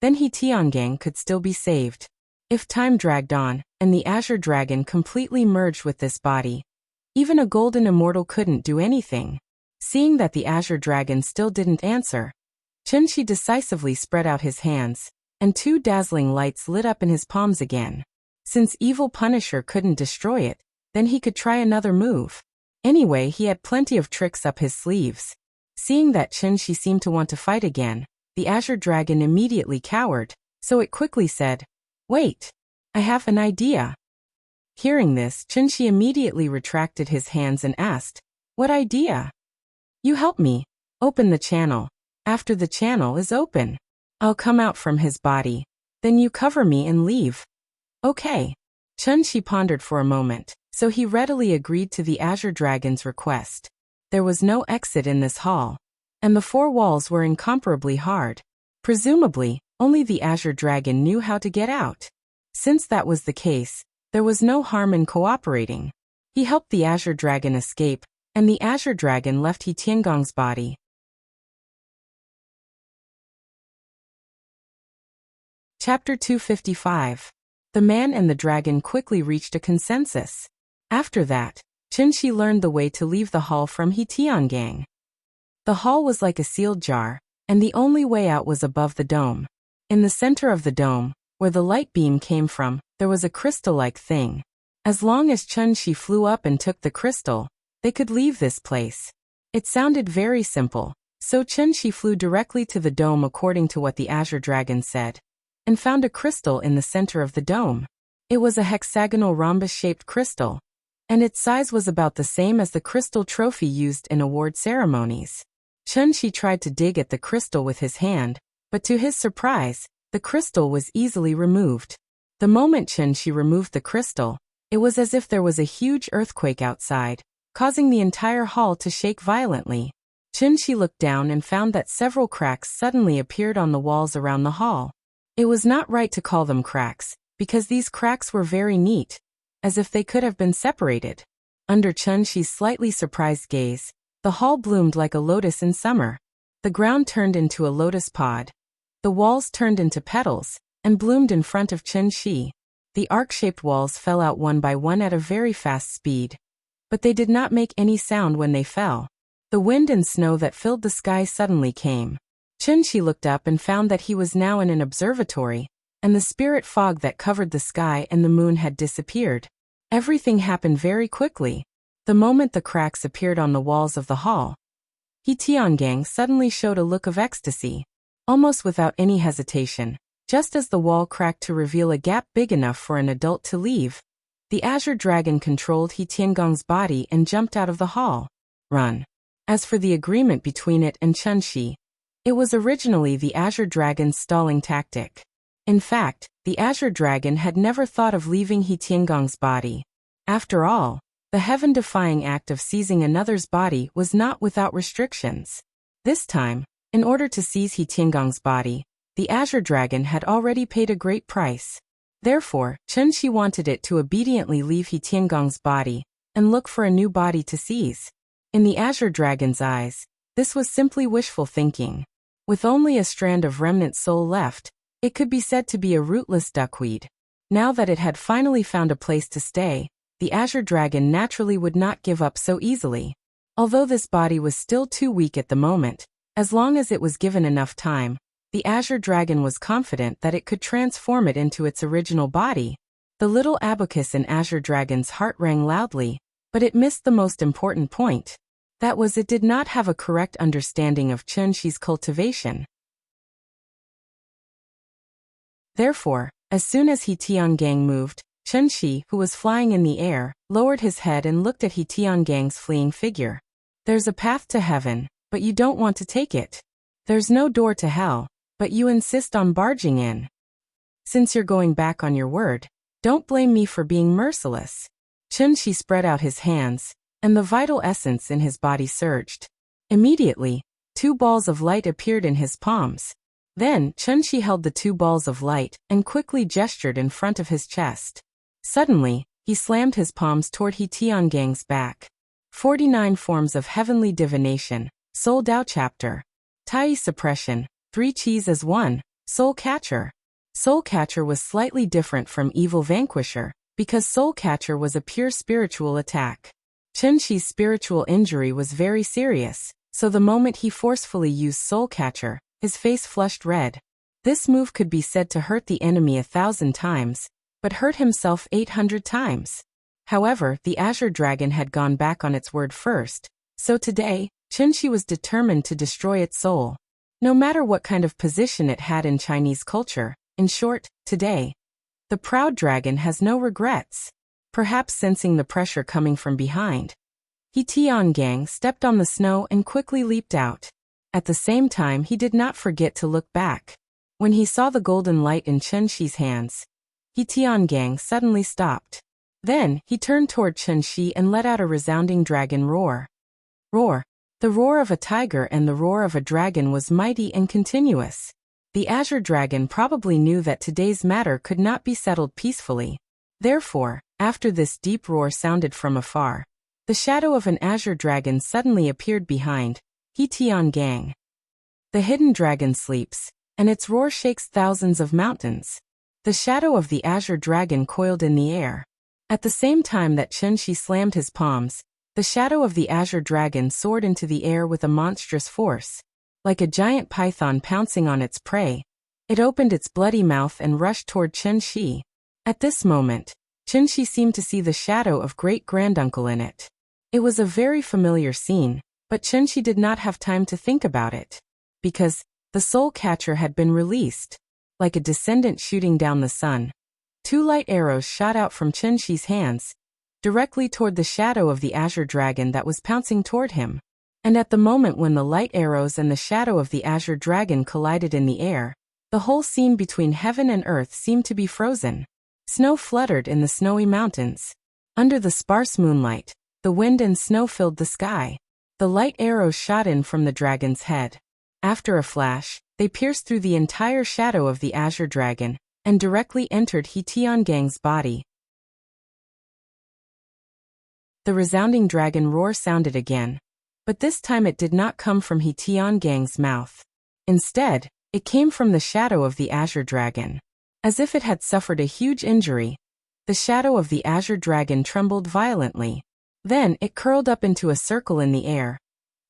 then He Tiangang could still be saved. If time dragged on, and the Azure Dragon completely merged with this body, even a golden immortal couldn't do anything. Seeing that the Azure Dragon still didn't answer, Chunxi decisively spread out his hands, and 2 dazzling lights lit up in his palms again. Since Evil Punisher couldn't destroy it, then he could try another move. Anyway, he had plenty of tricks up his sleeves. Seeing that Chunxi seemed to want to fight again, the Azure Dragon immediately cowered, so it quickly said, "Wait, I have an idea." Hearing this, Chunxi immediately retracted his hands and asked, "What idea?" "You help me. Open the channel. After the channel is open, I'll come out from his body. Then you cover me and leave." "Okay." Chun-Shi pondered for a moment, so he readily agreed to the Azure Dragon's request. There was no exit in this hall, and the four walls were incomparably hard. Presumably, only the Azure Dragon knew how to get out. Since that was the case, there was no harm in cooperating. He helped the Azure Dragon escape, and the Azure Dragon left He Tiangong's body. Chapter 255. The man and the dragon quickly reached a consensus. After that, Chun-Shi learned the way to leave the hall from He Tiangang. The hall was like a sealed jar, and the only way out was above the dome. In the center of the dome, where the light beam came from, there was a crystal-like thing. As long as Chun-Shi flew up and took the crystal, they could leave this place. It sounded very simple, so Chun-Shi flew directly to the dome according to what the Azure Dragon said, and found a crystal in the center of the dome. It was a hexagonal rhombus-shaped crystal, and its size was about the same as the crystal trophy used in award ceremonies. Chun-Shi tried to dig at the crystal with his hand, but to his surprise, the crystal was easily removed. The moment Chun-Shi removed the crystal, it was as if there was a huge earthquake outside, causing the entire hall to shake violently. Chun-Shi looked down and found that several cracks suddenly appeared on the walls around the hall. It was not right to call them cracks, because these cracks were very neat, as if they could have been separated. Under Chun-Shi's slightly surprised gaze, the hall bloomed like a lotus in summer. The ground turned into a lotus pod. The walls turned into petals, and bloomed in front of Chun-Shi. The arc-shaped walls fell out one by one at a very fast speed, but they did not make any sound when they fell. The wind and snow that filled the sky suddenly came. Chun-Shi looked up and found that he was now in an observatory, and the spirit fog that covered the sky and the moon had disappeared. Everything happened very quickly. The moment the cracks appeared on the walls of the hall, He Tiangang suddenly showed a look of ecstasy. Almost without any hesitation, just as the wall cracked to reveal a gap big enough for an adult to leave, the Azure Dragon controlled He Tiangong's body and jumped out of the hall. Run. As for the agreement between it and Chun-Shi, it was originally the Azure Dragon's stalling tactic. In fact, the Azure Dragon had never thought of leaving He Tiangong's body. After all, the heaven-defying act of seizing another's body was not without restrictions. This time, in order to seize He Tiangong's body, the Azure Dragon had already paid a great price. Therefore, Chun-Shi wanted it to obediently leave He Tiangong's body and look for a new body to seize. In the Azure Dragon's eyes, this was simply wishful thinking. With only a strand of remnant soul left, it could be said to be a rootless duckweed. Now that it had finally found a place to stay, the Azure Dragon naturally would not give up so easily. Although this body was still too weak at the moment, as long as it was given enough time, the Azure Dragon was confident that it could transform it into its original body. The little abacus in Azure Dragon's heart rang loudly, but it missed the most important point. That was, it did not have a correct understanding of Chun-Shi's cultivation. Therefore, as soon as He Tiangang moved, Chun-Shi, who was flying in the air, lowered his head and looked at He Tiangang's fleeing figure. There's a path to heaven, but you don't want to take it. There's no door to hell, but you insist on barging in. Since you're going back on your word, don't blame me for being merciless. Chun-Shi spread out his hands, and the vital essence in his body surged. Immediately, 2 balls of light appeared in his palms. Then, Chun-Shi held the 2 balls of light and quickly gestured in front of his chest. Suddenly, he slammed his palms toward He Tiangang's back. 49 Forms of Heavenly Divination, Soul Dao Chapter. Tai Suppression, 3 Qis as 1, Soul Catcher. Soul Catcher was slightly different from Evil Vanquisher, because Soul Catcher was a pure spiritual attack. Chun-Shi's spiritual injury was very serious, so the moment he forcefully used Soul Catcher, his face flushed red. This move could be said to hurt the enemy 1,000 times, but hurt himself 800 times. However, the Azure Dragon had gone back on its word first, so today, Chun-Shi was determined to destroy its soul. No matter what kind of position it had in Chinese culture, in short, today, the proud dragon has no regrets. Perhaps sensing the pressure coming from behind, He Tiangang stepped on the snow and quickly leaped out. At the same time, he did not forget to look back. When he saw the golden light in Chun-Shi's hands, He Tiangang suddenly stopped. Then, he turned toward Chen Shi and let out a resounding dragon roar. Roar. The roar of a tiger and the roar of a dragon was mighty and continuous. The azure dragon probably knew that today's matter could not be settled peacefully. Therefore, after this deep roar sounded from afar, the shadow of an azure dragon suddenly appeared behind He Tiangang. The hidden dragon sleeps, and its roar shakes thousands of mountains. The shadow of the azure dragon coiled in the air. At the same time that Chen Shi slammed his palms, the shadow of the azure dragon soared into the air with a monstrous force. Like a giant python pouncing on its prey, it opened its bloody mouth and rushed toward Chen Shi. At this moment, Chen Shi seemed to see the shadow of great-granduncle in it. It was a very familiar scene, but Chen Shi did not have time to think about it. Because the soul catcher had been released. Like a descendant shooting down the sun, 2 light arrows shot out from Chen Shi's hands, directly toward the shadow of the azure dragon that was pouncing toward him. And at the moment when the light arrows and the shadow of the azure dragon collided in the air, the whole scene between heaven and earth seemed to be frozen. Snow fluttered in the snowy mountains. Under the sparse moonlight, the wind and snow filled the sky. The light arrows shot in from the dragon's head. After a flash, they pierced through the entire shadow of the azure dragon, and directly entered He Tiangang's body. The resounding dragon roar sounded again, but this time it did not come from He Tiangang's mouth. Instead, it came from the shadow of the azure dragon. As if it had suffered a huge injury, the shadow of the azure dragon trembled violently. Then it curled up into a circle in the air,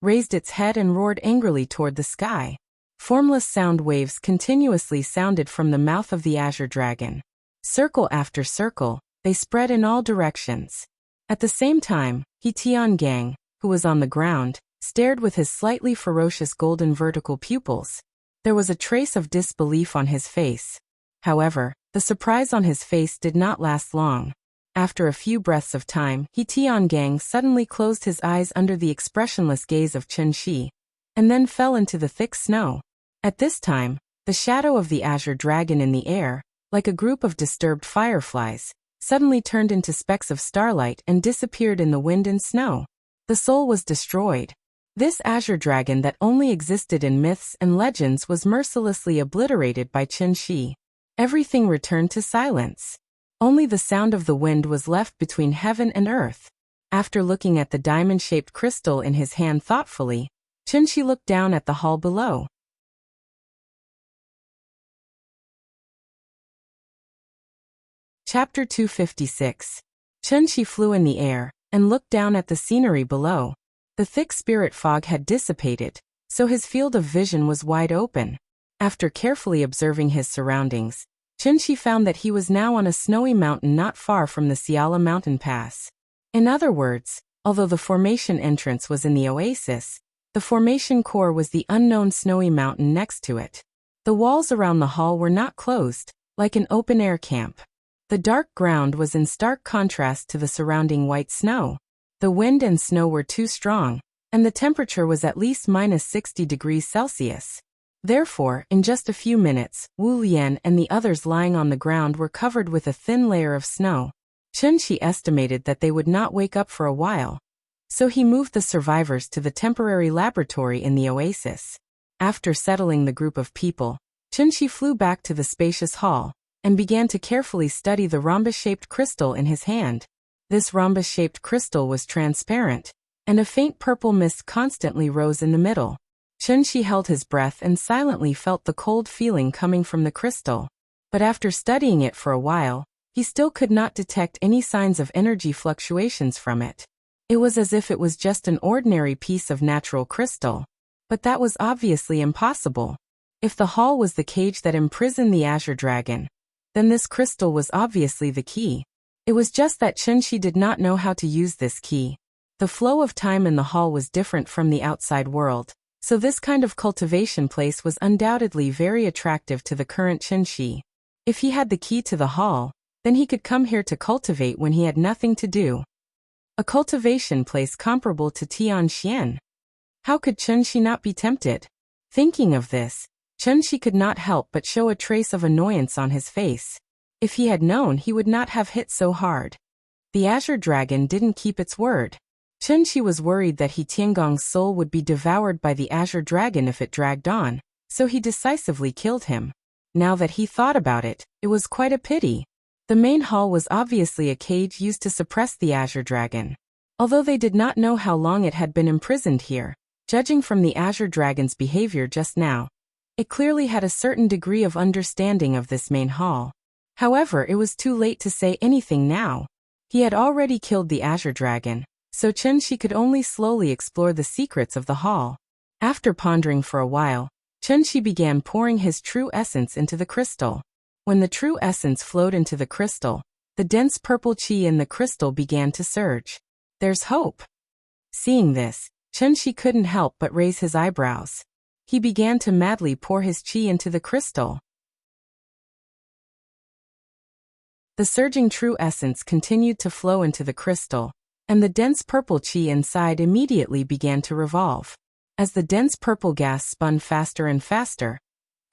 raised its head and roared angrily toward the sky. Formless sound waves continuously sounded from the mouth of the azure dragon. Circle after circle, they spread in all directions. At the same time, He Tiangang, who was on the ground, stared with his slightly ferocious golden vertical pupils. There was a trace of disbelief on his face. However, the surprise on his face did not last long. After a few breaths of time, He Tiangang suddenly closed his eyes under the expressionless gaze of Chen Shi, and then fell into the thick snow. At this time, the shadow of the azure dragon in the air, like a group of disturbed fireflies, suddenly turned into specks of starlight and disappeared in the wind and snow. The soul was destroyed. This azure dragon that only existed in myths and legends was mercilessly obliterated by Chen Shi. Everything returned to silence. Only the sound of the wind was left between heaven and earth. After looking at the diamond-shaped crystal in his hand thoughtfully, Chen Shi looked down at the hall below. Chapter 256. Chen Shi flew in the air and looked down at the scenery below. The thick spirit fog had dissipated, so his field of vision was wide open. After carefully observing his surroundings, Chen Shi found that he was now on a snowy mountain not far from the Siala mountain pass. In other words, although the formation entrance was in the oasis, the formation core was the unknown snowy mountain next to it. The walls around the hall were not closed, like an open-air camp. The dark ground was in stark contrast to the surrounding white snow. The wind and snow were too strong, and the temperature was at least -60 degrees Celsius. Therefore, in just a few minutes, Wu Lian and the others lying on the ground were covered with a thin layer of snow. Chen Shi estimated that they would not wake up for a while, so he moved the survivors to the temporary laboratory in the oasis. After settling the group of people, Chen Shi flew back to the spacious hall and began to carefully study the rhombus-shaped crystal in his hand. This rhombus-shaped crystal was transparent, and a faint purple mist constantly rose in the middle. Chen Shi held his breath and silently felt the cold feeling coming from the crystal. But after studying it for a while, he still could not detect any signs of energy fluctuations from it. It was as if it was just an ordinary piece of natural crystal. But that was obviously impossible. If the hall was the cage that imprisoned the azure dragon, then this crystal was obviously the key. It was just that Chen Shi did not know how to use this key. The flow of time in the hall was different from the outside world, so this kind of cultivation place was undoubtedly very attractive to the current Chen Shi. If he had the key to the hall, then he could come here to cultivate when he had nothing to do. A cultivation place comparable to Tianxian. How could Chen Shi not be tempted? Thinking of this, Chen Shi could not help but show a trace of annoyance on his face. If he had known, he would not have hit so hard. The Azure Dragon didn't keep its word. Chunxi was worried that He Tiangong's soul would be devoured by the Azure Dragon if it dragged on, so he decisively killed him. Now that he thought about it, it was quite a pity. The main hall was obviously a cage used to suppress the Azure Dragon. Although they did not know how long it had been imprisoned here, judging from the Azure Dragon's behavior just now, it clearly had a certain degree of understanding of this main hall. However, it was too late to say anything now. He had already killed the Azure Dragon, so Chunxi could only slowly explore the secrets of the hall. After pondering for a while, Chunxi began pouring his true essence into the crystal. When the true essence flowed into the crystal, the dense purple qi in the crystal began to surge. There's hope. Seeing this, Chunxi couldn't help but raise his eyebrows. He began to madly pour his qi into the crystal. The surging true essence continued to flow into the crystal, and the dense purple qi inside immediately began to revolve. As the dense purple gas spun faster and faster,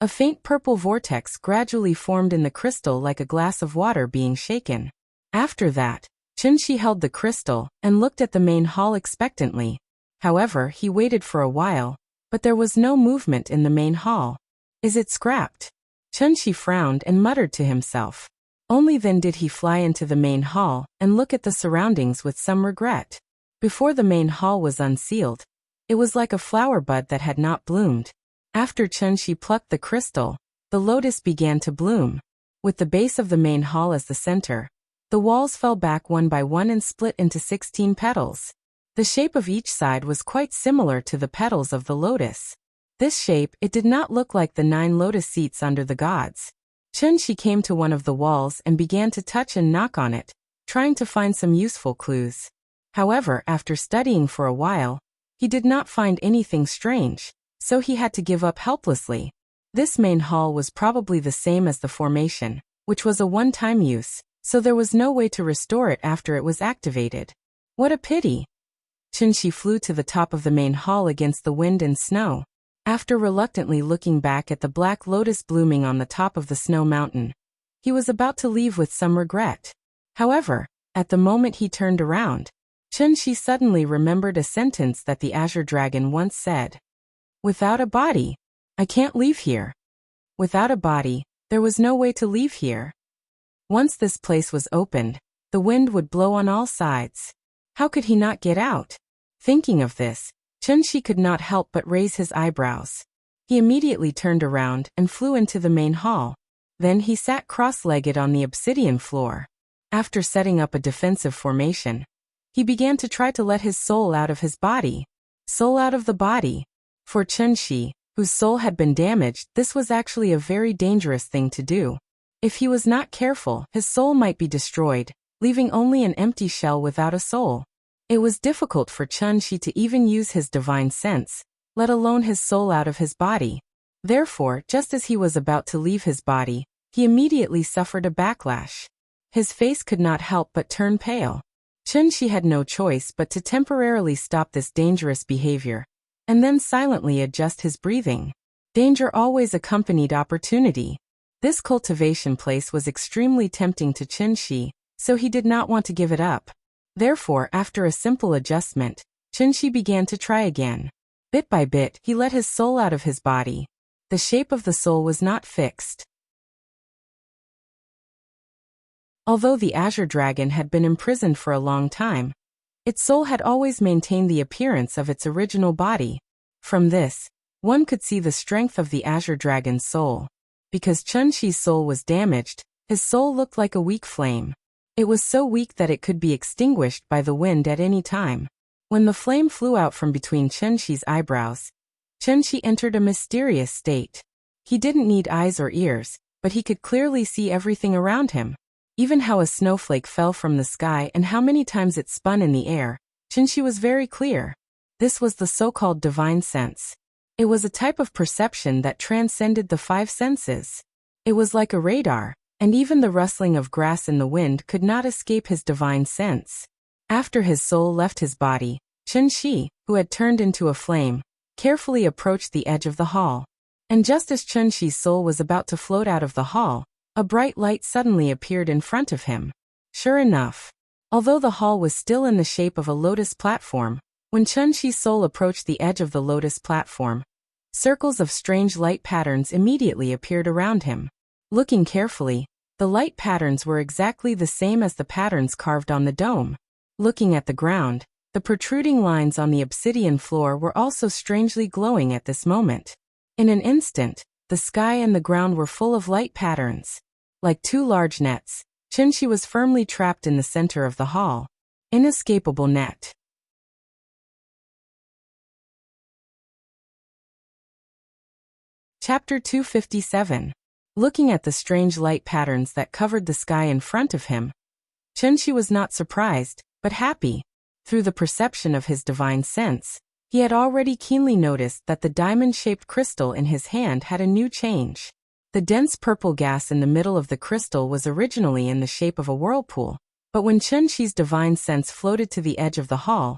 a faint purple vortex gradually formed in the crystal like a glass of water being shaken. After that, Chunxi held the crystal and looked at the main hall expectantly. However, he waited for a while, but there was no movement in the main hall. Is it scrapped? Chunxi frowned and muttered to himself. Only then did he fly into the main hall and look at the surroundings with some regret. Before the main hall was unsealed, it was like a flower bud that had not bloomed. After Chunxi plucked the crystal, the lotus began to bloom. With the base of the main hall as the center, the walls fell back one by one and split into 16 petals. The shape of each side was quite similar to the petals of the lotus. This shape, it did not look like the 9 lotus seats under the gods. Chunxi came to one of the walls and began to touch and knock on it, trying to find some useful clues. However, after studying for a while, he did not find anything strange, so he had to give up helplessly. This main hall was probably the same as the formation, which was a one-time use, so there was no way to restore it after it was activated. What a pity! Chunxi flew to the top of the main hall against the wind and snow. After reluctantly looking back at the black lotus blooming on the top of the snow mountain, he was about to leave with some regret. However, at the moment he turned around, Chunxi suddenly remembered a sentence that the Azure Dragon once said. Without a body, I can't leave here. Without a body, there was no way to leave here. Once this place was opened, the wind would blow on all sides. How could he not get out? Thinking of this, Chunxi could not help but raise his eyebrows. He immediately turned around and flew into the main hall. Then he sat cross-legged on the obsidian floor. After setting up a defensive formation, he began to try to let his soul out of his body. Soul out of the body. For Chunxi, whose soul had been damaged, this was actually a very dangerous thing to do. If he was not careful, his soul might be destroyed, leaving only an empty shell without a soul. It was difficult for Chunxi to even use his divine sense, let alone his soul out of his body. Therefore, just as he was about to leave his body, he immediately suffered a backlash. His face could not help but turn pale. Chunxi had no choice but to temporarily stop this dangerous behavior, and then silently adjust his breathing. Danger always accompanied opportunity. This cultivation place was extremely tempting to Chunxi, so he did not want to give it up. Therefore, after a simple adjustment, Chunxi began to try again. Bit by bit, he let his soul out of his body. The shape of the soul was not fixed. Although the Azure Dragon had been imprisoned for a long time, its soul had always maintained the appearance of its original body. From this, one could see the strength of the Azure Dragon's soul. Because Chunxi's soul was damaged, his soul looked like a weak flame. It was so weak that it could be extinguished by the wind at any time. When the flame flew out from between Chunxi's eyebrows, Chunxi entered a mysterious state. He didn't need eyes or ears, but he could clearly see everything around him. Even how a snowflake fell from the sky and how many times it spun in the air, Chunxi was very clear. This was the so-called divine sense. It was a type of perception that transcended the 5 senses. It was like a radar, and even the rustling of grass in the wind could not escape his divine sense. After his soul left his body, Chunxi, who had turned into a flame, carefully approached the edge of the hall. And just as Chunxi's soul was about to float out of the hall, A bright light suddenly appeared in front of him. Sure enough, although the hall was still in the shape of a lotus platform, when Chun-Chi's soul approached the edge of the lotus platform, circles of strange light patterns immediately appeared around him. Looking carefully, the light patterns were exactly the same as the patterns carved on the dome. Looking at the ground, the protruding lines on the obsidian floor were also strangely glowing at this moment. In an instant, the sky and the ground were full of light patterns. Like two large nets, Chun-Chi was firmly trapped in the center of the hall. Inescapable net. Chapter 257. Looking at the strange light patterns that covered the sky in front of him, Chun-Chi was not surprised, but happy. Through the perception of his divine sense, he had already keenly noticed that the diamond-shaped crystal in his hand had a new change. The dense purple gas in the middle of the crystal was originally in the shape of a whirlpool, but when Chun-Chi's divine sense floated to the edge of the hall,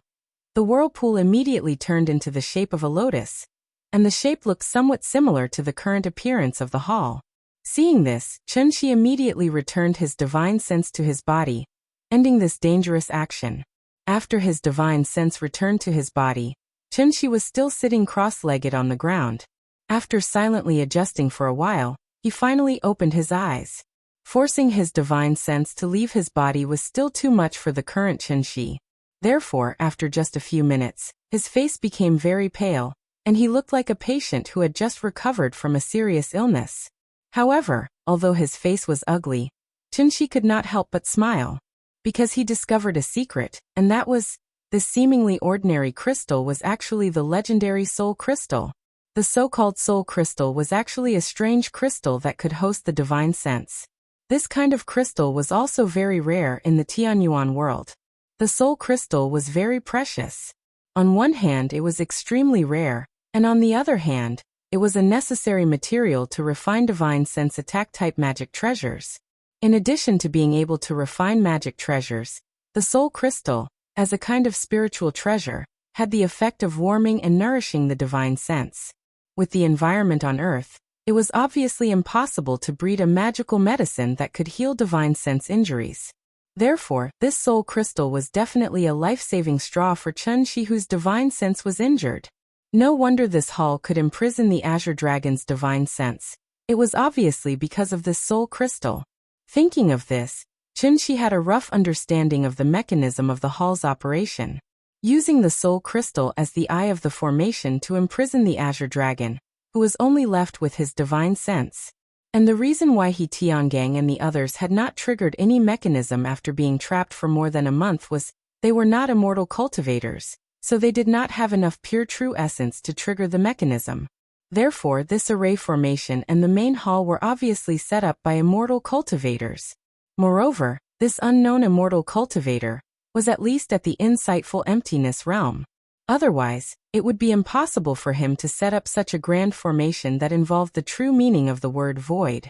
the whirlpool immediately turned into the shape of a lotus, and the shape looked somewhat similar to the current appearance of the hall. Seeing this, Chun-Chi immediately returned his divine sense to his body, ending this dangerous action. After his divine sense returned to his body, Chun-Chi was still sitting cross-legged on the ground. After silently adjusting for a while, he finally opened his eyes. Forcing his divine sense to leave his body was still too much for the current Chun-Chi. Therefore, after just a few minutes, his face became very pale, and he looked like a patient who had just recovered from a serious illness. However, although his face was ugly, Chun-Chi could not help but smile, because he discovered a secret, and that was, this seemingly ordinary crystal was actually the legendary soul crystal. The so-called soul crystal was actually a strange crystal that could host the divine sense. This kind of crystal was also very rare in the Tianyuan world. The soul crystal was very precious. On one hand, it was extremely rare, and on the other hand, it was a necessary material to refine divine sense attack-type magic treasures. In addition to being able to refine magic treasures, the soul crystal, as a kind of spiritual treasure, had the effect of warming and nourishing the divine sense. With the environment on Earth, it was obviously impossible to breed a magical medicine that could heal divine sense injuries. Therefore, this soul crystal was definitely a life-saving straw for Chun-Chi, whose divine sense was injured. No wonder this hall could imprison the Azure Dragon's divine sense. It was obviously because of this soul crystal. Thinking of this, Chun-Chi had a rough understanding of the mechanism of the hall's operation. Using the soul crystal as the eye of the formation to imprison the Azure Dragon, who was only left with his divine sense. And the reason why he Tiangang and the others had not triggered any mechanism after being trapped for more than a month was, they were not immortal cultivators, so they did not have enough pure true essence to trigger the mechanism. Therefore, this array formation and the main hall were obviously set up by immortal cultivators. Moreover, this unknown immortal cultivator was at least at the insightful emptiness realm. Otherwise, it would be impossible for him to set up such a grand formation that involved the true meaning of the word void.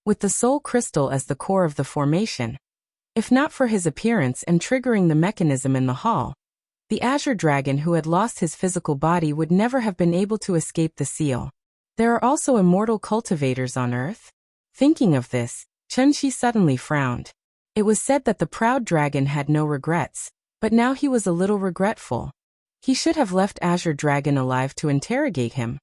With the soul crystal as the core of the formation, if not for his appearance and triggering the mechanism in the hall, the Azure Dragon who had lost his physical body would never have been able to escape the seal. There are also immortal cultivators on Earth? Thinking of this, Chun-Chi suddenly frowned. It was said that the proud dragon had no regrets, but now he was a little regretful. He should have left Azure Dragon alive to interrogate him.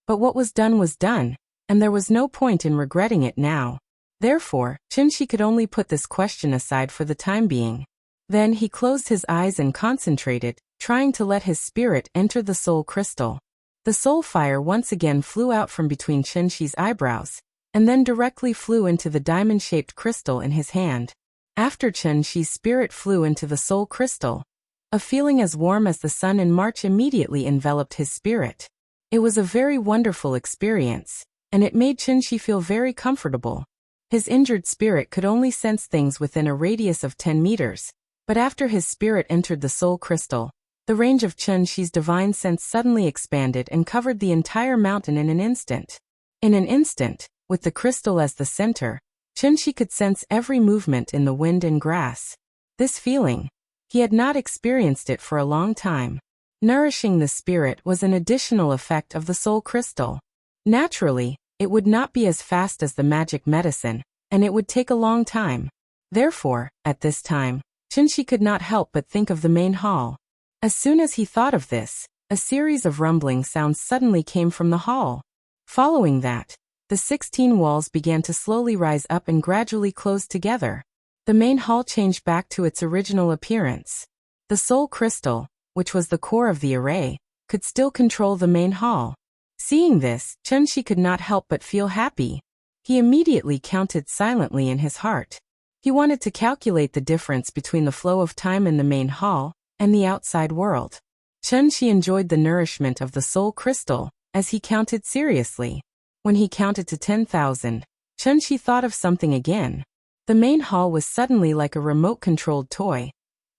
But what was done, and there was no point in regretting it now. Therefore, Chun-Chi could only put this question aside for the time being. Then he closed his eyes and concentrated, trying to let his spirit enter the soul crystal. The soul fire once again flew out from between Chun-Chi's eyebrows, and then directly flew into the diamond-shaped crystal in his hand. After Chun-Chi's spirit flew into the soul crystal, a feeling as warm as the sun in March immediately enveloped his spirit. It was a very wonderful experience, and it made Chun-Chi feel very comfortable. His injured spirit could only sense things within a radius of 10 meters, but after his spirit entered the soul crystal, the range of Chun-Chi's divine sense suddenly expanded and covered the entire mountain in an instant. In an instant, with the crystal as the center, Chun-Chi could sense every movement in the wind and grass. This feeling, he had not experienced it for a long time. Nourishing the spirit was an additional effect of the soul crystal. Naturally, It would not be as fast as the magic medicine, and it would take a long time. Therefore, at this time, Chunshi could not help but think of the main hall. As soon as he thought of this, a series of rumbling sounds suddenly came from the hall. Following that, the 16 walls began to slowly rise up and gradually close together. The main hall changed back to its original appearance. The soul crystal, which was the core of the array, could still control the main hall. Seeing this, Chunshi could not help but feel happy. He immediately counted silently in his heart. He wanted to calculate the difference between the flow of time in the main hall and the outside world. Chunshi enjoyed the nourishment of the soul crystal as he counted seriously. When he counted to 10,000, Chunshi thought of something again. The main hall was suddenly like a remote-controlled toy,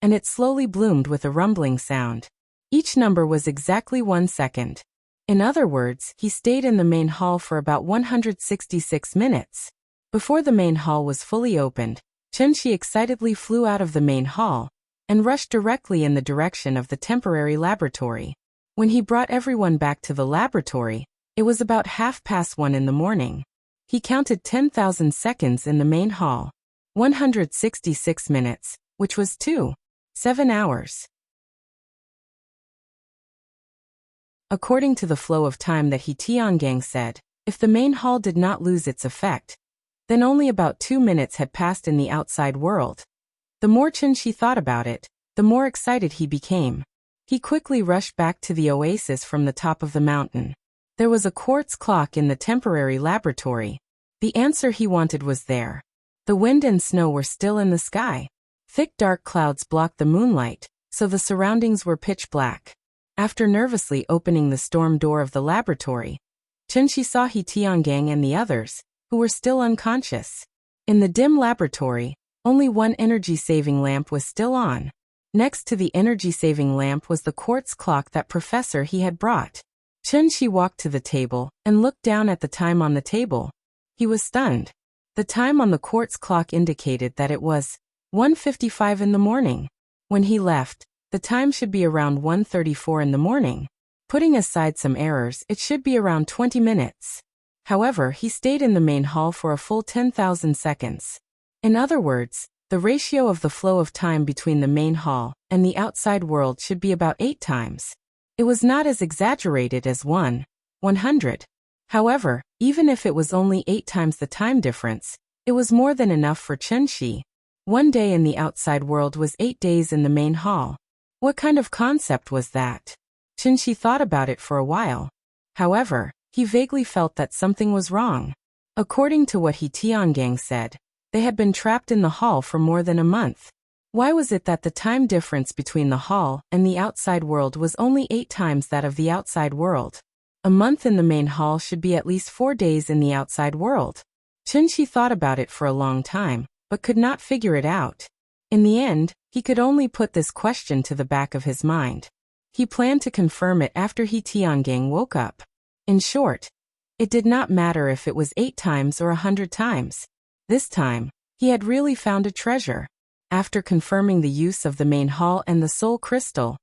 and it slowly bloomed with a rumbling sound. Each number was exactly 1 second. In other words, he stayed in the main hall for about 166 minutes. Before the main hall was fully opened, Chunshi excitedly flew out of the main hall and rushed directly in the direction of the temporary laboratory. When he brought everyone back to the laboratory, it was about 1:30 in the morning. He counted 10,000 seconds in the main hall. 166 minutes, which was 7 hours. According to the flow of time that He Tiangang said, if the main hall did not lose its effect, then only about 2 minutes had passed in the outside world. The more Chunshi thought about it, the more excited he became. He quickly rushed back to the oasis from the top of the mountain. There was a quartz clock in the temporary laboratory. The answer he wanted was there. The wind and snow were still in the sky. Thick dark clouds blocked the moonlight, so the surroundings were pitch black. After nervously opening the storm door of the laboratory, Chunshi saw He Tiangang and the others, who were still unconscious. In the dim laboratory, only one energy-saving lamp was still on. Next to the energy-saving lamp was the quartz clock that Professor He had brought. Chunshi walked to the table and looked down at the time on the table. He was stunned. The time on the quartz clock indicated that it was 1:55 in the morning. When he left, the time should be around 1:34 in the morning. Putting aside some errors, it should be around 20 minutes. However, he stayed in the main hall for a full 10,000 seconds. In other words, the ratio of the flow of time between the main hall and the outside world should be about 8 times. It was not as exaggerated as 100. However, even if it was only 8 times the time difference, it was more than enough for Chunshi. 1 day in the outside world was 8 days in the main hall. What kind of concept was that? Chunshi thought about it for a while. However, he vaguely felt that something was wrong. According to what He Tiangang said, they had been trapped in the hall for more than a month. Why was it that the time difference between the hall and the outside world was only 8 times that of the outside world? A month in the main hall should be at least 4 days in the outside world. Chunshi thought about it for a long time, but could not figure it out. In the end, he could only put this question to the back of his mind. He planned to confirm it after He Tiangang woke up. In short, it did not matter if it was 8 times or 100 times. This time, he had really found a treasure. After confirming the use of the main hall and the soul crystal,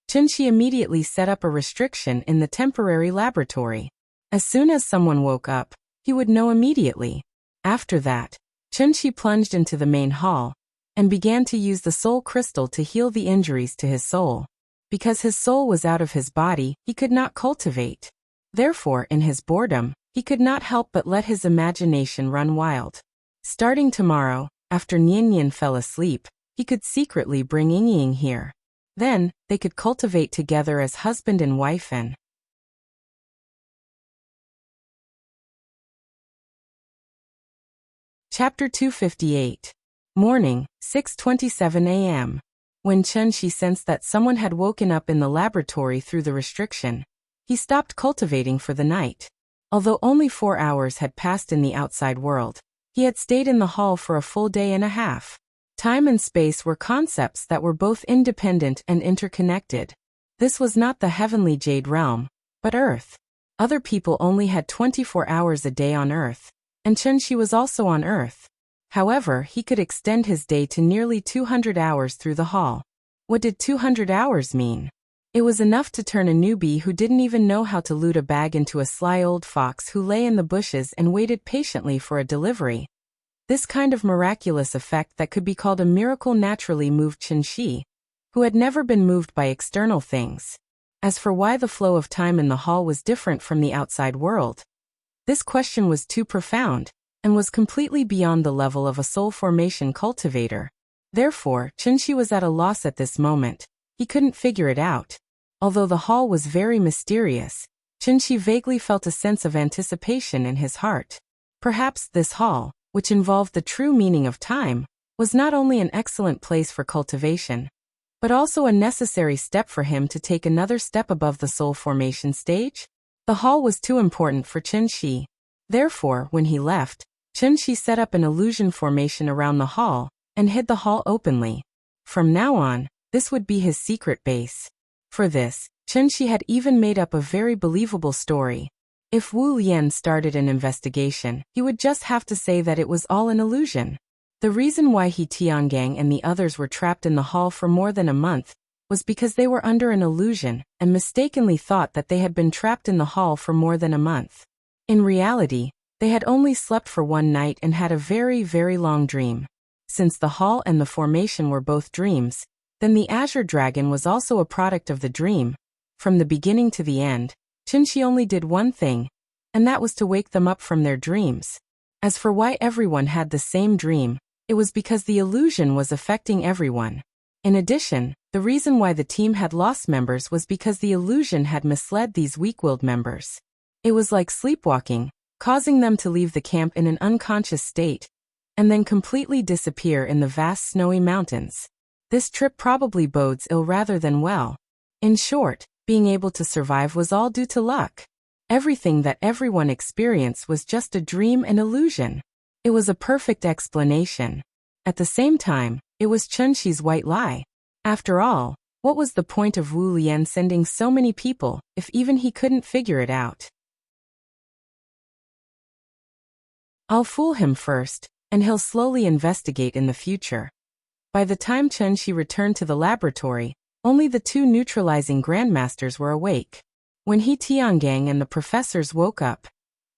Chunshi immediately set up a restriction in the temporary laboratory. As soon as someone woke up, he would know immediately. After that, Chunshi plunged into the main hall and began to use the soul crystal to heal the injuries to his soul. Because his soul was out of his body, he could not cultivate. Therefore, in his boredom, he could not help but let his imagination run wild. Starting tomorrow, after Nian fell asleep, he could secretly bring Ying here. Then, they could cultivate together as husband and wife and Chapter 258. Morning, 6:27 a.m. When Chunshi sensed that someone had woken up in the laboratory through the restriction, he stopped cultivating for the night. Although only 4 hours had passed in the outside world, he had stayed in the hall for a full day and a half. Time and space were concepts that were both independent and interconnected. This was not the heavenly jade realm, but Earth. Other people only had 24 hours a day on Earth, and Chunshi was also on Earth. However, he could extend his day to nearly 200 hours through the hall. What did 200 hours mean? It was enough to turn a newbie who didn't even know how to loot a bag into a sly old fox who lay in the bushes and waited patiently for a delivery. This kind of miraculous effect that could be called a miracle naturally moved Chen-Shi, who had never been moved by external things. As for why the flow of time in the hall was different from the outside world, this question was too profound, and was completely beyond the level of a soul formation cultivator. Therefore, Chen-Shi was at a loss at this moment. He couldn't figure it out. Although the hall was very mysterious, Chen-Shi vaguely felt a sense of anticipation in his heart. Perhaps this hall, which involved the true meaning of time, was not only an excellent place for cultivation, but also a necessary step for him to take another step above the soul formation stage. The hall was too important for Chen-Shi. Therefore, when he left, Chen-Shi set up an illusion formation around the hall and hid the hall openly. From now on, this would be his secret base. For this, Chen-Shi had even made up a very believable story. If Wu Lian started an investigation, he would just have to say that it was all an illusion. The reason why he Tiangang and the others were trapped in the hall for more than a month was because they were under an illusion and mistakenly thought that they had been trapped in the hall for more than a month. In reality, they had only slept for one night and had a very, very long dream. Since the hall and the formation were both dreams, then the Azure Dragon was also a product of the dream. From the beginning to the end, Chen-Shi only did one thing, and that was to wake them up from their dreams. As for why everyone had the same dream, it was because the illusion was affecting everyone. In addition, the reason why the team had lost members was because the illusion had misled these weak-willed members. It was like sleepwalking, causing them to leave the camp in an unconscious state, and then completely disappear in the vast snowy mountains. This trip probably bodes ill rather than well. In short, being able to survive was all due to luck. Everything that everyone experienced was just a dream and illusion. It was a perfect explanation. At the same time, it was Chen-Shi's white lie. After all, what was the point of Wu Lian sending so many people if even he couldn't figure it out? I'll fool him first, and he'll slowly investigate in the future. By the time Chen-Shi returned to the laboratory, only the two neutralizing grandmasters were awake. When he Tiangang and the professors woke up,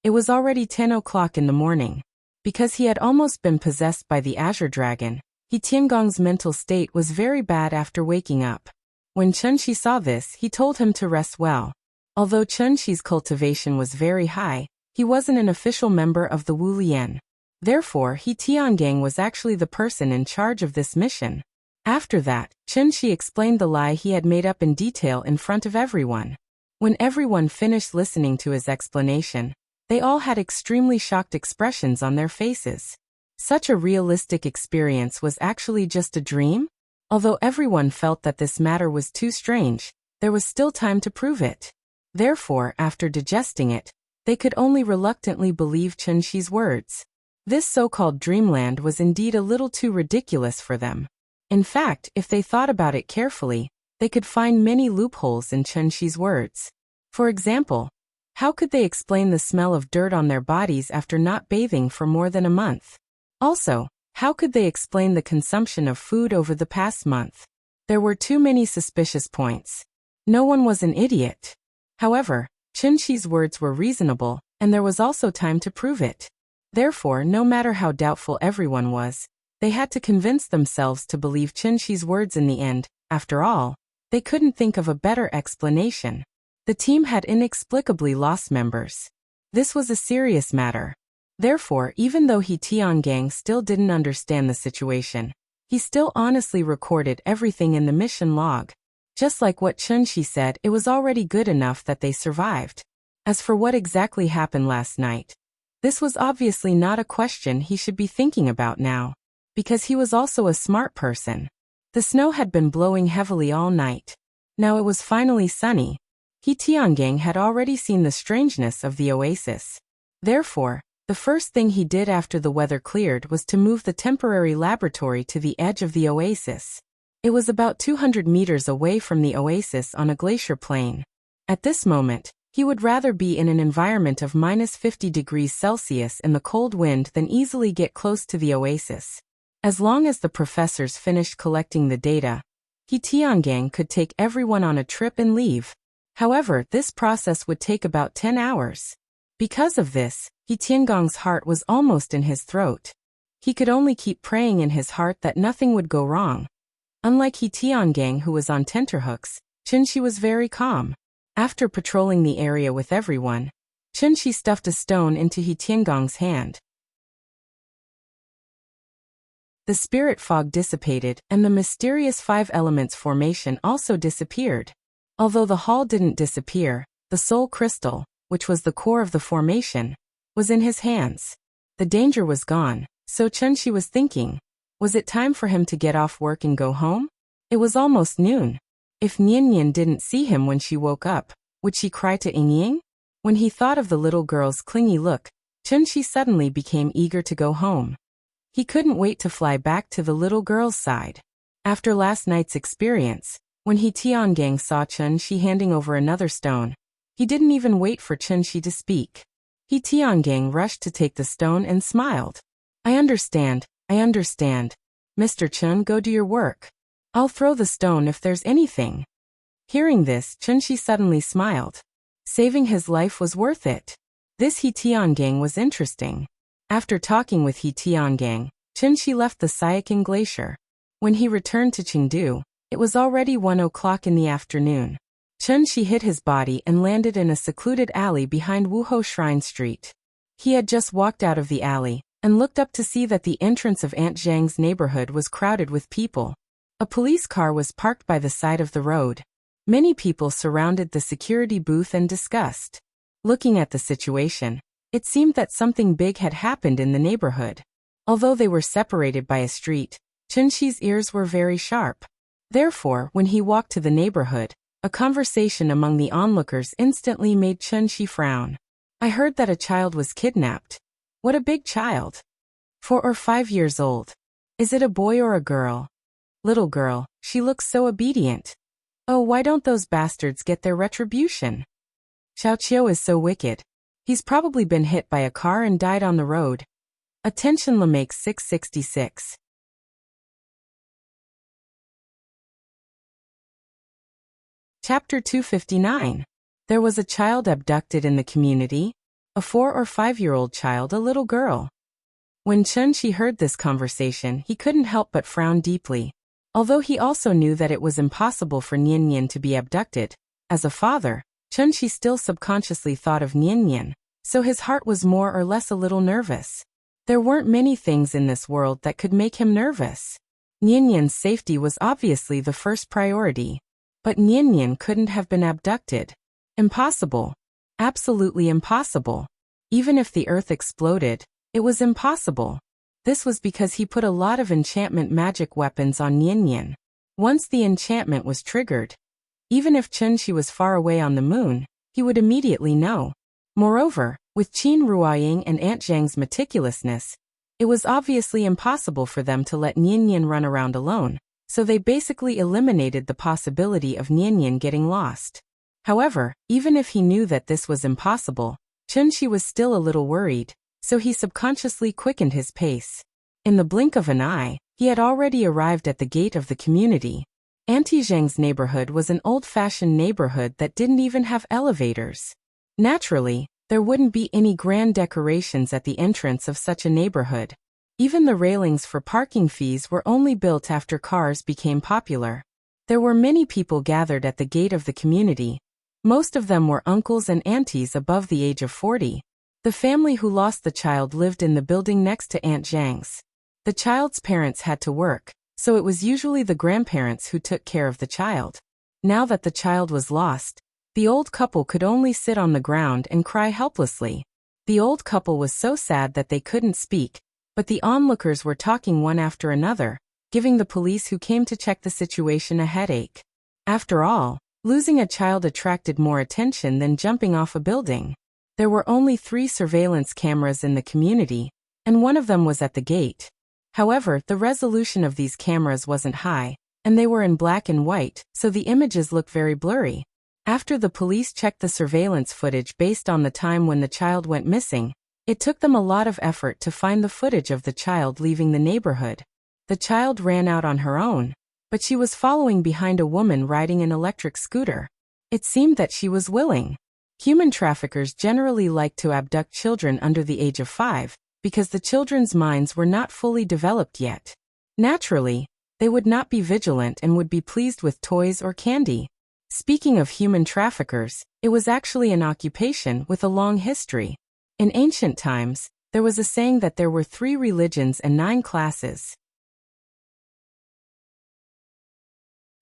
it was already 10 o'clock in the morning. Because he had almost been possessed by the Azure Dragon, he Tiangong's mental state was very bad after waking up. When Chen-Shi saw this, he told him to rest well. Although Chen-Shi's cultivation was very high, he wasn't an official member of the Wu Lian. Therefore, he Tiangang was actually the person in charge of this mission. After that, Chen-Shi explained the lie he had made up in detail in front of everyone. When everyone finished listening to his explanation, they all had extremely shocked expressions on their faces. Such a realistic experience was actually just a dream? Although everyone felt that this matter was too strange, there was still time to prove it. Therefore, after digesting it, they could only reluctantly believe Chen-Shi's words. This so-called dreamland was indeed a little too ridiculous for them. In fact, if they thought about it carefully, they could find many loopholes in Chen-Shi's words. For example, how could they explain the smell of dirt on their bodies after not bathing for more than a month? Also, how could they explain the consumption of food over the past month? There were too many suspicious points. No one was an idiot. However, Chen-Shi's words were reasonable, and there was also time to prove it. Therefore, no matter how doubtful everyone was, they had to convince themselves to believe Chen-Shi's words in the end. After all, they couldn't think of a better explanation. The team had inexplicably lost members. This was a serious matter. Therefore, even though he Tiangang still didn't understand the situation, he still honestly recorded everything in the mission log. Just like what Chen-Shi said, it was already good enough that they survived. As for what exactly happened last night, this was obviously not a question he should be thinking about now, because he was also a smart person. The snow had been blowing heavily all night. Now it was finally sunny. He Tiangang had already seen the strangeness of the oasis. Therefore, the first thing he did after the weather cleared was to move the temporary laboratory to the edge of the oasis. It was about 200 meters away from the oasis on a glacier plain. At this moment, he would rather be in an environment of -50 degrees Celsius in the cold wind than easily get close to the oasis. As long as the professors finished collecting the data, He Tiangang could take everyone on a trip and leave. However, this process would take about 10 hours. Because of this, He Tiangong's heart was almost in his throat. He could only keep praying in his heart that nothing would go wrong. Unlike He Tiangang, who was on tenterhooks, Chunshi was very calm. After patrolling the area with everyone, Chunshi stuffed a stone into He Tiangong's hand. The spirit fog dissipated, and the mysterious five elements formation also disappeared. Although the hall didn't disappear, the soul crystal, which was the core of the formation, was in his hands. The danger was gone, so Chunshi was thinking, was it time for him to get off work and go home? It was almost noon. If Nian didn't see him when she woke up, would she cry to Ying? When he thought of the little girl's clingy look, Chunshi suddenly became eager to go home. He couldn't wait to fly back to the little girl's side. After last night's experience, when He Tiangang saw Chunshi handing over another stone, he didn't even wait for Chunshi to speak. He Tiangang rushed to take the stone and smiled. I understand. Mr. Chun, go do your work. I'll throw the stone if there's anything. Hearing this, Chunshi suddenly smiled. Saving his life was worth it. This He Tiangang was interesting. After talking with He Tiangang, Chunshi left the Sayakin Glacier. When he returned to Chengdu, it was already 1 o'clock in the afternoon. Chunshi hid his body and landed in a secluded alley behind Wuhou Shrine Street. He had just walked out of the alley and looked up to see that the entrance of Aunt Zhang's neighborhood was crowded with people. A police car was parked by the side of the road. Many people surrounded the security booth and discussed. Looking at the situation, it seemed that something big had happened in the neighborhood. Although they were separated by a street, Chunshi's ears were very sharp. Therefore, when he walked to the neighborhood, a conversation among the onlookers instantly made Chunshi frown. I heard that a child was kidnapped. What a big child. 4 or 5 years old. Is it a boy or a girl? Little girl, she looks so obedient. Oh, why don't those bastards get their retribution? Xiao Qiu is so wicked. He's probably been hit by a car and died on the road. Attention Lamakes 666. Chapter 259. There was a child abducted in the community. A 4 or 5-year-old child, a little girl. When Chunshi heard this conversation, he couldn't help but frown deeply. Although he also knew that it was impossible for Nian to be abducted, as a father, Chunshi still subconsciously thought of Nian, so his heart was more or less a little nervous. There weren't many things in this world that could make him nervous. Nian's safety was obviously the first priority. But Nian couldn't have been abducted. Impossible. Absolutely impossible. Even if the earth exploded, it was impossible. This was because he put a lot of enchantment magic weapons on Nian. Once the enchantment was triggered, even if Chunshi was far away on the moon, he would immediately know. Moreover, with Qin Ruoying and Aunt Zhang's meticulousness, it was obviously impossible for them to let Nian run around alone, so they basically eliminated the possibility of Nian getting lost. However, even if he knew that this was impossible, Chunshi was still a little worried, so he subconsciously quickened his pace. In the blink of an eye, he had already arrived at the gate of the community. Auntie Zhang's neighborhood was an old-fashioned neighborhood that didn't even have elevators. Naturally, there wouldn't be any grand decorations at the entrance of such a neighborhood. Even the railings for parking fees were only built after cars became popular. There were many people gathered at the gate of the community. Most of them were uncles and aunties above the age of 40. The family who lost the child lived in the building next to Aunt Zhang's. The child's parents had to work, so it was usually the grandparents who took care of the child. Now that the child was lost, the old couple could only sit on the ground and cry helplessly. The old couple was so sad that they couldn't speak, but the onlookers were talking one after another, giving the police who came to check the situation a headache. After all, losing a child attracted more attention than jumping off a building. There were only 3 surveillance cameras in the community, and one of them was at the gate. However, the resolution of these cameras wasn't high, and they were in black and white, so the images looked very blurry. After the police checked the surveillance footage based on the time when the child went missing, it took them a lot of effort to find the footage of the child leaving the neighborhood. The child ran out on her own. but she was following behind a woman riding an electric scooter. It seemed that she was willing. Human traffickers generally like to abduct children under the age of 5, because the children's minds were not fully developed yet. Naturally, they would not be vigilant and would be pleased with toys or candy. Speaking of human traffickers, it was actually an occupation with a long history. In ancient times, there was a saying that there were 3 religions and 9 classes.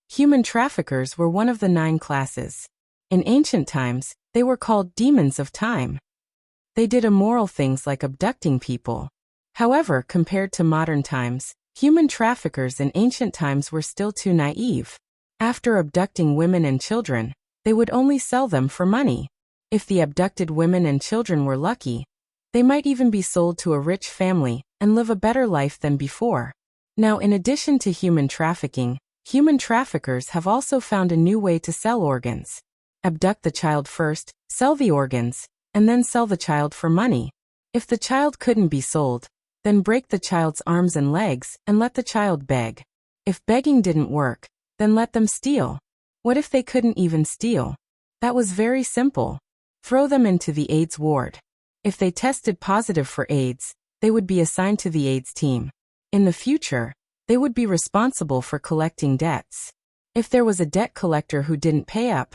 Human traffickers were one of the 9 classes. In ancient times, they were called demons of time. They did immoral things like abducting people. However, compared to modern times, human traffickers in ancient times were still too naive. After abducting women and children, they would only sell them for money. If the abducted women and children were lucky, they might even be sold to a rich family and live a better life than before. Now, in addition to human trafficking, human traffickers have also found a new way to sell organs. Abduct the child first, sell the organs, and then sell the child for money. If the child couldn't be sold, then break the child's arms and legs and let the child beg. If begging didn't work, then let them steal. What if they couldn't even steal? That was very simple. Throw them into the AIDS ward. If they tested positive for AIDS, they would be assigned to the AIDS team. In the future, they would be responsible for collecting debts. If there was a debt collector who didn't pay up,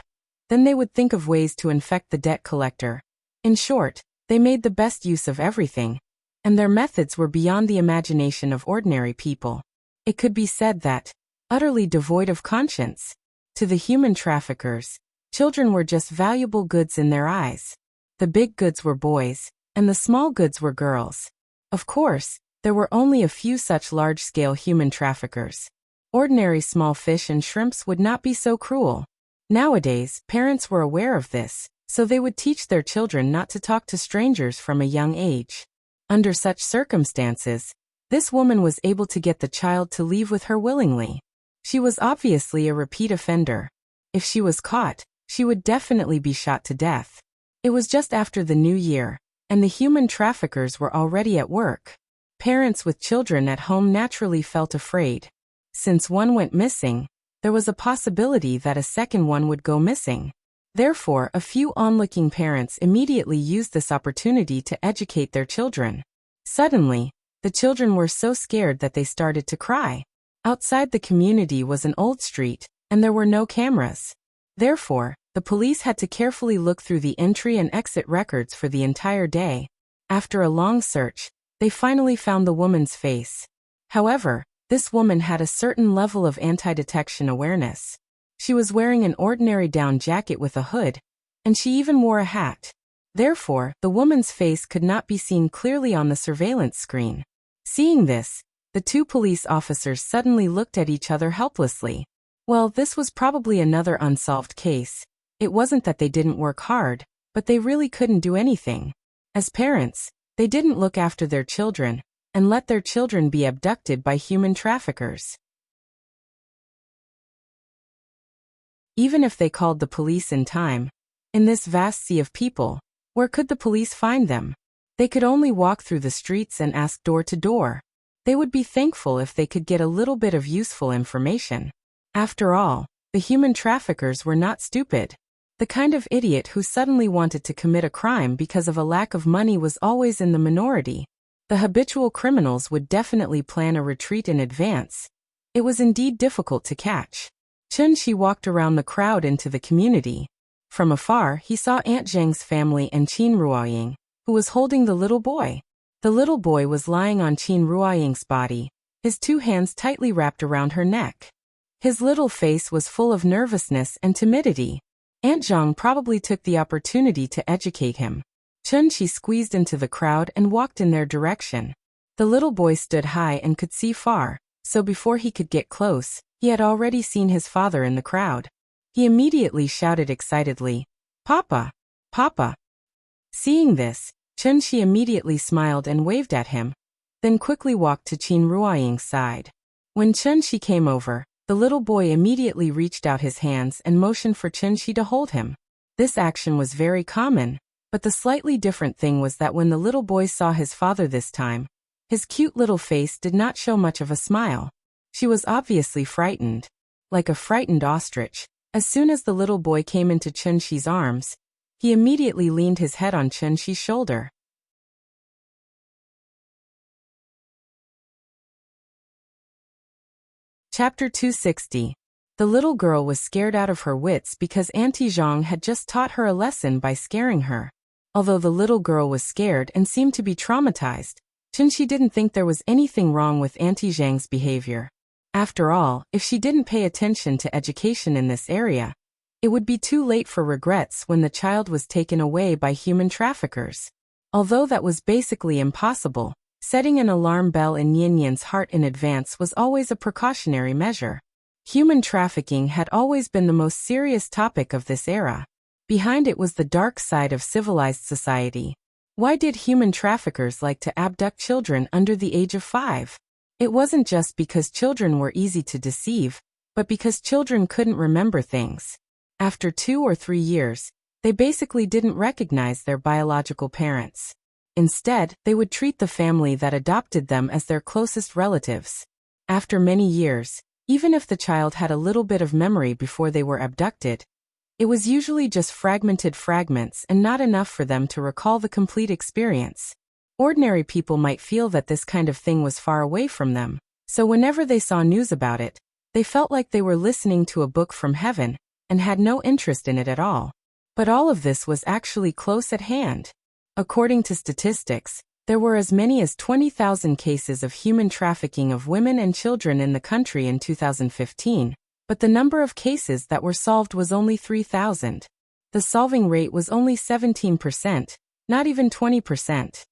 then they would think of ways to infect the debt collector. In short, they made the best use of everything, and their methods were beyond the imagination of ordinary people. It could be said that, utterly devoid of conscience, to the human traffickers, children were just valuable goods in their eyes. The big goods were boys, and the small goods were girls. Of course, there were only a few such large-scale human traffickers. Ordinary small fish and shrimps would not be so cruel. Nowadays, parents were aware of this, so they would teach their children not to talk to strangers from a young age. Under such circumstances, this woman was able to get the child to leave with her willingly. She was obviously a repeat offender. If she was caught, she would definitely be shot to death. It was just after the new year, and the human traffickers were already at work. Parents with children at home naturally felt afraid. Since one went missing, there was a possibility that a second one would go missing. Therefore, a few onlooking parents immediately used this opportunity to educate their children. Suddenly, the children were so scared that they started to cry. Outside the community was an old street, and there were no cameras. Therefore, the police had to carefully look through the entry and exit records for the entire day. After a long search, they finally found the woman's face. However, this woman had a certain level of anti-detection awareness. She was wearing an ordinary down jacket with a hood, and she even wore a hat. Therefore, the woman's face could not be seen clearly on the surveillance screen. Seeing this, the 2 police officers suddenly looked at each other helplessly. Well, this was probably another unsolved case. It wasn't that they didn't work hard, but they really couldn't do anything. As parents, they didn't look after their children, and let their children be abducted by human traffickers. Even if they called the police in time, in this vast sea of people, where could the police find them? They could only walk through the streets and ask door to door. They would be thankful if they could get a little bit of useful information. After all, the human traffickers were not stupid. The kind of idiot who suddenly wanted to commit a crime because of a lack of money was always in the minority. The habitual criminals would definitely plan a retreat in advance. It was indeed difficult to catch. Chun-Shi walked around the crowd into the community. From afar, he saw Aunt Zhang's family and Qin Ruoying, who was holding the little boy. The little boy was lying on Qin Ruoying's body, his 2 hands tightly wrapped around her neck. His little face was full of nervousness and timidity. Aunt Zhang probably took the opportunity to educate him. Chun-Shi squeezed into the crowd and walked in their direction. The little boy stood high and could see far, so before he could get close, he had already seen his father in the crowd. He immediately shouted excitedly, "Papa! Papa!" Seeing this, Chun-Shi immediately smiled and waved at him, then quickly walked to Qin Ruoying's side. When Chun-Shi came over, the little boy immediately reached out his hands and motioned for Chun-Shi to hold him. This action was very common, but the slightly different thing was that when the little boy saw his father this time, his cute little face did not show much of a smile. She was obviously frightened. Like a frightened ostrich, as soon as the little boy came into Chunxi's arms, he immediately leaned his head on Chunxi's shoulder. Chapter 260. The little girl was scared out of her wits because Auntie Zhang had just taught her a lesson by scaring her. Although the little girl was scared and seemed to be traumatized, Chunxi didn't think there was anything wrong with Auntie Zhang's behavior. After all, if she didn't pay attention to education in this area, it would be too late for regrets when the child was taken away by human traffickers. Although that was basically impossible, setting an alarm bell in Yin Yin's heart in advance was always a precautionary measure. Human trafficking had always been the most serious topic of this era. Behind it was the dark side of civilized society. Why did human traffickers like to abduct children under the age of 5? It wasn't just because children were easy to deceive, but because children couldn't remember things. After 2 or 3 years, they basically didn't recognize their biological parents. Instead, they would treat the family that adopted them as their closest relatives. After many years, even if the child had a little bit of memory before they were abducted, it was usually just fragmented fragments and not enough for them to recall the complete experience. Ordinary people might feel that this kind of thing was far away from them, so whenever they saw news about it, they felt like they were listening to a book from heaven and had no interest in it at all. But all of this was actually close at hand. According to statistics, there were as many as 20,000 cases of human trafficking of women and children in the country in 2015, but the number of cases that were solved was only 3,000. The solving rate was only 17%, not even 20%.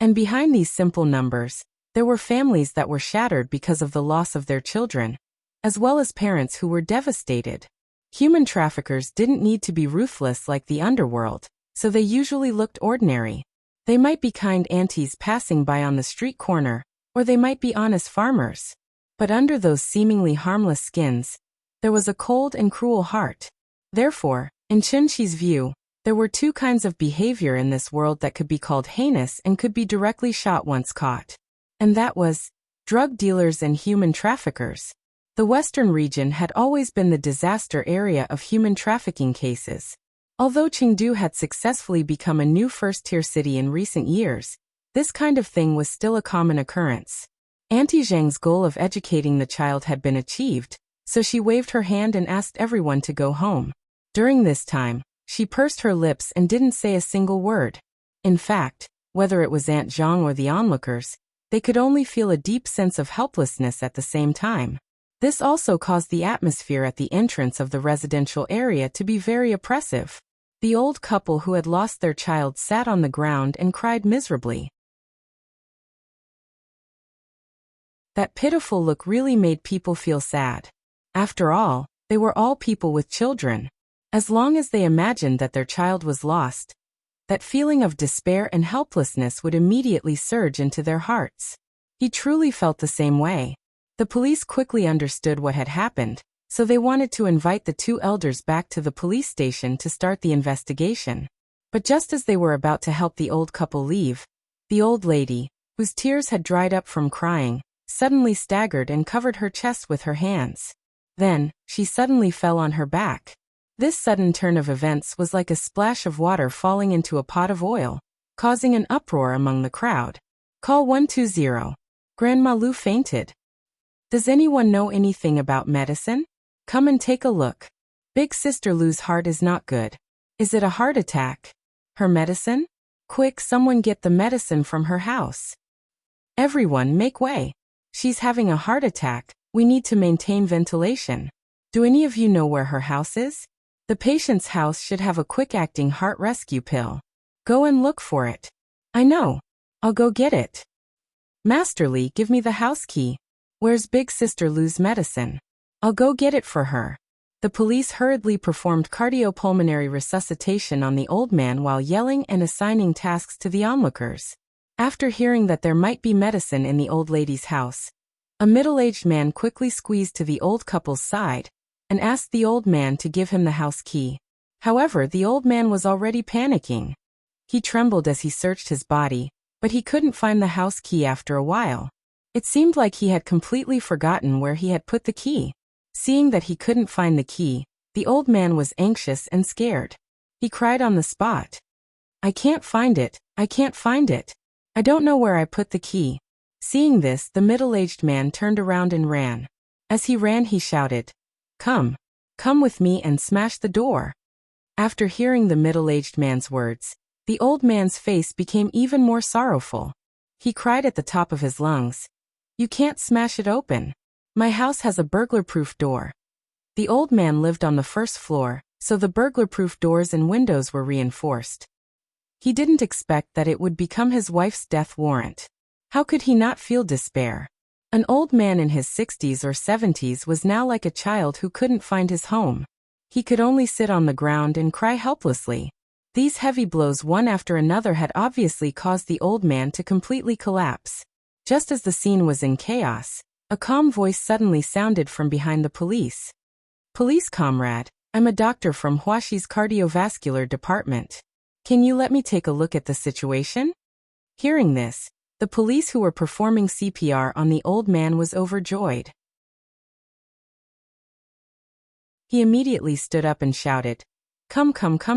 And behind these simple numbers, there were families that were shattered because of the loss of their children, as well as parents who were devastated. Human traffickers didn't need to be ruthless like the underworld, so they usually looked ordinary. They might be kind aunties passing by on the street corner, or they might be honest farmers. But under those seemingly harmless skins, there was a cold and cruel heart. Therefore, in Chunxi's view, there were 2 kinds of behavior in this world that could be called heinous and could be directly shot once caught. And that was drug dealers and human traffickers. The Western region had always been the disaster area of human trafficking cases. Although Chengdu had successfully become a new first-tier city in recent years, this kind of thing was still a common occurrence. Auntie Zhang's goal of educating the child had been achieved, so she waved her hand and asked everyone to go home. During this time, she pursed her lips and didn't say a single word. In fact, whether it was Aunt Zhang or the onlookers, they could only feel a deep sense of helplessness at the same time. This also caused the atmosphere at the entrance of the residential area to be very oppressive. The old couple who had lost their child sat on the ground and cried miserably. That pitiful look really made people feel sad. After all, they were all people with children. As long as they imagined that their child was lost, that feeling of despair and helplessness would immediately surge into their hearts. He truly felt the same way. The police quickly understood what had happened, so they wanted to invite the 2 elders back to the police station to start the investigation. But just as they were about to help the old couple leave, the old lady, whose tears had dried up from crying, suddenly staggered and covered her chest with her hands. Then, she suddenly fell on her back. This sudden turn of events was like a splash of water falling into a pot of oil, causing an uproar among the crowd. Call 120. Grandma Lu fainted. Does anyone know anything about medicine? Come and take a look. Big Sister Lu's heart is not good. Is it a heart attack? Her medicine? Quick, someone get the medicine from her house. Everyone, make way. She's having a heart attack. We need to maintain ventilation. Do any of you know where her house is? The patient's house should have a quick-acting heart rescue pill. Go and look for it. I know. I'll go get it. Master Li, give me the house key. Where's Big Sister Lu's medicine? I'll go get it for her. The police hurriedly performed cardiopulmonary resuscitation on the old man while yelling and assigning tasks to the onlookers. After hearing that there might be medicine in the old lady's house, a middle-aged man quickly squeezed to the old couple's side and asked the old man to give him the house key. However, the old man was already panicking. He trembled as he searched his body, but he couldn't find the house key after a while. It seemed like he had completely forgotten where he had put the key. Seeing that he couldn't find the key, the old man was anxious and scared. He cried on the spot. "I can't find it, I can't find it. I don't know where I put the key." Seeing this, the middle-aged man turned around and ran. As he ran, he shouted, "Come, come with me and smash the door." After hearing the middle-aged man's words, the old man's face became even more sorrowful. He cried at the top of his lungs, "You can't smash it open. My house has a burglar-proof door." The old man lived on the first floor, so the burglar-proof doors and windows were reinforced. He didn't expect that it would become his wife's death warrant. How could he not feel despair? An old man in his 60s or 70s was now like a child who couldn't find his home. He could only sit on the ground and cry helplessly. These heavy blows one after another had obviously caused the old man to completely collapse. Just as the scene was in chaos, a calm voice suddenly sounded from behind the police. "Police comrade, I'm a doctor from Huaxi's cardiovascular department. Can you let me take a look at the situation?" Hearing this, the police who were performing CPR on the old man was overjoyed. He immediately stood up and shouted, Come,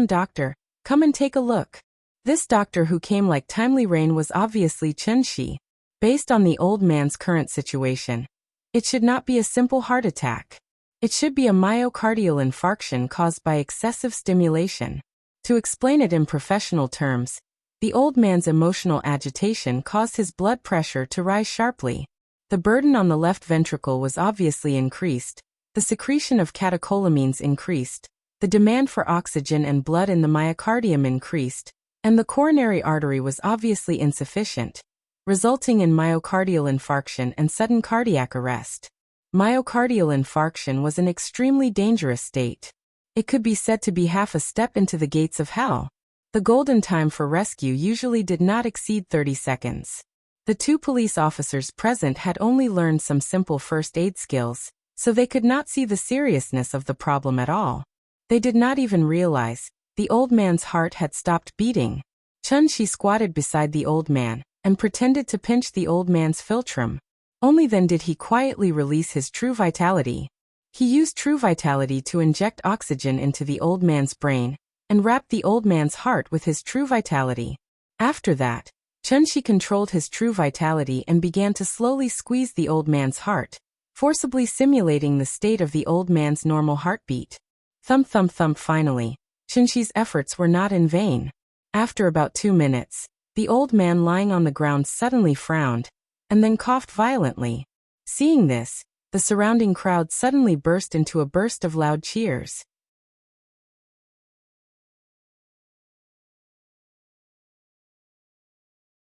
doctor, come and take a look." This doctor who came like timely rain was obviously Chen Shi. Based on the old man's current situation, it should not be a simple heart attack. It should be a myocardial infarction caused by excessive stimulation. To explain it in professional terms, the old man's emotional agitation caused his blood pressure to rise sharply. The burden on the left ventricle was obviously increased, the secretion of catecholamines increased, the demand for oxygen and blood in the myocardium increased, and the coronary artery was obviously insufficient, resulting in myocardial infarction and sudden cardiac arrest. Myocardial infarction was an extremely dangerous state. It could be said to be half a step into the gates of hell. The golden time for rescue usually did not exceed 30 seconds. The two police officers present had only learned some simple first aid skills, so they could not see the seriousness of the problem at all. They did not even realize the old man's heart had stopped beating. Chen Shi squatted beside the old man and pretended to pinch the old man's philtrum. Only then did he quietly release his true vitality. He used true vitality to inject oxygen into the old man's brain and wrapped the old man's heart with his true vitality. After that, Chen Shi controlled his true vitality and began to slowly squeeze the old man's heart, forcibly simulating the state of the old man's normal heartbeat. Thump thump thump. Finally, Chen Shi's efforts were not in vain. After about 2 minutes, the old man lying on the ground suddenly frowned, and then coughed violently. Seeing this, the surrounding crowd suddenly burst into a burst of loud cheers.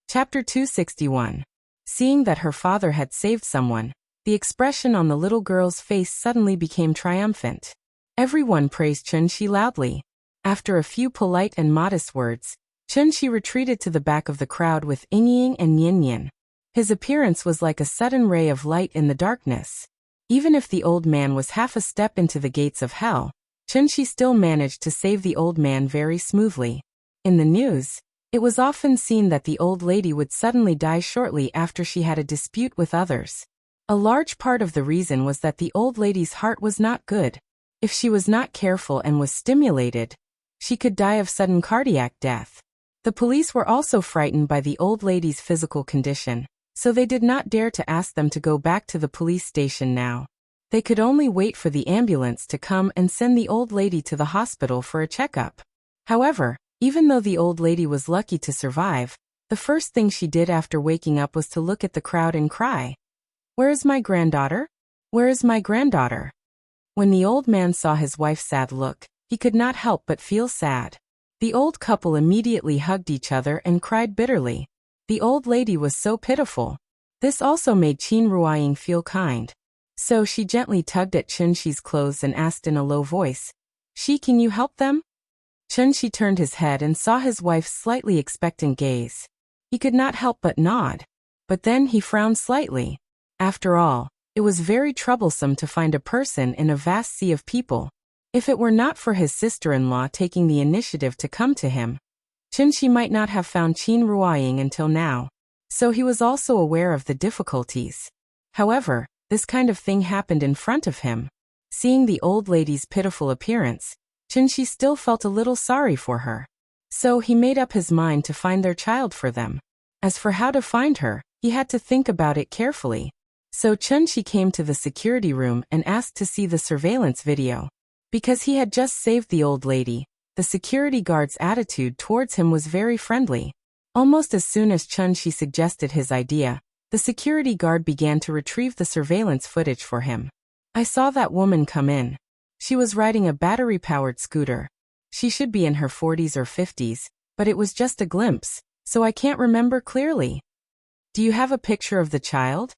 Chapter 261. Seeing that her father had saved someone, the expression on the little girl's face suddenly became triumphant. Everyone praised Chen Shi loudly. After a few polite and modest words, Chen Shi retreated to the back of the crowd with Ying and Yin. His appearance was like a sudden ray of light in the darkness. Even if the old man was half a step into the gates of hell, Chen Shi still managed to save the old man very smoothly. In the news, it was often seen that the old lady would suddenly die shortly after she had a dispute with others. A large part of the reason was that the old lady's heart was not good. If she was not careful and was stimulated, she could die of sudden cardiac death. The police were also frightened by the old lady's physical condition, so they did not dare to ask them to go back to the police station now. They could only wait for the ambulance to come and send the old lady to the hospital for a checkup. However, even though the old lady was lucky to survive, the first thing she did after waking up was to look at the crowd and cry, "Where is my granddaughter? Where is my granddaughter?" When the old man saw his wife's sad look, he could not help but feel sad. The old couple immediately hugged each other and cried bitterly. The old lady was so pitiful. This also made Qin Ruoying feel kind. So she gently tugged at Chen Shi's clothes and asked in a low voice, "Shi, can you help them?" Chen Shi turned his head and saw his wife's slightly expectant gaze. He could not help but nod. But then he frowned slightly. After all, it was very troublesome to find a person in a vast sea of people. If it were not for his sister-in-law taking the initiative to come to him, Chen Shi might not have found Qin Ruoying until now. So he was also aware of the difficulties. However, this kind of thing happened in front of him. Seeing the old lady's pitiful appearance, Chunshi still felt a little sorry for her. So he made up his mind to find their child for them. As for how to find her, he had to think about it carefully. So Chunshi came to the security room and asked to see the surveillance video. Because he had just saved the old lady, the security guard's attitude towards him was very friendly. Almost as soon as Chunshi suggested his idea, the security guard began to retrieve the surveillance footage for him. I saw that woman come in. She was riding a battery-powered scooter. She should be in her 40s or 50s, but it was just a glimpse, so I can't remember clearly. Do you have a picture of the child?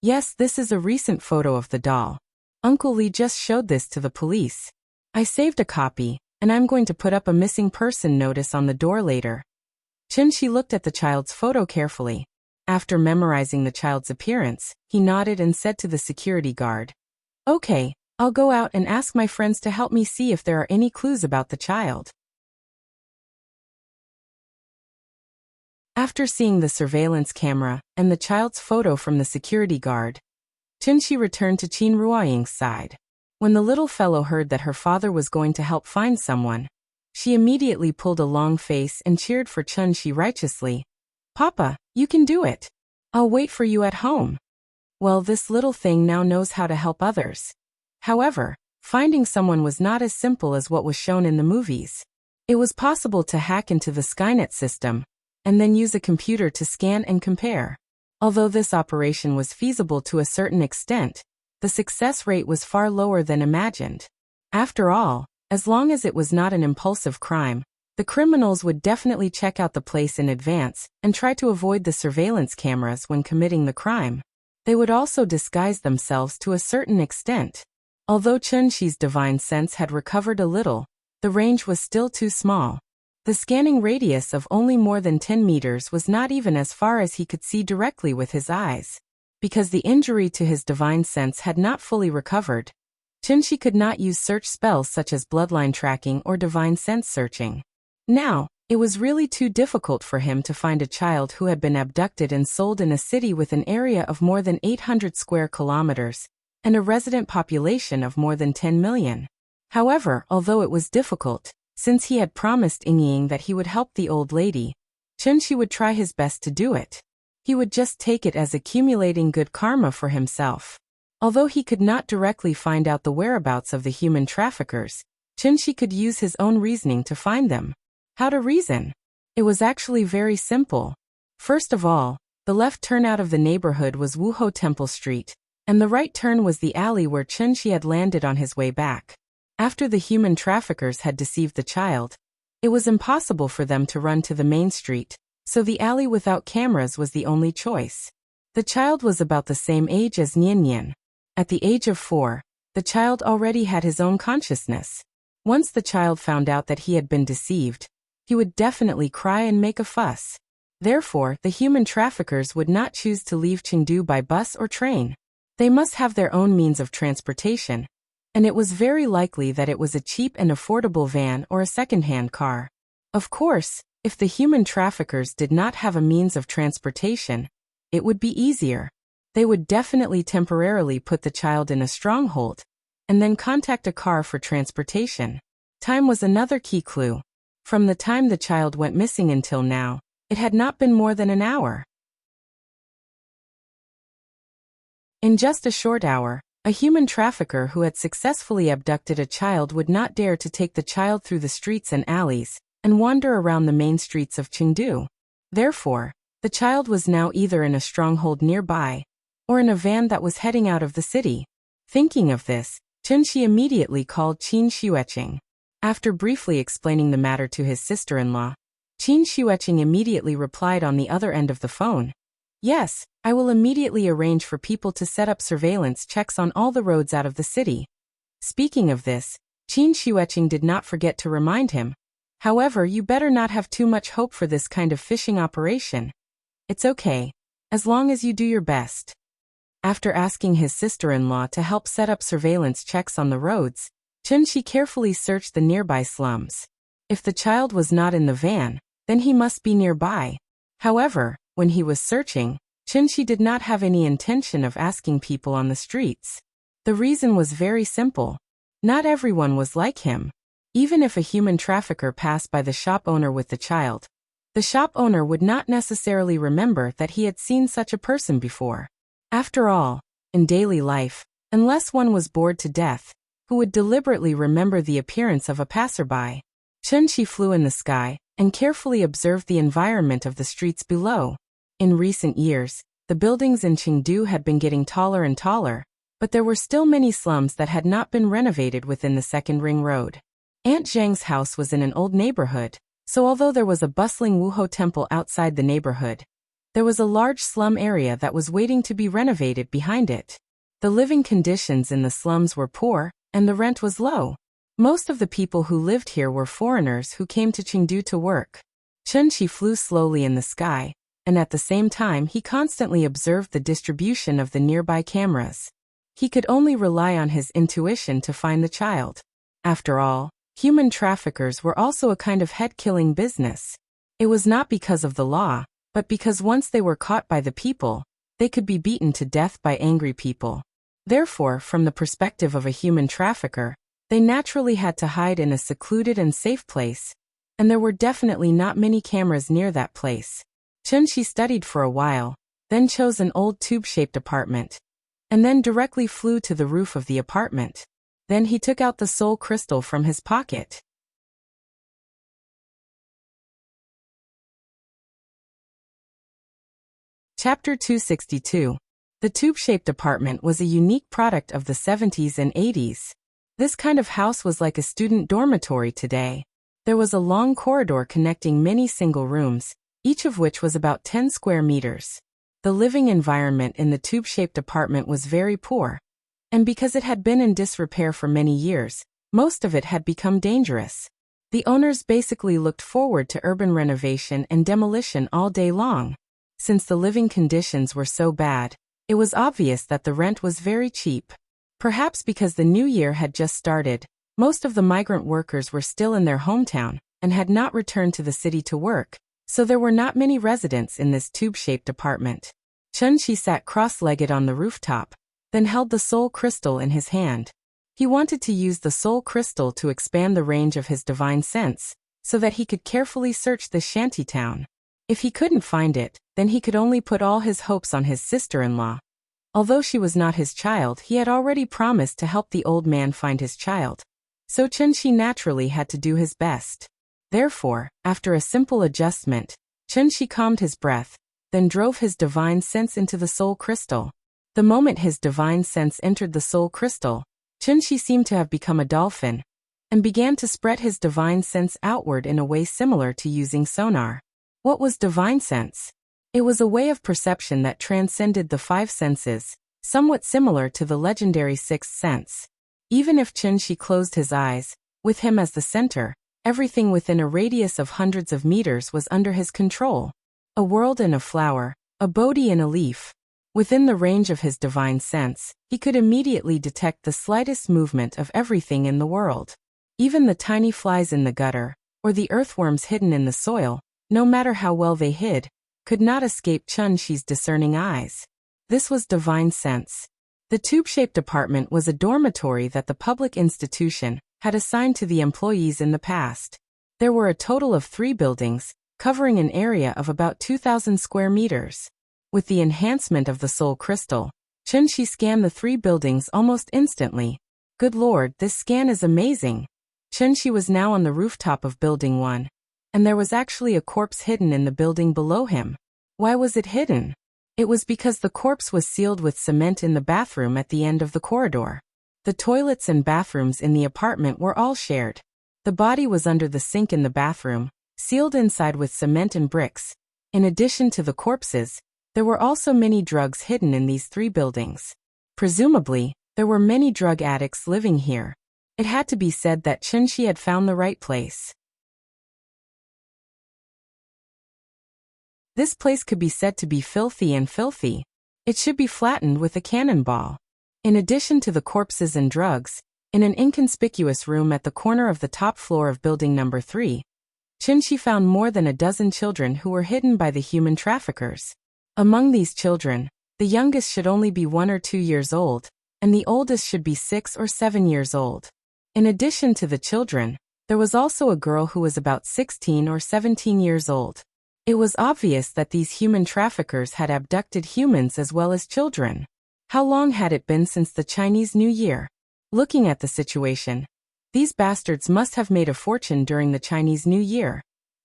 Yes, this is a recent photo of the doll. Uncle Lee just showed this to the police. I saved a copy, and I'm going to put up a missing person notice on the door later. Chunshi looked at the child's photo carefully. After memorizing the child's appearance, he nodded and said to the security guard, "Okay, I'll go out and ask my friends to help me see if there are any clues about the child." After seeing the surveillance camera and the child's photo from the security guard, Chunshi returned to Qin Ruoying's side. When the little fellow heard that her father was going to help find someone, she immediately pulled a long face and cheered for Chunshi righteously. "Papa, you can do it. I'll wait for you at home." Well, this little thing now knows how to help others. However, finding someone was not as simple as what was shown in the movies. It was possible to hack into the Skynet system, and then use a computer to scan and compare. Although this operation was feasible to a certain extent, the success rate was far lower than imagined. After all, as long as it was not an impulsive crime, the criminals would definitely check out the place in advance and try to avoid the surveillance cameras when committing the crime. They would also disguise themselves to a certain extent. Although Chunshi's divine sense had recovered a little, the range was still too small. The scanning radius of only more than 10 meters was not even as far as he could see directly with his eyes. Because the injury to his divine sense had not fully recovered, Chunshi could not use search spells such as bloodline tracking or divine sense searching. Now, it was really too difficult for him to find a child who had been abducted and sold in a city with an area of more than 800 square kilometers and a resident population of more than 10 million. However, although it was difficult, since he had promised Ying that he would help the old lady, Chunshi would try his best to do it. He would just take it as accumulating good karma for himself. Although he could not directly find out the whereabouts of the human traffickers, Chunshi could use his own reasoning to find them. How to reason? It was actually very simple. First of all, the left turn out of the neighborhood was Wuho Temple Street, and the right turn was the alley where Chunshi had landed on his way back. After the human traffickers had deceived the child, it was impossible for them to run to the main street, so the alley without cameras was the only choice. The child was about the same age as Nian. At the age of 4, the child already had his own consciousness. Once the child found out that he had been deceived, he would definitely cry and make a fuss. Therefore, the human traffickers would not choose to leave Chengdu by bus or train. They must have their own means of transportation, and it was very likely that it was a cheap and affordable van or a second-hand car. Of course, if the human traffickers did not have a means of transportation, it would be easier. They would definitely temporarily put the child in a stronghold, and then contact a car for transportation. Time was another key clue. From the time the child went missing until now, it had not been more than an hour. In just a short hour, a human trafficker who had successfully abducted a child would not dare to take the child through the streets and alleys and wander around the main streets of Chengdu. Therefore, the child was now either in a stronghold nearby or in a van that was heading out of the city. Thinking of this, Chunshi immediately called Qin Xueqing. After briefly explaining the matter to his sister-in-law, Qin Xueqing immediately replied on the other end of the phone. "Yes, I will immediately arrange for people to set up surveillance checks on all the roads out of the city." Speaking of this, Qin Xueqing did not forget to remind him. "However, you better not have too much hope for this kind of fishing operation. It's okay, as long as you do your best." After asking his sister-in-law to help set up surveillance checks on the roads, Chunshi carefully searched the nearby slums. If the child was not in the van, then he must be nearby. However, When he was searching, Chunshi did not have any intention of asking people on the streets. The reason was very simple. Not everyone was like him. Even if a human trafficker passed by the shop owner with the child, the shop owner would not necessarily remember that he had seen such a person before. After all, in daily life, unless one was bored to death, who would deliberately remember the appearance of a passerby? Chunshi flew in the sky and carefully observed the environment of the streets below. In recent years, the buildings in Chengdu had been getting taller and taller, but there were still many slums that had not been renovated within the second ring road. Aunt Zhang's house was in an old neighborhood, so although there was a bustling Wuhou temple outside the neighborhood, there was a large slum area that was waiting to be renovated behind it. The living conditions in the slums were poor, and the rent was low. Most of the people who lived here were foreigners who came to Chengdu to work. Chunshi flew slowly in the sky, and at the same time he constantly observed the distribution of the nearby cameras. He could only rely on his intuition to find the child. After all, human traffickers were also a kind of head-killing business. It was not because of the law, but because once they were caught by the people, they could be beaten to death by angry people. Therefore, from the perspective of a human trafficker, they naturally had to hide in a secluded and safe place, and there were definitely not many cameras near that place. Chunshi studied for a while, then chose an old tube-shaped apartment, and then directly flew to the roof of the apartment. Then he took out the soul crystal from his pocket. Chapter 262. The tube-shaped apartment was a unique product of the 70s and 80s. This kind of house was like a student dormitory today. There was a long corridor connecting many single rooms, each of which was about 10 square meters. The living environment in the tube-shaped apartment was very poor, and because it had been in disrepair for many years, most of it had become dangerous. The owners basically looked forward to urban renovation and demolition all day long. Since the living conditions were so bad, it was obvious that the rent was very cheap. Perhaps because the new year had just started, most of the migrant workers were still in their hometown and had not returned to the city to work, so there were not many residents in this tube-shaped apartment. Chunshi sat cross-legged on the rooftop, then held the soul crystal in his hand. He wanted to use the soul crystal to expand the range of his divine sense, so that he could carefully search the shantytown. If he couldn't find it, then he could only put all his hopes on his sister-in-law. Although she was not his child, he had already promised to help the old man find his child, so Chunshi naturally had to do his best. Therefore, after a simple adjustment, Chunshi calmed his breath, then drove his divine sense into the soul crystal. The moment his divine sense entered the soul crystal, Chunshi seemed to have become a dolphin, and began to spread his divine sense outward in a way similar to using sonar. What was divine sense? It was a way of perception that transcended the five senses, somewhat similar to the legendary sixth sense. Even if Chunshi closed his eyes, with him as the center, everything within a radius of hundreds of meters was under his control. A world in a flower, a bodhi in a leaf. Within the range of his divine sense, he could immediately detect the slightest movement of everything in the world. Even the tiny flies in the gutter, or the earthworms hidden in the soil, no matter how well they hid, could not escape Chunshi's discerning eyes. This was divine sense. The tube-shaped apartment was a dormitory that the public institution had assigned to the employees in the past. There were a total of 3 buildings, covering an area of about 2,000 square meters. With the enhancement of the soul crystal, Chunshi scanned the 3 buildings almost instantly. Good lord, this scan is amazing. Chunshi was now on the rooftop of building 1. And there was actually a corpse hidden in the building below him. Why was it hidden? It was because the corpse was sealed with cement in the bathroom at the end of the corridor. The toilets and bathrooms in the apartment were all shared. The body was under the sink in the bathroom, sealed inside with cement and bricks. In addition to the corpses, there were also many drugs hidden in these 3 buildings. Presumably, there were many drug addicts living here. It had to be said that Chunshi had found the right place. This place could be said to be filthy and filthy. It should be flattened with a cannonball. In addition to the corpses and drugs, in an inconspicuous room at the corner of the top floor of building number 3, Chinchi found more than a dozen children who were hidden by the human traffickers. Among these children, the youngest should only be 1 or 2 years old, and the oldest should be 6 or 7 years old. In addition to the children, there was also a girl who was about 16 or 17 years old. It was obvious that these human traffickers had abducted humans as well as children. How long had it been since the Chinese New Year? Looking at the situation, these bastards must have made a fortune during the Chinese New Year.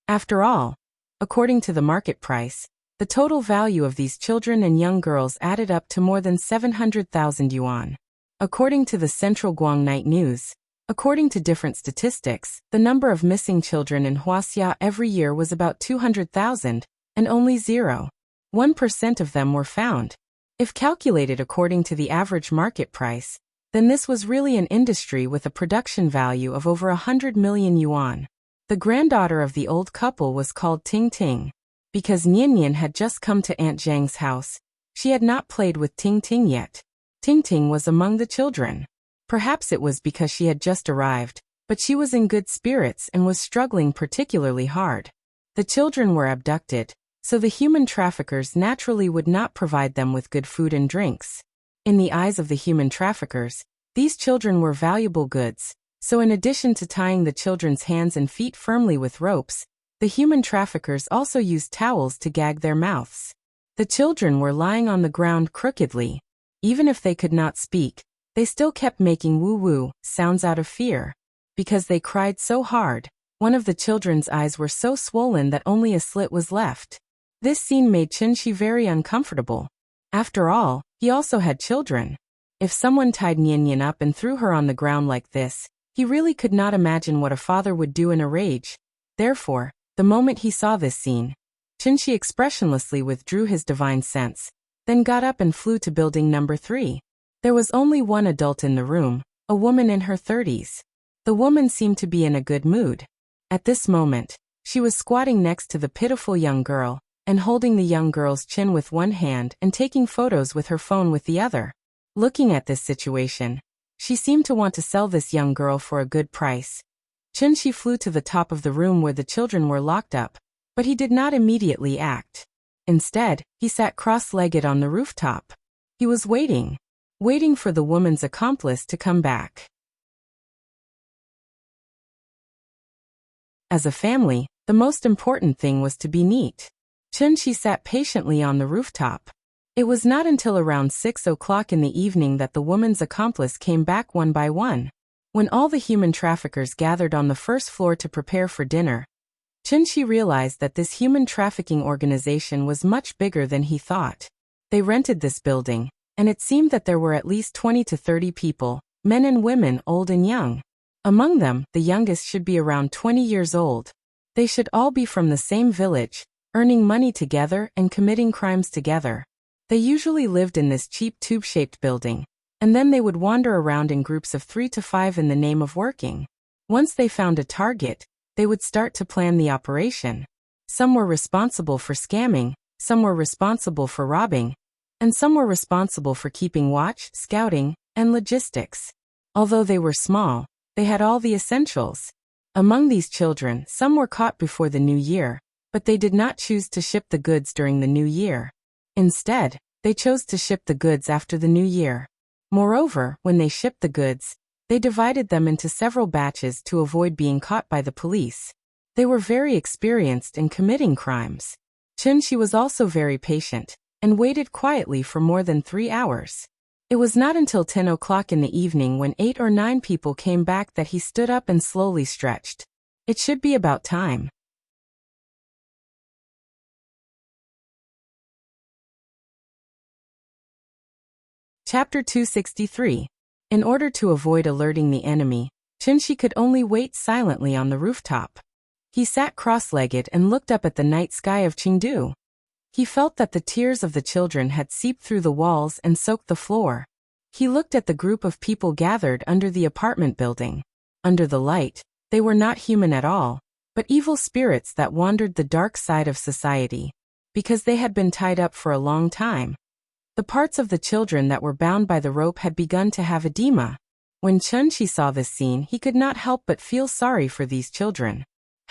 After all, according to the market price, the total value of these children and young girls added up to more than 700,000 yuan. According to the Central Guang Night News, according to different statistics, the number of missing children in Huaxia every year was about 200,000, and only 0.1% of them were found. If calculated according to the average market price, then this was really an industry with a production value of over 100 million yuan. The granddaughter of the old couple was called Ting Ting. Because Nian Nian had just come to Aunt Zhang's house, she had not played with Ting Ting yet. Ting Ting was among the children. Perhaps it was because she had just arrived, but she was in good spirits and was struggling particularly hard. The children were abducted, so the human traffickers naturally would not provide them with good food and drinks. In the eyes of the human traffickers, these children were valuable goods, so in addition to tying the children's hands and feet firmly with ropes, the human traffickers also used towels to gag their mouths. The children were lying on the ground crookedly. Even if they could not speak, they still kept making woo-woo sounds out of fear. Because they cried so hard, one of the children's eyes were so swollen that only a slit was left. This scene made Chinchi very uncomfortable. After all, he also had children. If someone tied Nian Nian up and threw her on the ground like this, he really could not imagine what a father would do in a rage. Therefore, the moment he saw this scene, Chinchi expressionlessly withdrew his divine sense, then got up and flew to building number 3. There was only one adult in the room, a woman in her 30s. The woman seemed to be in a good mood. At this moment, she was squatting next to the pitiful young girl, and holding the young girl's chin with one hand and taking photos with her phone with the other. Looking at this situation, she seemed to want to sell this young girl for a good price. Chinchi flew to the top of the room where the children were locked up, but he did not immediately act. Instead, he sat cross-legged on the rooftop. He was waiting for the woman's accomplice to come back. As a family, the most important thing was to be neat. Chinchi sat patiently on the rooftop. It was not until around 6 o'clock in the evening that the woman's accomplice came back one by one. When all the human traffickers gathered on the first floor to prepare for dinner, Chinchi realized that this human trafficking organization was much bigger than he thought. They rented this building, and it seemed that there were at least 20 to 30 people, men and women, old and young. Among them, the youngest should be around 20 years old. They should all be from the same village, earning money together and committing crimes together. They usually lived in this cheap tube-shaped building, and then they would wander around in groups of 3 to 5 in the name of working. Once they found a target, they would start to plan the operation. Some were responsible for scamming, some were responsible for robbing, and some were responsible for keeping watch, scouting, and logistics. Although they were small, they had all the essentials. Among these children, some were caught before the new year, but they did not choose to ship the goods during the new year. Instead, they chose to ship the goods after the new year. Moreover, when they shipped the goods, they divided them into several batches to avoid being caught by the police. They were very experienced in committing crimes. Chinchi was also very patient, and waited quietly for more than 3 hours. It was not until 10 o'clock in the evening when 8 or 9 people came back that he stood up and slowly stretched. It should be about time. Chapter 263. In order to avoid alerting the enemy, Chinchi could only wait silently on the rooftop. He sat cross-legged and looked up at the night sky of Chengdu. He felt that the tears of the children had seeped through the walls and soaked the floor. He looked at the group of people gathered under the apartment building. Under the light, they were not human at all, but evil spirits that wandered the dark side of society. Because they had been tied up for a long time, the parts of the children that were bound by the rope had begun to have edema. When Chinchi saw this scene, he could not help but feel sorry for these children.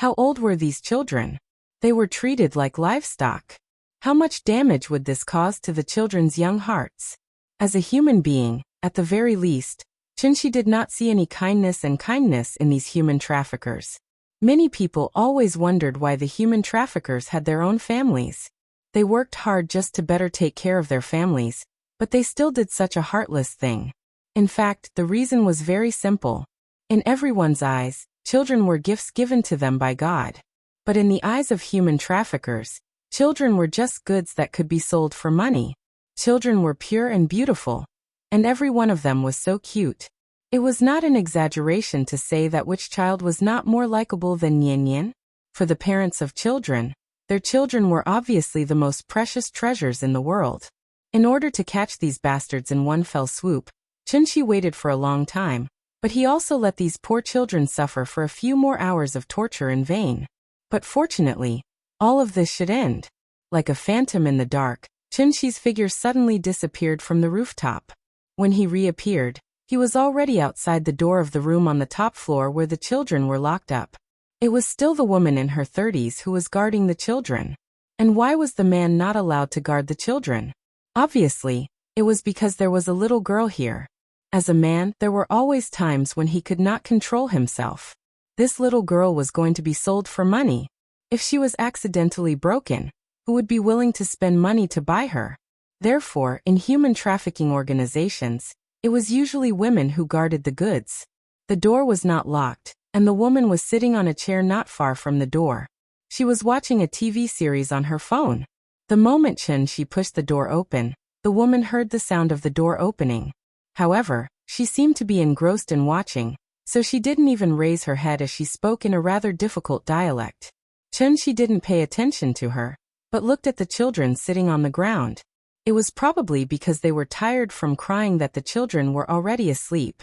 How old were these children? They were treated like livestock. How much damage would this cause to the children's young hearts? As a human being, at the very least, Chunshi did not see any kindness in these human traffickers. Many people always wondered why the human traffickers had their own families. They worked hard just to better take care of their families, but they still did such a heartless thing. In fact, the reason was very simple. In everyone's eyes, children were gifts given to them by God. But in the eyes of human traffickers, children were just goods that could be sold for money. Children were pure and beautiful, and every one of them was so cute. It was not an exaggeration to say that which child was not more likable than Nian Nian. For the parents of children, their children were obviously the most precious treasures in the world. In order to catch these bastards in one fell swoop, Chunshi waited for a long time, but he also let these poor children suffer for a few more hours of torture in vain. But fortunately, all of this should end. Like a phantom in the dark, Chunshi's figure suddenly disappeared from the rooftop. When he reappeared, he was already outside the door of the room on the top floor where the children were locked up. It was still the woman in her 30s who was guarding the children. And why was the man not allowed to guard the children? Obviously, it was because there was a little girl here. As a man, there were always times when he could not control himself. This little girl was going to be sold for money. If she was accidentally broken, who would be willing to spend money to buy her? Therefore, in human trafficking organizations, it was usually women who guarded the goods. The door was not locked, and the woman was sitting on a chair not far from the door. She was watching a TV series on her phone. The moment Chunshi pushed the door open, the woman heard the sound of the door opening. However, she seemed to be engrossed in watching, so she didn't even raise her head as she spoke in a rather difficult dialect. Chunshi didn't pay attention to her, but looked at the children sitting on the ground. It was probably because they were tired from crying that the children were already asleep.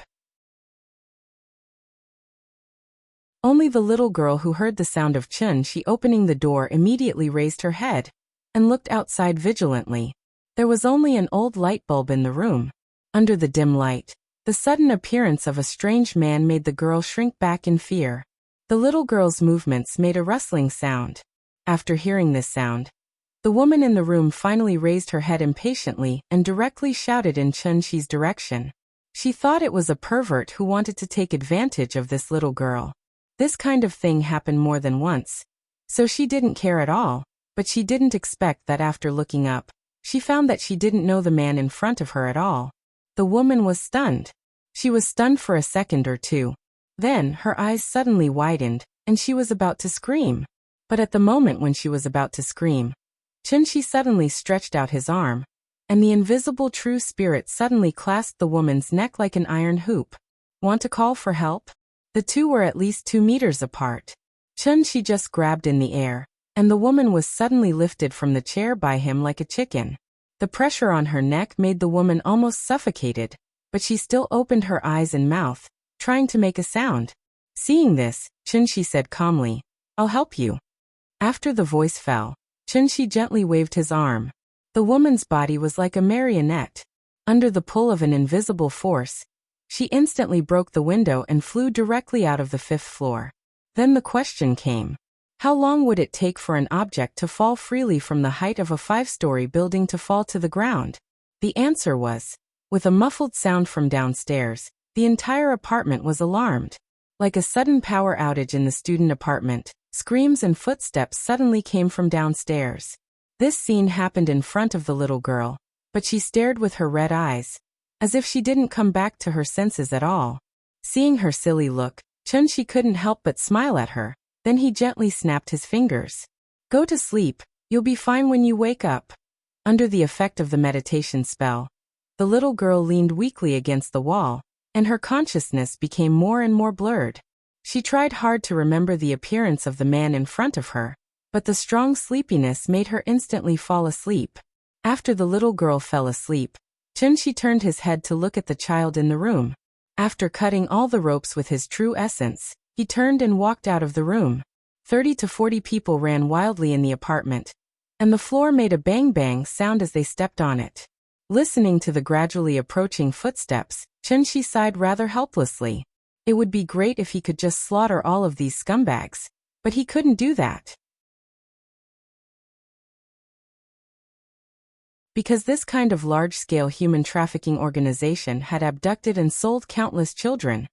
Only the little girl who heard the sound of Chunshi opening the door immediately raised her head and looked outside vigilantly. There was only an old light bulb in the room. Under the dim light, the sudden appearance of a strange man made the girl shrink back in fear. The little girl's movements made a rustling sound. After hearing this sound, the woman in the room finally raised her head impatiently and directly shouted in Chunshi's direction. She thought it was a pervert who wanted to take advantage of this little girl. This kind of thing happened more than once, so she didn't care at all, but she didn't expect that after looking up, she found that she didn't know the man in front of her at all. The woman was stunned. She was stunned for a second or two. Then her eyes suddenly widened, and she was about to scream. But at the moment when she was about to scream, Chunshi suddenly stretched out his arm, and the invisible true spirit suddenly clasped the woman's neck like an iron hoop. Want to call for help? The two were at least 2 meters apart. Chunshi just grabbed in the air, and the woman was suddenly lifted from the chair by him like a chicken. The pressure on her neck made the woman almost suffocated, but she still opened her eyes and mouth, trying to make a sound. Seeing this, Chunshi said calmly, "I'll help you." After the voice fell, Chunshi gently waved his arm. The woman's body was like a marionette. Under the pull of an invisible force, she instantly broke the window and flew directly out of the 5th floor. Then the question came. How long would it take for an object to fall freely from the height of a 5-story building to fall to the ground? The answer was, with a muffled sound from downstairs, the entire apartment was alarmed. Like a sudden power outage in the student apartment, screams and footsteps suddenly came from downstairs. This scene happened in front of the little girl, but she stared with her red eyes, as if she didn't come back to her senses at all. Seeing her silly look, Chunshi couldn't help but smile at her. Then he gently snapped his fingers. "Go to sleep, you'll be fine when you wake up." Under the effect of the meditation spell, the little girl leaned weakly against the wall, and her consciousness became more and more blurred. She tried hard to remember the appearance of the man in front of her, but the strong sleepiness made her instantly fall asleep. After the little girl fell asleep, Chunshi turned his head to look at the child in the room. After cutting all the ropes with his true essence, he turned and walked out of the room. 30 to 40 people ran wildly in the apartment, and the floor made a bang-bang sound as they stepped on it. Listening to the gradually approaching footsteps, Chunshi sighed rather helplessly. It would be great if he could just slaughter all of these scumbags. But he couldn't do that, because this kind of large-scale human trafficking organization had abducted and sold countless children.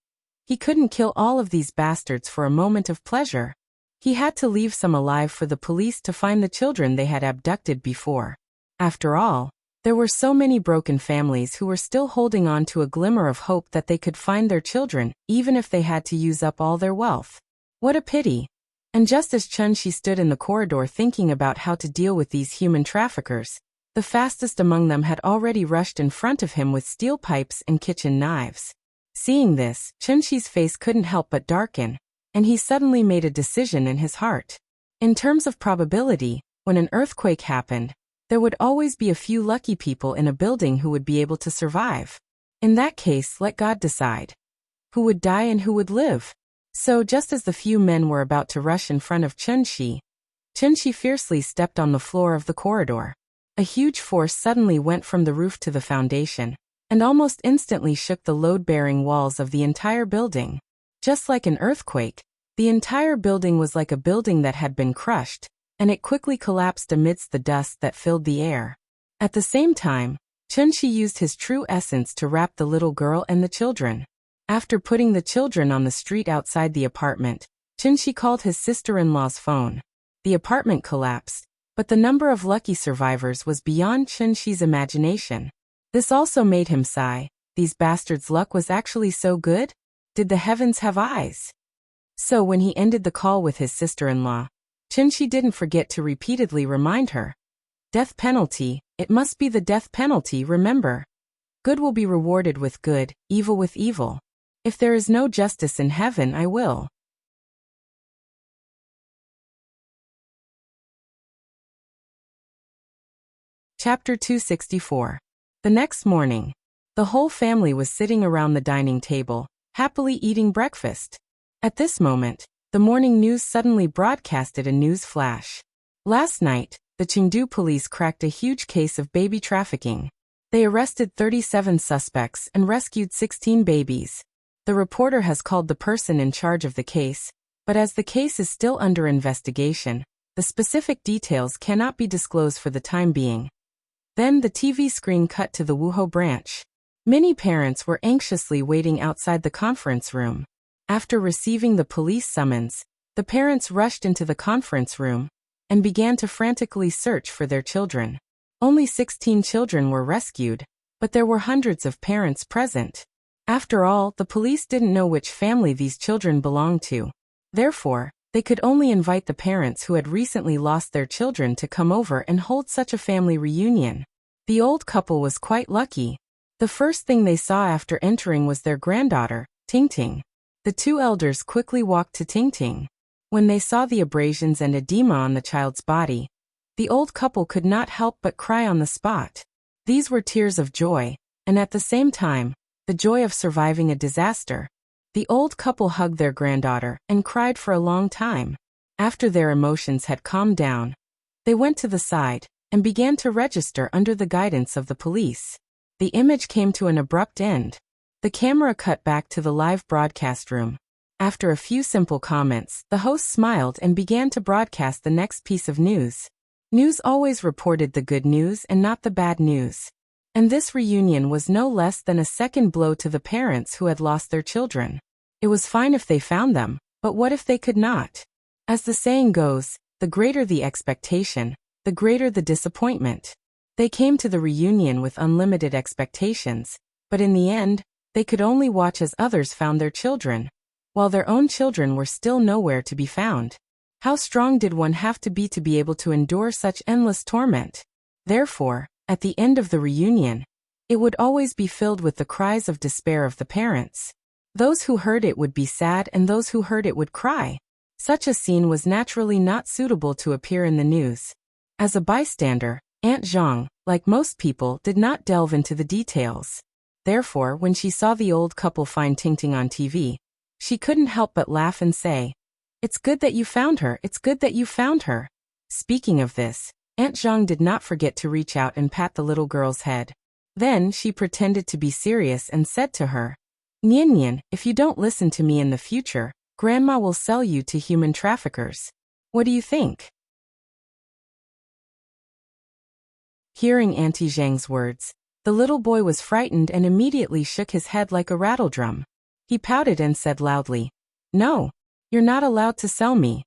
He couldn't kill all of these bastards for a moment of pleasure. He had to leave some alive for the police to find the children they had abducted before. After all, there were so many broken families who were still holding on to a glimmer of hope that they could find their children, even if they had to use up all their wealth. What a pity. And just as Chun-Shi stood in the corridor thinking about how to deal with these human traffickers, the fastest among them had already rushed in front of him with steel pipes and kitchen knives. Seeing this, Chun-Shi's face couldn't help but darken, and he suddenly made a decision in his heart. In terms of probability, when an earthquake happened, there would always be a few lucky people in a building who would be able to survive. In that case, let God decide who would die and who would live. So just as the few men were about to rush in front of Chun-Shi, Chun-Shi fiercely stepped on the floor of the corridor. A huge force suddenly went from the roof to the foundation, and almost instantly shook the load-bearing walls of the entire building. Just like an earthquake, the entire building was like a building that had been crushed, and it quickly collapsed amidst the dust that filled the air. At the same time, Chun-Shi used his true essence to wrap the little girl and the children. After putting the children on the street outside the apartment, Chun-Shi called his sister-in-law's phone. The apartment collapsed, but the number of lucky survivors was beyond Chun-Shi's imagination. This also made him sigh. These bastards' luck was actually so good? Did the heavens have eyes? So when he ended the call with his sister-in-law, Chun-Shi didn't forget to repeatedly remind her. Death penalty, it must be the death penalty, remember. Good will be rewarded with good, evil with evil. If there is no justice in heaven, I will. Chapter 264. The next morning, the whole family was sitting around the dining table, happily eating breakfast. At this moment, the morning news suddenly broadcasted a news flash. Last night, the Chengdu police cracked a huge case of baby trafficking. They arrested 37 suspects and rescued 16 babies. The reporter has called the person in charge of the case, but as the case is still under investigation, the specific details cannot be disclosed for the time being. Then the TV screen cut to the Wuhou branch. Many parents were anxiously waiting outside the conference room. After receiving the police summons, the parents rushed into the conference room and began to frantically search for their children. Only 16 children were rescued, but there were hundreds of parents present. After all, the police didn't know which family these children belonged to. Therefore, they could only invite the parents who had recently lost their children to come over and hold such a family reunion. The old couple was quite lucky. The first thing they saw after entering was their granddaughter, Tingting. The two elders quickly walked to Tingting. When they saw the abrasions and edema on the child's body, the old couple could not help but cry on the spot. These were tears of joy, and at the same time, the joy of surviving a disaster. The old couple hugged their granddaughter and cried for a long time. After their emotions had calmed down, they went to the side and began to register under the guidance of the police. The image came to an abrupt end. The camera cut back to the live broadcast room. After a few simple comments, the host smiled and began to broadcast the next piece of news. News always reported the good news and not the bad news. And this reunion was no less than a second blow to the parents who had lost their children. It was fine if they found them, but what if they could not? As the saying goes, the greater the expectation, the greater the disappointment. They came to the reunion with unlimited expectations, but in the end, they could only watch as others found their children, while their own children were still nowhere to be found. How strong did one have to be able to endure such endless torment? Therefore, at the end of the reunion, it would always be filled with the cries of despair of the parents. Those who heard it would be sad and those who heard it would cry. Such a scene was naturally not suitable to appear in the news. As a bystander, Aunt Zhang, like most people, did not delve into the details. Therefore, when she saw the old couple find Tingting on TV, she couldn't help but laugh and say, "It's good that you found her, it's good that you found her." Speaking of this, Aunt Zhang did not forget to reach out and pat the little girl's head. Then she pretended to be serious and said to her, "Nian Nian, if you don't listen to me in the future, Grandma will sell you to human traffickers. What do you think? Hearing Auntie Zhang's words, the little boy was frightened and immediately shook his head like a rattledrum. He pouted and said loudly, "No, you're not allowed to sell me."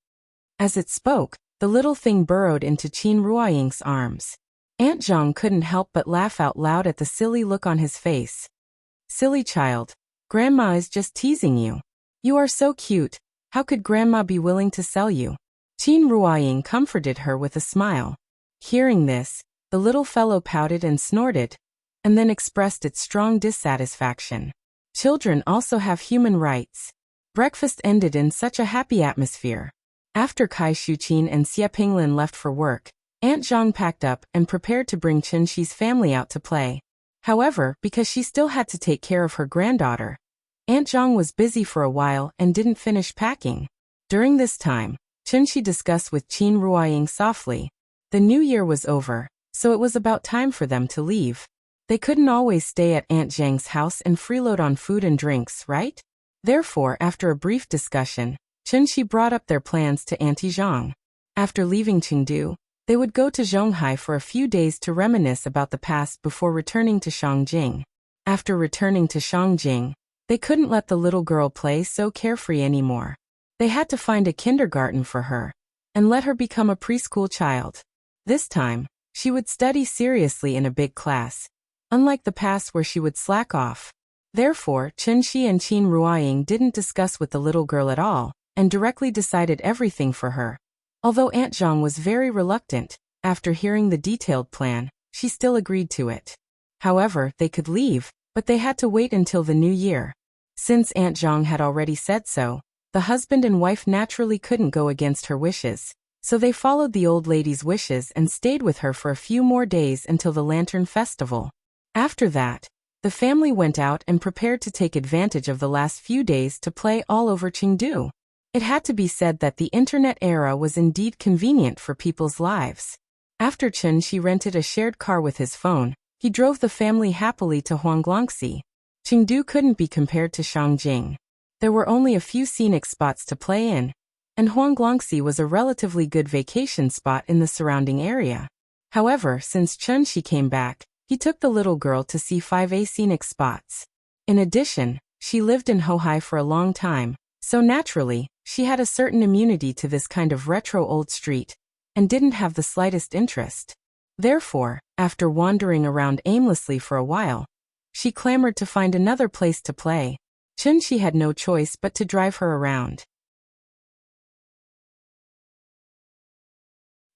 As it spoke, the little thing burrowed into Qin Ruoying's arms. Aunt Zhang couldn't help but laugh out loud at the silly look on his face. "Silly child, Grandma is just teasing you. You are so cute, how could Grandma be willing to sell you?" Qin Ruoying comforted her with a smile. Hearing this, the little fellow pouted and snorted, and then expressed its strong dissatisfaction. Children also have human rights. Breakfast ended in such a happy atmosphere. After Kai Shuqin and Xie Pinglin left for work, Aunt Zhang packed up and prepared to bring Chen Shi's family out to play. However, because she still had to take care of her granddaughter, Aunt Zhang was busy for a while and didn't finish packing. During this time, Chen Shi discussed with Qin Ruoying softly. The new year was over, so it was about time for them to leave. They couldn't always stay at Aunt Zhang's house and freeload on food and drinks, right? Therefore, after a brief discussion, Chen Shi brought up their plans to Auntie Zhang. After leaving Chengdu, they would go to Zhonghai for a few days to reminisce about the past before returning to Shangjing. After returning to Shangjing, they couldn't let the little girl play so carefree anymore. They had to find a kindergarten for her and let her become a preschool child. This time, she would study seriously in a big class, unlike the past where she would slack off. Therefore, Chen Shi and Qin Ruoying didn't discuss with the little girl at all, and directly decided everything for her. Although Aunt Zhang was very reluctant, after hearing the detailed plan, she still agreed to it. However, they could leave, but they had to wait until the new year. Since Aunt Zhang had already said so, the husband and wife naturally couldn't go against her wishes, so they followed the old lady's wishes and stayed with her for a few more days until the Lantern Festival. After that, the family went out and prepared to take advantage of the last few days to play all over Chengdu. It had to be said that the internet era was indeed convenient for people's lives. After Chen Shi rented a shared car with his phone, he drove the family happily to Huanglongxi. Chengdu couldn't be compared to Shangjing. There were only a few scenic spots to play in, and Huanglongxi was a relatively good vacation spot in the surrounding area. However, since Chen Shi came back, he took the little girl to see 5 scenic spots. In addition, she lived in Hohai for a long time, so naturally, she had a certain immunity to this kind of retro old street, and didn't have the slightest interest. Therefore, after wandering around aimlessly for a while, she clamored to find another place to play. Chen Shi had no choice but to drive her around.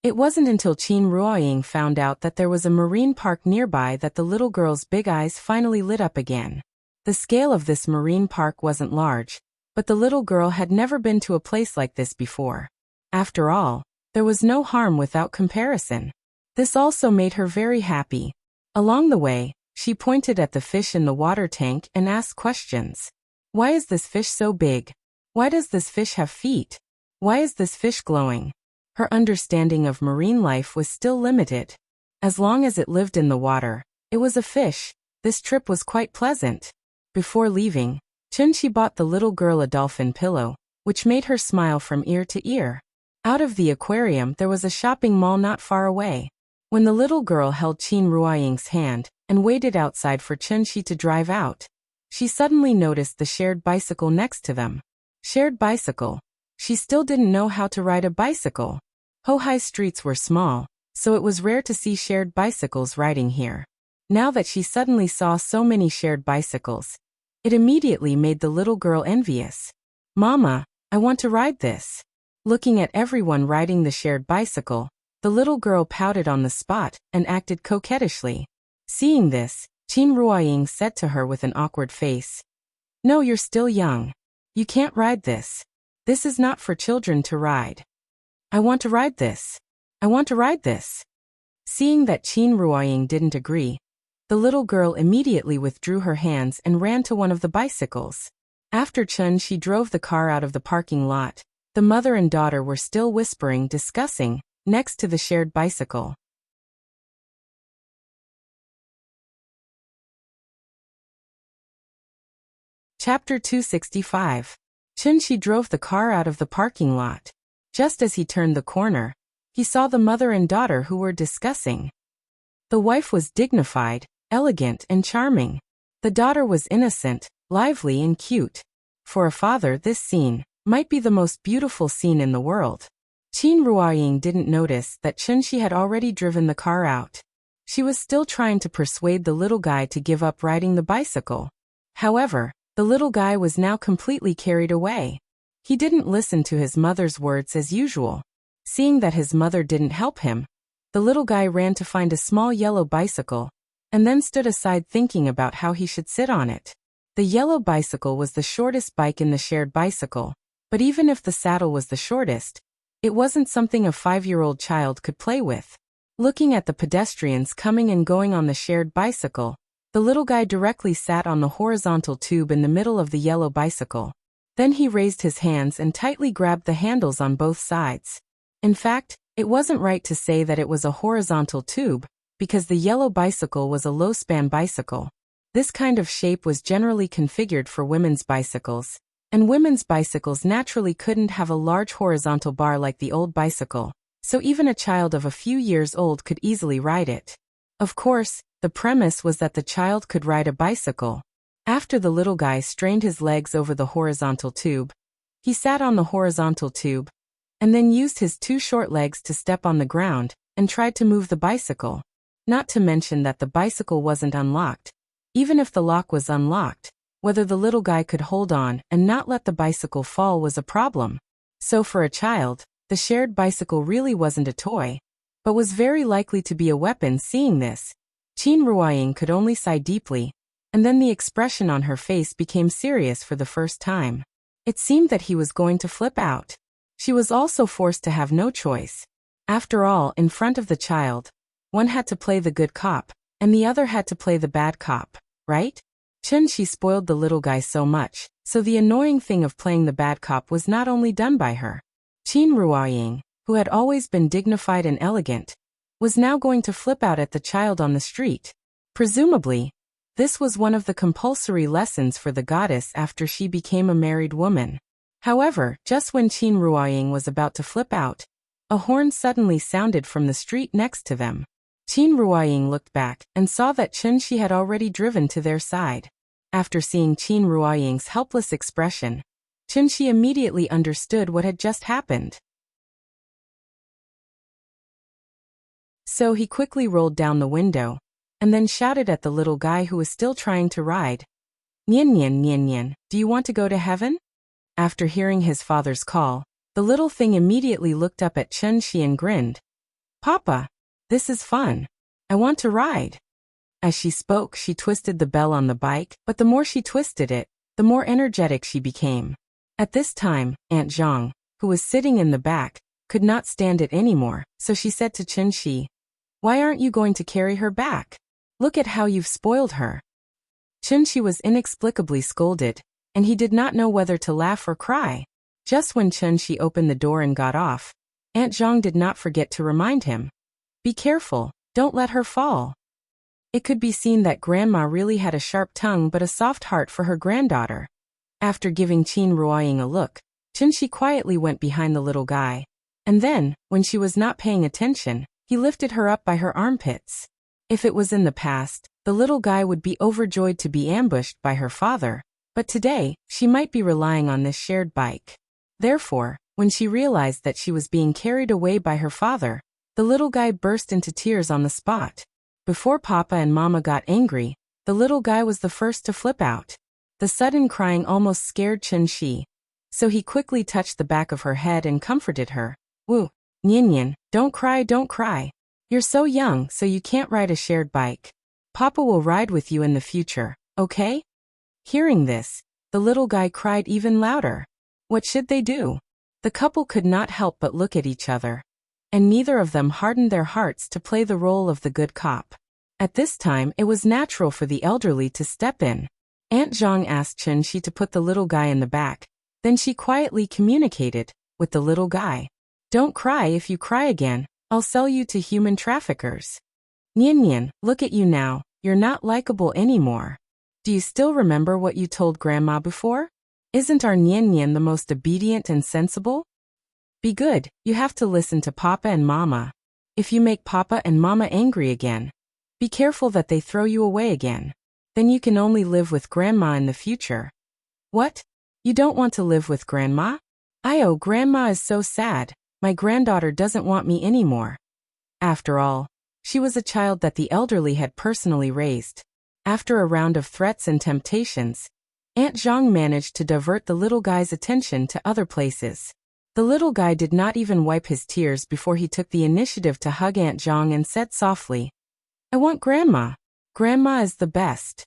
It wasn't until Qin Ruoying found out that there was a marine park nearby that the little girl's big eyes finally lit up again. The scale of this marine park wasn't large, but the little girl had never been to a place like this before. After all, there was no harm without comparison. This also made her very happy. Along the way, she pointed at the fish in the water tank and asked questions. Why is this fish so big? Why does this fish have feet? Why is this fish glowing? Her understanding of marine life was still limited. As long as it lived in the water, it was a fish. This trip was quite pleasant. Before leaving, Chen Shi bought the little girl a dolphin pillow, which made her smile from ear to ear. Out of the aquarium there was a shopping mall not far away. When the little girl held Qin Ruoying's hand and waited outside for Chen Shi to drive out, she suddenly noticed the shared bicycle next to them. Shared bicycle. She still didn't know how to ride a bicycle. Hohai's streets were small, so it was rare to see shared bicycles riding here. Now that she suddenly saw so many shared bicycles, it immediately made the little girl envious. "Mama, I want to ride this." Looking at everyone riding the shared bicycle, the little girl pouted on the spot and acted coquettishly. Seeing this, Qin Ruoying said to her with an awkward face, "No, you're still young. You can't ride this. This is not for children to ride." "I want to ride this. I want to ride this." Seeing that Qin Ruoying didn't agree, the little girl immediately withdrew her hands and ran to one of the bicycles. After Chen Shi drove the car out of the parking lot, the mother and daughter were still whispering, discussing, next to the shared bicycle. Chapter 265. Chunshi drove the car out of the parking lot. Just as he turned the corner, he saw the mother and daughter who were discussing. The wife was dignified, elegant, and charming. The daughter was innocent, lively, and cute. For a father, this scene might be the most beautiful scene in the world. Qin Ruoying didn't notice that Chunshi had already driven the car out. She was still trying to persuade the little guy to give up riding the bicycle. However, the little guy was now completely carried away. He didn't listen to his mother's words as usual. Seeing that his mother didn't help him, the little guy ran to find a small yellow bicycle, and then stood aside thinking about how he should sit on it. The yellow bicycle was the shortest bike in the shared bicycle, but even if the saddle was the shortest, it wasn't something a 5-year-old child could play with. Looking at the pedestrians coming and going on the shared bicycle, the little guy directly sat on the horizontal tube in the middle of the yellow bicycle. Then he raised his hands and tightly grabbed the handles on both sides. In fact, it wasn't right to say that it was a horizontal tube, because the yellow bicycle was a low-span bicycle. This kind of shape was generally configured for women's bicycles, and women's bicycles naturally couldn't have a large horizontal bar like the old bicycle, so even a child of a few years old could easily ride it. Of course, the premise was that the child could ride a bicycle. After the little guy strained his legs over the horizontal tube, he sat on the horizontal tube, and then used his 2 short legs to step on the ground, and tried to move the bicycle. Not to mention that the bicycle wasn't unlocked. Even if the lock was unlocked, whether the little guy could hold on and not let the bicycle fall was a problem. So for a child, the shared bicycle really wasn't a toy, but was very likely to be a weapon. Seeing this, Qin Ruoying could only sigh deeply, and then the expression on her face became serious for the first time. It seemed that he was going to flip out. She was also forced to have no choice. After all, in front of the child, one had to play the good cop, and the other had to play the bad cop, right? Chunshi spoiled the little guy so much, so the annoying thing of playing the bad cop was not only done by her. Qin Ruoying, who had always been dignified and elegant, was now going to flip out at the child on the street. Presumably, this was one of the compulsory lessons for the goddess after she became a married woman. However, just when Qin Ruoying was about to flip out, a horn suddenly sounded from the street next to them. Qin Ruoying looked back and saw that Chunshi had already driven to their side. After seeing Qin Ruoying's helpless expression, Chunshi immediately understood what had just happened. So he quickly rolled down the window, and then shouted at the little guy who was still trying to ride. "Nian Nian Nian Nian, do you want to go to heaven?" After hearing his father's call, the little thing immediately looked up at Chunshi and grinned. "Papa, this is fun. I want to ride." As she spoke, she twisted the bell on the bike, but the more she twisted it, the more energetic she became. At this time, Aunt Zhang, who was sitting in the back, could not stand it anymore, so she said to Chunshi, "Why aren't you going to carry her back? Look at how you've spoiled her." Chunshi was inexplicably scolded, and he did not know whether to laugh or cry. Just when Chunshi opened the door and got off, Aunt Zhang did not forget to remind him, "Be careful, don't let her fall." It could be seen that Grandma really had a sharp tongue but a soft heart for her granddaughter. After giving Qin Ruoying a look, Chunshi quietly went behind the little guy, and then, when she was not paying attention, he lifted her up by her armpits. If it was in the past, the little guy would be overjoyed to be ambushed by her father, but today, she might be relying on this shared bike. Therefore, when she realized that she was being carried away by her father, the little guy burst into tears on the spot. Before Papa and Mama got angry, the little guy was the first to flip out. The sudden crying almost scared Chunshi, so he quickly touched the back of her head and comforted her. "Woo, Nian Nian, don't cry, don't cry. You're so young, so you can't ride a shared bike. Papa will ride with you in the future, okay?" Hearing this, the little guy cried even louder. What should they do? The couple could not help but look at each other, and neither of them hardened their hearts to play the role of the good cop. At this time, it was natural for the elderly to step in. Aunt Zhang asked Chunshi to put the little guy in the back. Then she quietly communicated with the little guy. "Don't cry. If you cry again, I'll sell you to human traffickers." "Nian Nian, look at you now. You're not likable anymore. Do you still remember what you told Grandma before?" Isn't our Nian Nian the most obedient and sensible? Be good, you have to listen to Papa and Mama. If you make Papa and Mama angry again, be careful that they throw you away again. Then you can only live with Grandma in the future. What? You don't want to live with Grandma? Oh, Grandma is so sad. My granddaughter doesn't want me anymore. After all, she was a child that the elderly had personally raised. After a round of threats and temptations, Aunt Zhang managed to divert the little guy's attention to other places. The little guy did not even wipe his tears before he took the initiative to hug Aunt Zhang and said softly, "I want Grandma. Grandma is the best."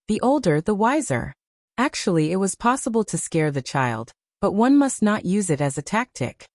The older, the wiser. Actually, it was possible to scare the child, but one must not use it as a tactic.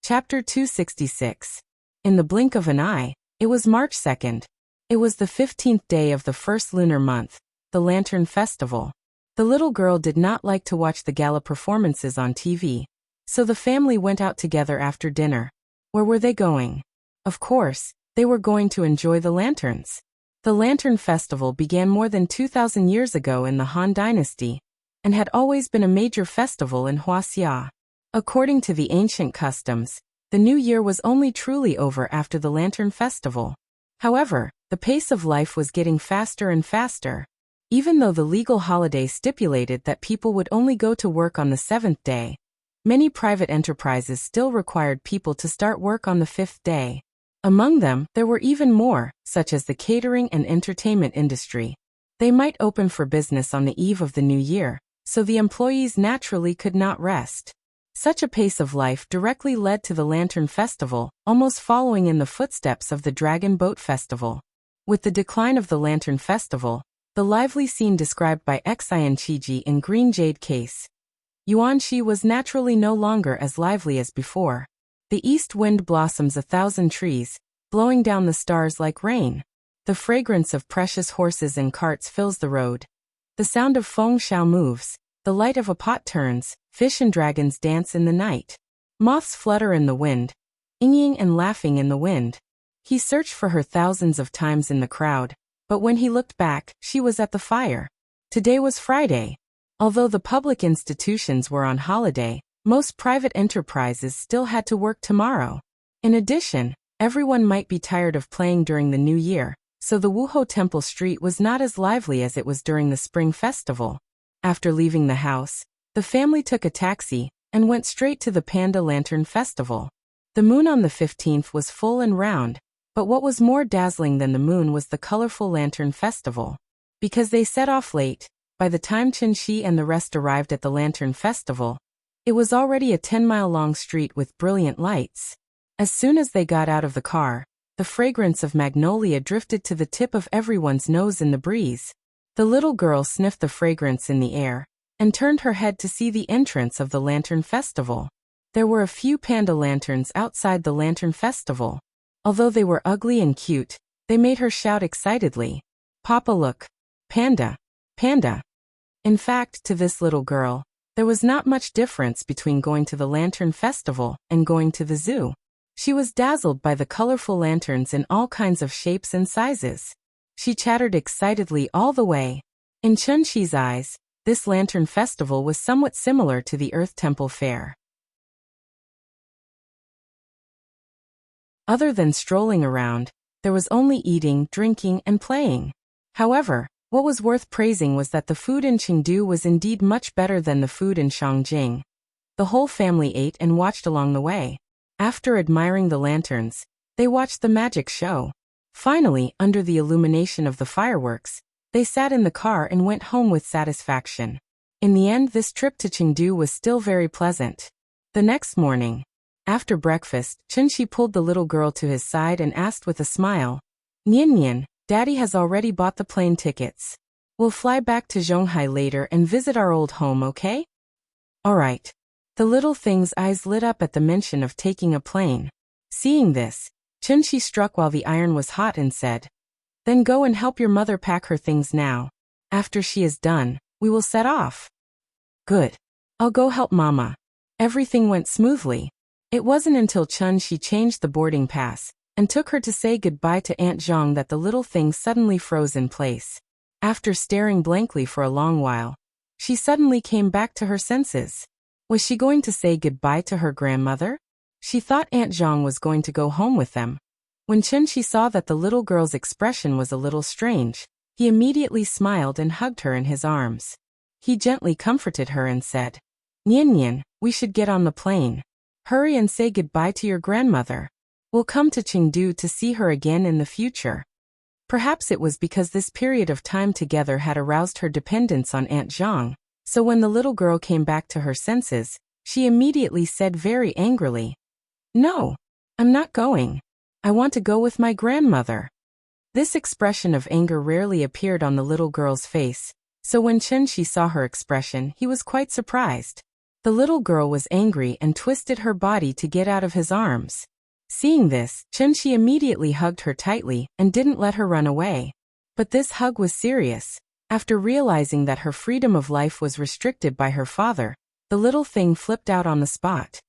Chapter 266. In the blink of an eye, it was March 2nd. It was the 15th day of the first lunar month, the Lantern Festival. The little girl did not like to watch the gala performances on TV, so the family went out together after dinner. Where were they going? Of course, they were going to enjoy the lanterns. The Lantern Festival began more than 2,000 years ago in the Han Dynasty, and had always been a major festival in Huaxia. According to the ancient customs, the new year was only truly over after the Lantern Festival. However, the pace of life was getting faster and faster. Even though the legal holiday stipulated that people would only go to work on the 7th day, many private enterprises still required people to start work on the 5th day. Among them, there were even more, such as the catering and entertainment industry. They might open for business on the eve of the new year, so the employees naturally could not rest. Such a pace of life directly led to the Lantern Festival, almost following in the footsteps of the Dragon Boat Festival. With the decline of the Lantern Festival, the lively scene described by Xian Qiji in Green Jade Case, Yuanxi was naturally no longer as lively as before. The east wind blossoms 1,000 trees, blowing down the stars like rain. The fragrance of precious horses and carts fills the road. The sound of feng shao moves, the light of a pot turns, fish and dragons dance in the night. Moths flutter in the wind, inging and laughing in the wind. He searched for her thousands of times in the crowd, but when he looked back, she was at the fire. Today was Friday. Although the public institutions were on holiday, most private enterprises still had to work tomorrow. In addition, everyone might be tired of playing during the new year, so the Wuhou Temple Street was not as lively as it was during the Spring Festival. After leaving the house, the family took a taxi and went straight to the Panda Lantern Festival. The moon on the 15th was full and round, but what was more dazzling than the moon was the colorful Lantern Festival. Because they set off late, by the time Chen Shi and the rest arrived at the Lantern Festival, it was already a 10-mile-long street with brilliant lights. As soon as they got out of the car, the fragrance of magnolia drifted to the tip of everyone's nose in the breeze. The little girl sniffed the fragrance in the air, and turned her head to see the entrance of the Lantern Festival. There were a few panda lanterns outside the Lantern Festival. Although they were ugly and cute, they made her shout excitedly, "Papa, look! Panda! Panda!" In fact, to this little girl, there was not much difference between going to the Lantern Festival and going to the zoo. She was dazzled by the colorful lanterns in all kinds of shapes and sizes. She chattered excitedly all the way. In Chen Shi's eyes, this Lantern Festival was somewhat similar to the Earth Temple Fair. Other than strolling around, there was only eating, drinking, and playing. However, what was worth praising was that the food in Chengdu was indeed much better than the food in Shangjing. The whole family ate and watched along the way. After admiring the lanterns, they watched the magic show. Finally, under the illumination of the fireworks, they sat in the car and went home with satisfaction. In the end, this trip to Chengdu was still very pleasant. The next morning, after breakfast, Chen Shi pulled the little girl to his side and asked with a smile, "Nian Nian, Daddy has already bought the plane tickets. We'll fly back to Zhonghai later and visit our old home, okay?" "All right." The little thing's eyes lit up at the mention of taking a plane. Seeing this, Chen Shi struck while the iron was hot and said, "Then go and help your mother pack her things now. After she is done, we will set off." "Good. I'll go help Mama." Everything went smoothly. It wasn't until Chun-Shi changed the boarding pass and took her to say goodbye to Aunt Zhang that the little thing suddenly froze in place. After staring blankly for a long while, she suddenly came back to her senses. Was she going to say goodbye to her grandmother? She thought Aunt Zhang was going to go home with them. When Chun-Shi saw that the little girl's expression was a little strange, he immediately smiled and hugged her in his arms. He gently comforted her and said, "Nian Nian, we should get on the plane. Hurry and say goodbye to your grandmother. We'll come to Chengdu to see her again in the future." Perhaps it was because this period of time together had aroused her dependence on Aunt Zhang, so when the little girl came back to her senses, she immediately said very angrily, "No, I'm not going. I want to go with my grandmother." This expression of anger rarely appeared on the little girl's face, so when Chun-Shi saw her expression, he was quite surprised. The little girl was angry and twisted her body to get out of his arms. Seeing this, Chun-Shi immediately hugged her tightly and didn't let her run away. But this hug was serious. After realizing that her freedom of life was restricted by her father, the little thing flipped out on the spot.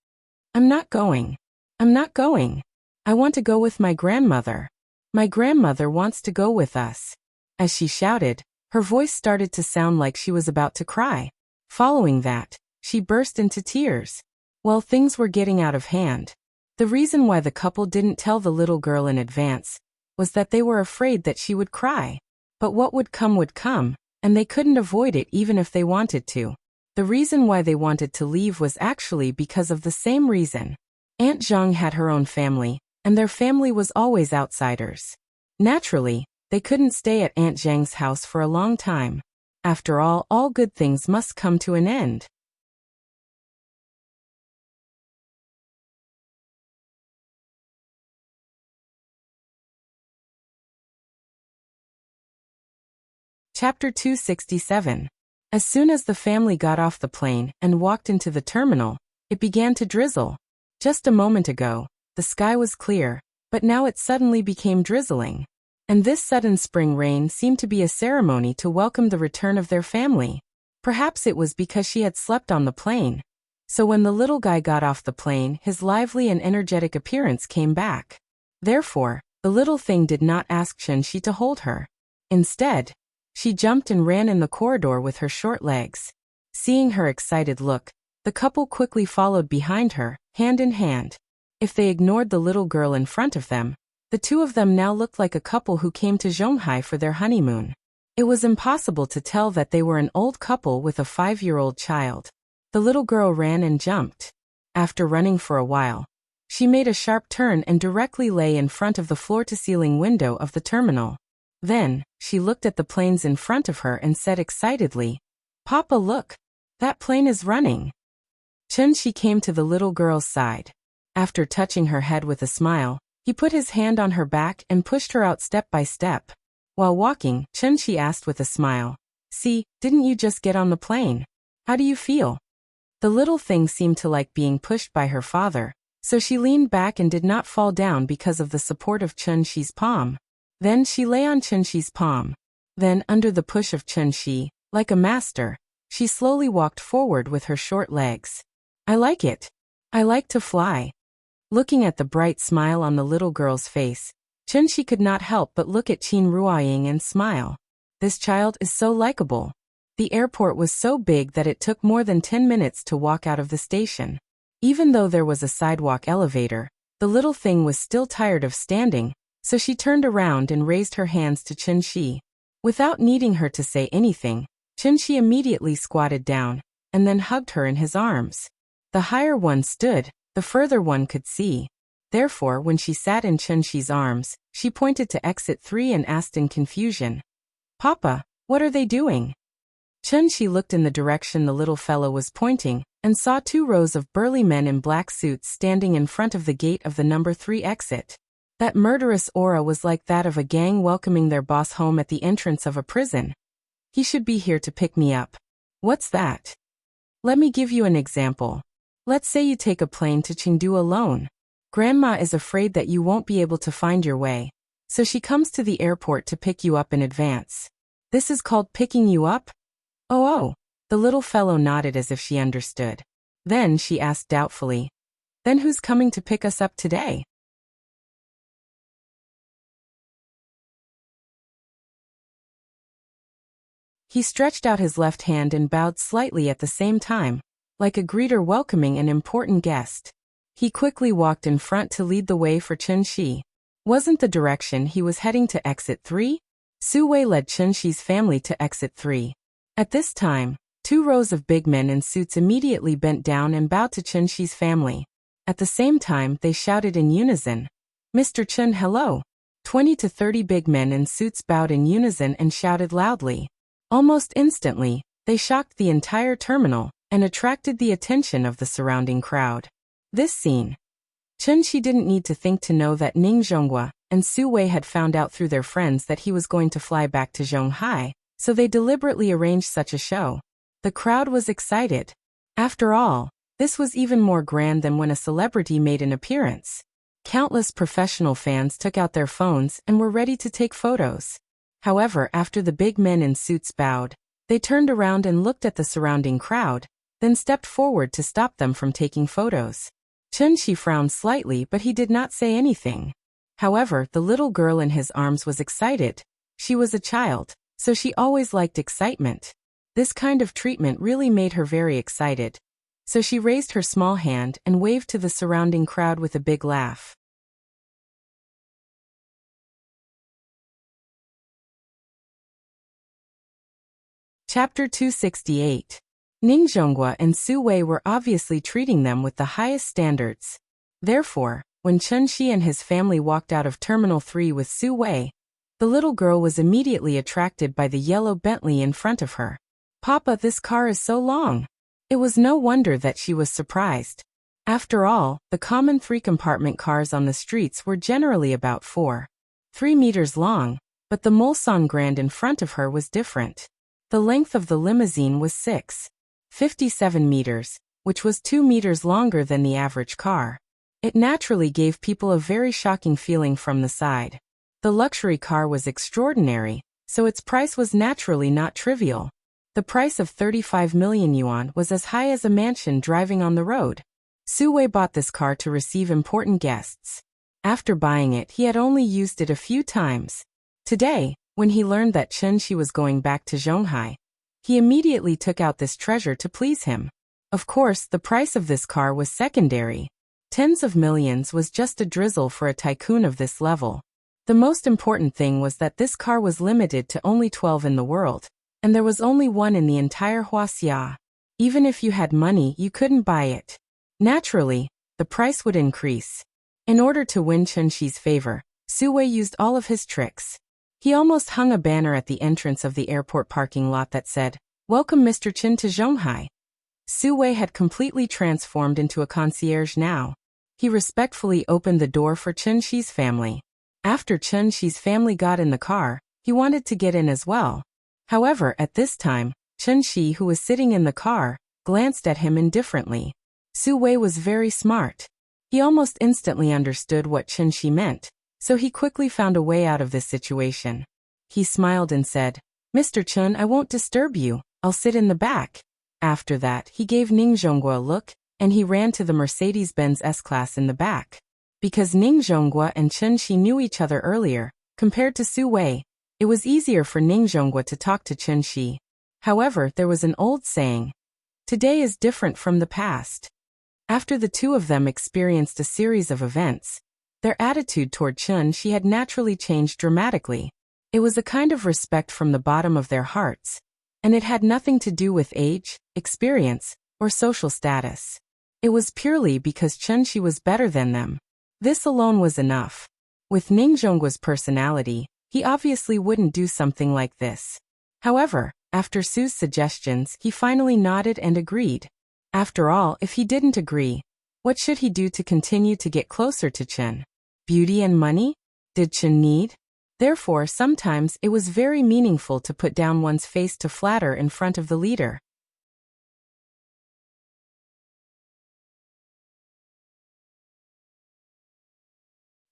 "I'm not going. I'm not going. I want to go with my grandmother. My grandmother wants to go with us." As she shouted, her voice started to sound like she was about to cry. Following that, she burst into tears. Well, things were getting out of hand. The reason why the couple didn't tell the little girl in advance was that they were afraid that she would cry. But what would come, and they couldn't avoid it even if they wanted to. The reason why they wanted to leave was actually because of the same reason. Aunt Zhang had her own family, and their family was always outsiders. Naturally, they couldn't stay at Aunt Zhang's house for a long time. After all good things must come to an end. Chapter 267. As soon as the family got off the plane and walked into the terminal, it began to drizzle. Just a moment ago, the sky was clear, but now it suddenly became drizzling. And this sudden spring rain seemed to be a ceremony to welcome the return of their family. Perhaps it was because she had slept on the plane. So when the little guy got off the plane, his lively and energetic appearance came back. Therefore, the little thing did not ask Chun-Shi to hold her. Instead, she jumped and ran in the corridor with her short legs. Seeing her excited look, the couple quickly followed behind her, hand in hand. If they ignored the little girl in front of them, the two of them now looked like a couple who came to Zhonghai for their honeymoon. It was impossible to tell that they were an old couple with a 5-year-old child. The little girl ran and jumped. After running for a while, she made a sharp turn and directly lay in front of the floor-to-ceiling window of the terminal. Then, she looked at the planes in front of her and said excitedly, "Papa, look! That plane is running!" Chun-Shi came to the little girl's side. After touching her head with a smile, he put his hand on her back and pushed her out step by step. While walking, Chun-Shi asked with a smile, "See, didn't you just get on the plane? How do you feel?" The little thing seemed to like being pushed by her father, so she leaned back and did not fall down because of the support of Chun-Shi's palm. Then she lay on Chun-Shi's palm. Then, under the push of Chun-Shi, like a master, she slowly walked forward with her short legs. "I like it. I like to fly." Looking at the bright smile on the little girl's face, Chun-Shi could not help but look at Qin Ruoying and smile. This child is so likable. The airport was so big that it took more than 10 minutes to walk out of the station. Even though there was a sidewalk elevator, the little thing was still tired of standing, so she turned around and raised her hands to Chun-Shi. Without needing her to say anything, Chun-Shi immediately squatted down, and then hugged her in his arms. The higher one stood, the further one could see. Therefore, when she sat in Chun-Shi's arms, she pointed to exit 3 and asked in confusion, "Papa, what are they doing?" Chun-Shi looked in the direction the little fellow was pointing, and saw 2 rows of burly men in black suits standing in front of the gate of the number 3 exit. That murderous aura was like that of a gang welcoming their boss home at the entrance of a prison. "He should be here to pick me up." What's that? Let me give you an example. Let's say you take a plane to Chengdu alone. Grandma is afraid that you won't be able to find your way, so she comes to the airport to pick you up in advance. This is called picking you up? Oh, the little fellow nodded as if she understood. Then she asked doubtfully, Then who's coming to pick us up today? He stretched out his left hand and bowed slightly at the same time, like a greeter welcoming an important guest. He quickly walked in front to lead the way for Chen-shi. Wasn't the direction he was heading to exit 3? Su-wei led Chen-shi's family to exit 3. At this time, 2 rows of big men in suits immediately bent down and bowed to Chen-shi's family. At the same time, they shouted in unison, "Mr. Chen, hello." 20 to 30 big men in suits bowed in unison and shouted loudly. Almost instantly, they shocked the entire terminal and attracted the attention of the surrounding crowd. This scene. Chen-shi didn't need to think to know that Ning Zhonghua and Su-wei had found out through their friends that he was going to fly back to Zhonghai, so they deliberately arranged such a show. The crowd was excited. After all, this was even more grand than when a celebrity made an appearance. Countless professional fans took out their phones and were ready to take photos. However, after the big men in suits bowed, they turned around and looked at the surrounding crowd, then stepped forward to stop them from taking photos. Chen-shi frowned slightly, but he did not say anything. However, the little girl in his arms was excited. She was a child, so she always liked excitement. This kind of treatment really made her very excited. So she raised her small hand and waved to the surrounding crowd with a big laugh. Chapter 268. Ning Zhonghua and Su-wei were obviously treating them with the highest standards. Therefore, when Chen-shi and his family walked out of Terminal 3 with Su-wei, the little girl was immediately attracted by the yellow Bentley in front of her. "Papa, this car is so long." It was no wonder that she was surprised. After all, the common 3-compartment cars on the streets were generally about 4.3 meters long, but the Mulsanne Grand in front of her was different. The length of the limousine was 6.57 meters, which was 2 meters longer than the average car. It naturally gave people a very shocking feeling from the side. The luxury car was extraordinary, so its price was naturally not trivial. The price of 35 million yuan was as high as a mansion driving on the road. Su-wei bought this car to receive important guests. After buying it, he had only used it a few times. Today, when he learned that Chen-shi was going back to Zhonghai, he immediately took out this treasure to please him. Of course, the price of this car was secondary. Tens of millions was just a drizzle for a tycoon of this level. The most important thing was that this car was limited to only 12 in the world, and there was only one in the entire Huaxia. Even if you had money, you couldn't buy it. Naturally, the price would increase. In order to win Chen-shi's favor, Su-wei used all of his tricks. He almost hung a banner at the entrance of the airport parking lot that said, "Welcome Mr. Chen to Zhonghai." Su-wei had completely transformed into a concierge now. He respectfully opened the door for Chen-shi's family. After Chen-shi's family got in the car, he wanted to get in as well. However, at this time, Chen-shi, who was sitting in the car, glanced at him indifferently. Su-wei was very smart. He almost instantly understood what Chen-shi meant, so he quickly found a way out of this situation. He smiled and said, "Mr. Chen, I won't disturb you, I'll sit in the back." After that, he gave Ning Zhonghua a look, and he ran to the Mercedes-Benz S-Class in the back. Because Ning Zhonghua and Chen-shi knew each other earlier, compared to Su-wei, it was easier for Ning Zhonghua to talk to Chen-shi. However, there was an old saying, "Today is different from the past." After the two of them experienced a series of events, their attitude toward Chen-shi had naturally changed dramatically. It was a kind of respect from the bottom of their hearts, and it had nothing to do with age, experience, or social status. It was purely because Chen-shi was better than them. This alone was enough. With Ning Zhonggua's personality, he obviously wouldn't do something like this. However, after Su's suggestions, he finally nodded and agreed. After all, if he didn't agree, what should he do to continue to get closer to Chen? Beauty and money? Did Chen need? Therefore, sometimes it was very meaningful to put down one's face to flatter in front of the leader.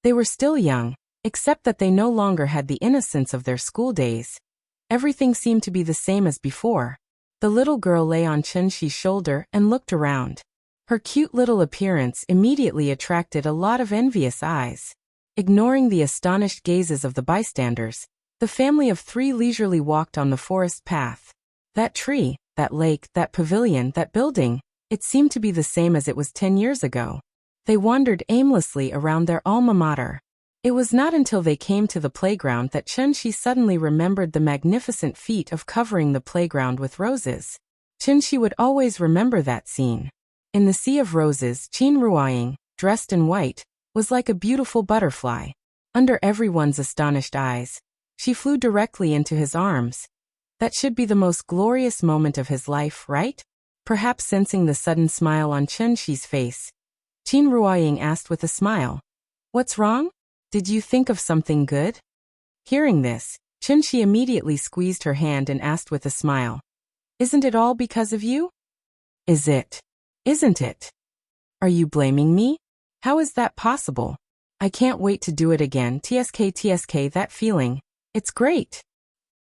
They were still young, except that they no longer had the innocence of their school days. Everything seemed to be the same as before. The little girl lay on Chen-shi's shoulder and looked around. Her cute little appearance immediately attracted a lot of envious eyes. Ignoring the astonished gazes of the bystanders, the family of three leisurely walked on the forest path. That tree, that lake, that pavilion, that building, it seemed to be the same as it was 10 years ago. They wandered aimlessly around their alma mater. It was not until they came to the playground that Chunshi suddenly remembered the magnificent feat of covering the playground with roses. Chunshi would always remember that scene. In the sea of roses, Qin Ruoying, dressed in white, was like a beautiful butterfly. Under everyone's astonished eyes, she flew directly into his arms. That should be the most glorious moment of his life, right? Perhaps sensing the sudden smile on Chunshi's face, Qin Ruoying asked with a smile, "What's wrong? Did you think of something good?" Hearing this, Chunshi immediately squeezed her hand and asked with a smile, "Isn't it all because of you?" "Is it? Isn't it? Are you blaming me? How is that possible? I can't wait to do it again. TSK, that feeling. It's great.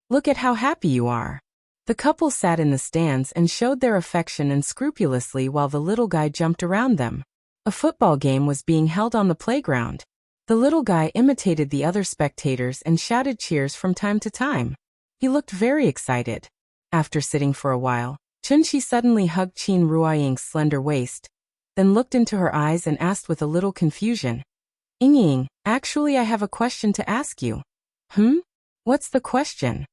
Look at how happy you are." The couple sat in the stands and showed their affection unscrupulously while the little guy jumped around them. A football game was being held on the playground. The little guy imitated the other spectators and shouted cheers from time to time. He looked very excited. After sitting for a while, Chunshi suddenly hugged Qin Ruoying's slender waist, then looked into her eyes and asked with a little confusion, "Ying, actually I have a question to ask you." What's the question?"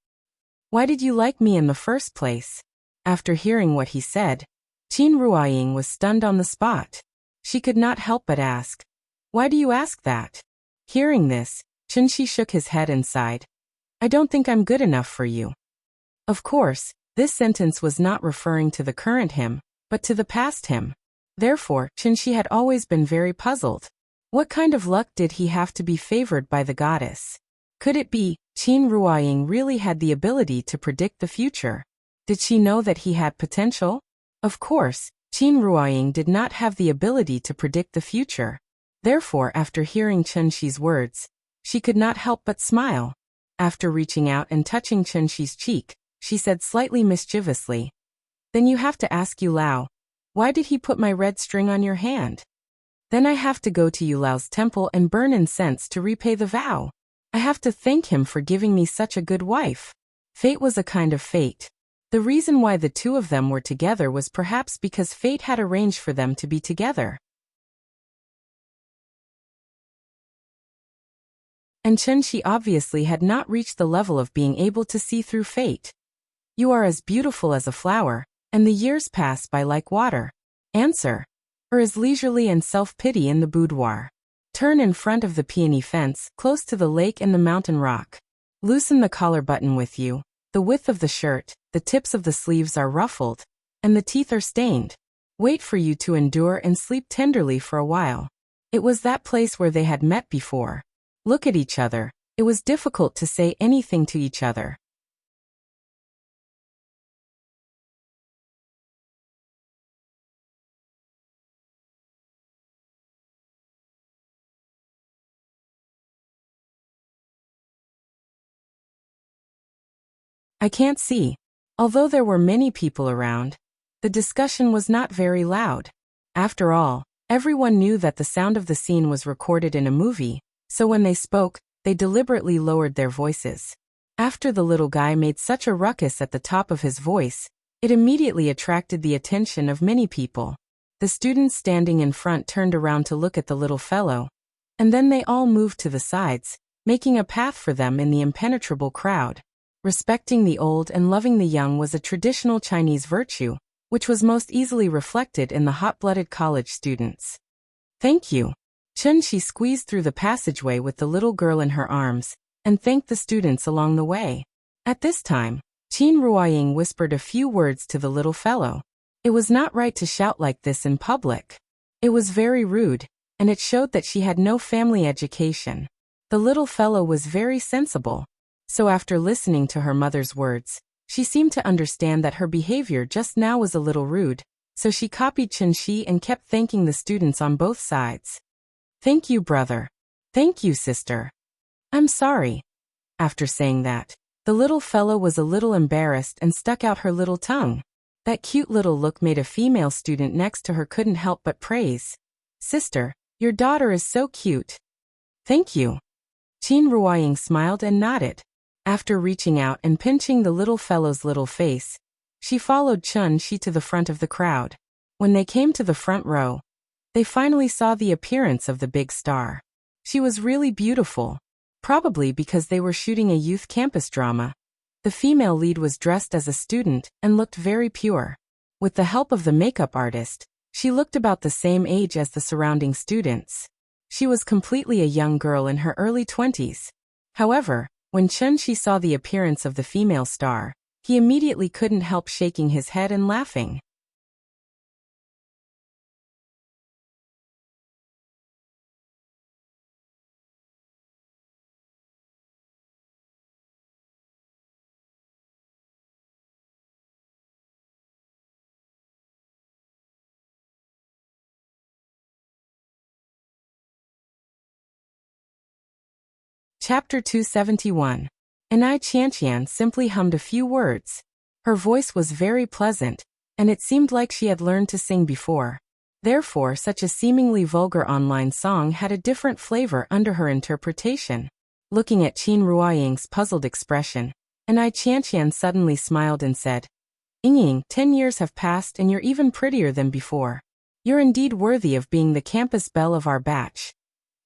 "Why did you like me in the first place?" After hearing what he said, Qin Ruoying was stunned on the spot. She could not help but ask, "Why do you ask that?" Hearing this, Chunshi shook his head and sighed, "I don't think I'm good enough for you." Of course, this sentence was not referring to the current him, but to the past him. Therefore, Chunshi had always been very puzzled. What kind of luck did he have to be favored by the goddess? Could it be, Qin Ruoying really had the ability to predict the future? Did she know that he had potential? Of course, Qin Ruoying did not have the ability to predict the future. Therefore, after hearing Chunshi's words, she could not help but smile. After reaching out and touching Chunshi's cheek, she said slightly mischievously, "Then you have to ask Yulao, why did he put my red string on your hand? Then I have to go to Yulao's temple and burn incense to repay the vow. I have to thank him for giving me such a good wife." Fate was a kind of fate. The reason why the two of them were together was perhaps because fate had arranged for them to be together. And Chunshi obviously had not reached the level of being able to see through fate. "You are as beautiful as a flower, and the years pass by like water." Answer. Or as leisurely and self-pity in the boudoir. Turn in front of the peony fence, close to the lake and the mountain rock. Loosen the collar button with you, the width of the shirt, the tips of the sleeves are ruffled, and the teeth are stained. Wait for you to endure and sleep tenderly for a while. It was that place where they had met before. Look at each other. It was difficult to say anything to each other. I can't see. Although there were many people around, the discussion was not very loud. After all, everyone knew that the sound of the scene was recorded in a movie, so when they spoke, they deliberately lowered their voices. After the little guy made such a ruckus at the top of his voice, it immediately attracted the attention of many people. The students standing in front turned around to look at the little fellow, and then they all moved to the sides, making a path for them in the impenetrable crowd. Respecting the old and loving the young was a traditional Chinese virtue, which was most easily reflected in the hot-blooded college students. "Thank you." Chunshi squeezed through the passageway with the little girl in her arms, and thanked the students along the way. At this time, Qin Ruoying whispered a few words to the little fellow. It was not right to shout like this in public. It was very rude, and it showed that she had no family education. The little fellow was very sensible. So after listening to her mother's words, she seemed to understand that her behavior just now was a little rude, so she copied Chunshi and kept thanking the students on both sides. "Thank you, brother. Thank you, sister. I'm sorry." After saying that, the little fellow was a little embarrassed and stuck out her little tongue. That cute little look made a female student next to her couldn't help but praise. "Sister, your daughter is so cute." "Thank you." Qin Ruoying smiled and nodded. After reaching out and pinching the little fellow's little face, she followed Chun Shi to the front of the crowd. When they came to the front row, they finally saw the appearance of the big star. She was really beautiful, probably because they were shooting a youth campus drama. The female lead was dressed as a student and looked very pure. With the help of the makeup artist, she looked about the same age as the surrounding students. She was completely a young girl in her early 20s. However, when Chun Shi saw the appearance of the female star, he immediately couldn't help shaking his head and laughing. Chapter 271. Anai Qianqian simply hummed a few words. Her voice was very pleasant, and it seemed like she had learned to sing before. Therefore, such a seemingly vulgar online song had a different flavor under her interpretation. Looking at Qin Ruoying's puzzled expression, Anai Qianqian suddenly smiled and said, "Ying, 10 years have passed and you're even prettier than before. You're indeed worthy of being the campus belle of our batch."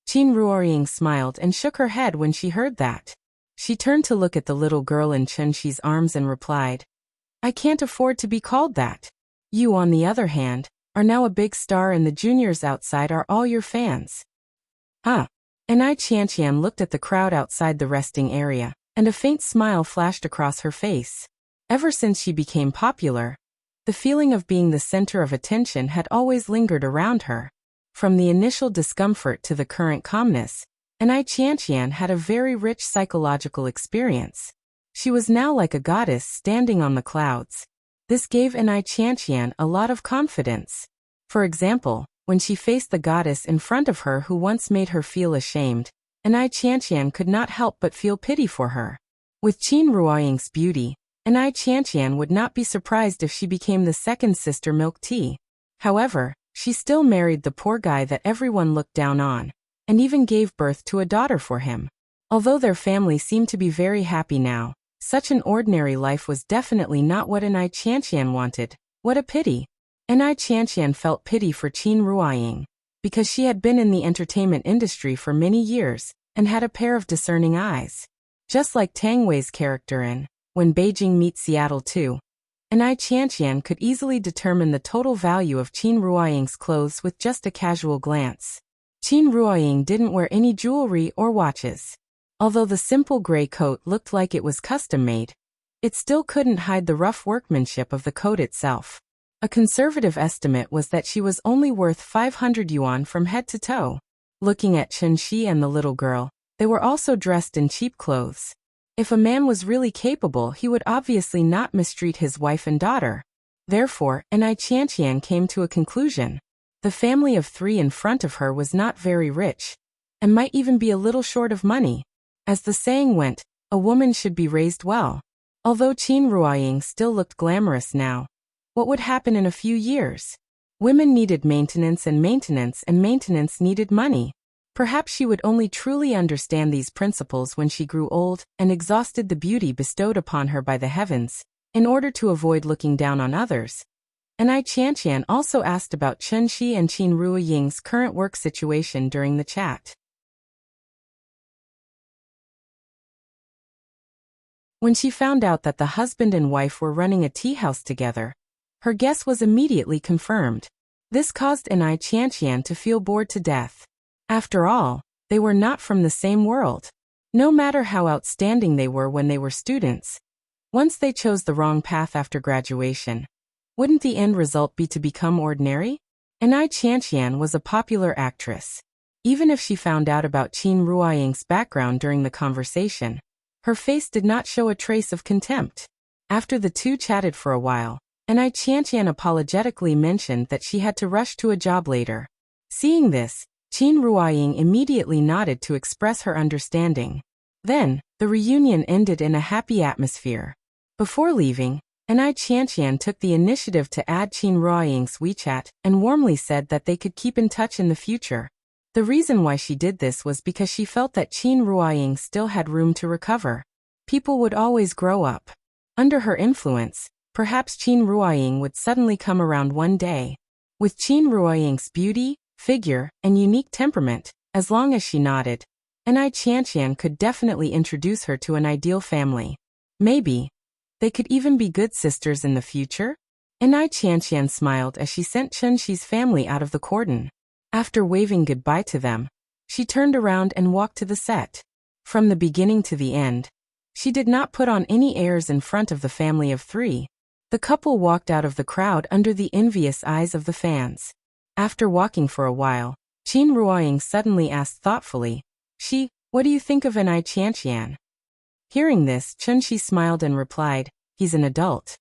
Qin Ruoying smiled and shook her head when she heard that. She turned to look at the little girl in Chun Shi's arms and replied, "I can't afford to be called that. You, on the other hand, are now a big star and the juniors outside are all your fans." Huh. Anai Qianqian looked at the crowd outside the resting area, and a faint smile flashed across her face. Ever since she became popular, the feeling of being the center of attention had always lingered around her. From the initial discomfort to the current calmness, Anai Qianqian had a very rich psychological experience. She was now like a goddess standing on the clouds. This gave Anai Qianqian a lot of confidence. For example, when she faced the goddess in front of her who once made her feel ashamed, Anai Qianqian could not help but feel pity for her. With Qin Ruoying's beauty, Anai Qianqian would not be surprised if she became the second sister Milk Tea. However, she still married the poor guy that everyone looked down on, and even gave birth to a daughter for him. Although their family seemed to be very happy now, such an ordinary life was definitely not what Anai Qianqian wanted. What a pity. Anai Qianqian felt pity for Qin Ruoying, because she had been in the entertainment industry for many years, and had a pair of discerning eyes. Just like Tang Wei's character in When Beijing Meets Seattle 2, Anai Qianqian could easily determine the total value of Qin Ruoying's clothes with just a casual glance. Qin Ruoying didn't wear any jewelry or watches. Although the simple gray coat looked like it was custom-made, it still couldn't hide the rough workmanship of the coat itself. A conservative estimate was that she was only worth 500 yuan from head to toe. Looking at Chun Shi and the little girl, they were also dressed in cheap clothes. If a man was really capable, he would obviously not mistreat his wife and daughter. Therefore, Anai Qianqian came to a conclusion. The family of 3 in front of her was not very rich, and might even be a little short of money. As the saying went, a woman should be raised well. Although Qin Ruoying still looked glamorous now, what would happen in a few years? Women needed maintenance and maintenance needed money. Perhaps she would only truly understand these principles when she grew old and exhausted the beauty bestowed upon her by the heavens, in order to avoid looking down on others. Anai Qianqian also asked about Chun Shi and Qin Ruoying's current work situation during the chat. When she found out that the husband and wife were running a tea house together, her guess was immediately confirmed. This caused Anai Qianqian to feel bored to death. After all, they were not from the same world. No matter how outstanding they were when they were students, once they chose the wrong path after graduation, wouldn't the end result be to become ordinary? Anai Qianqian was a popular actress. Even if she found out about Qin Ruoying's background during the conversation, her face did not show a trace of contempt. After the two chatted for a while, Anai Qianqian apologetically mentioned that she had to rush to a job later. Seeing this, Qin Ruoying immediately nodded to express her understanding. Then, the reunion ended in a happy atmosphere. Before leaving, and I Qianqian took the initiative to add Qin Ruoying's WeChat and warmly said that they could keep in touch in the future. The reason why she did this was because she felt that Qin Ruoying still had room to recover. People would always grow up. Under her influence, perhaps Qin Ruoying would suddenly come around one day. With Qin Ruoying's beauty, figure, and unique temperament, as long as she nodded, and I Qianqian could definitely introduce her to an ideal family. Maybe they could even be good sisters in the future? And I Qianqian smiled as she sent Chunxi's family out of the cordon. After waving goodbye to them, she turned around and walked to the set. From the beginning to the end, she did not put on any airs in front of the family of three. The couple walked out of the crowd under the envious eyes of the fans. After walking for a while, Qin Ruoying suddenly asked thoughtfully, what do you think of an I Qianqian? Hearing this, Chunxi smiled and replied, he's an adult.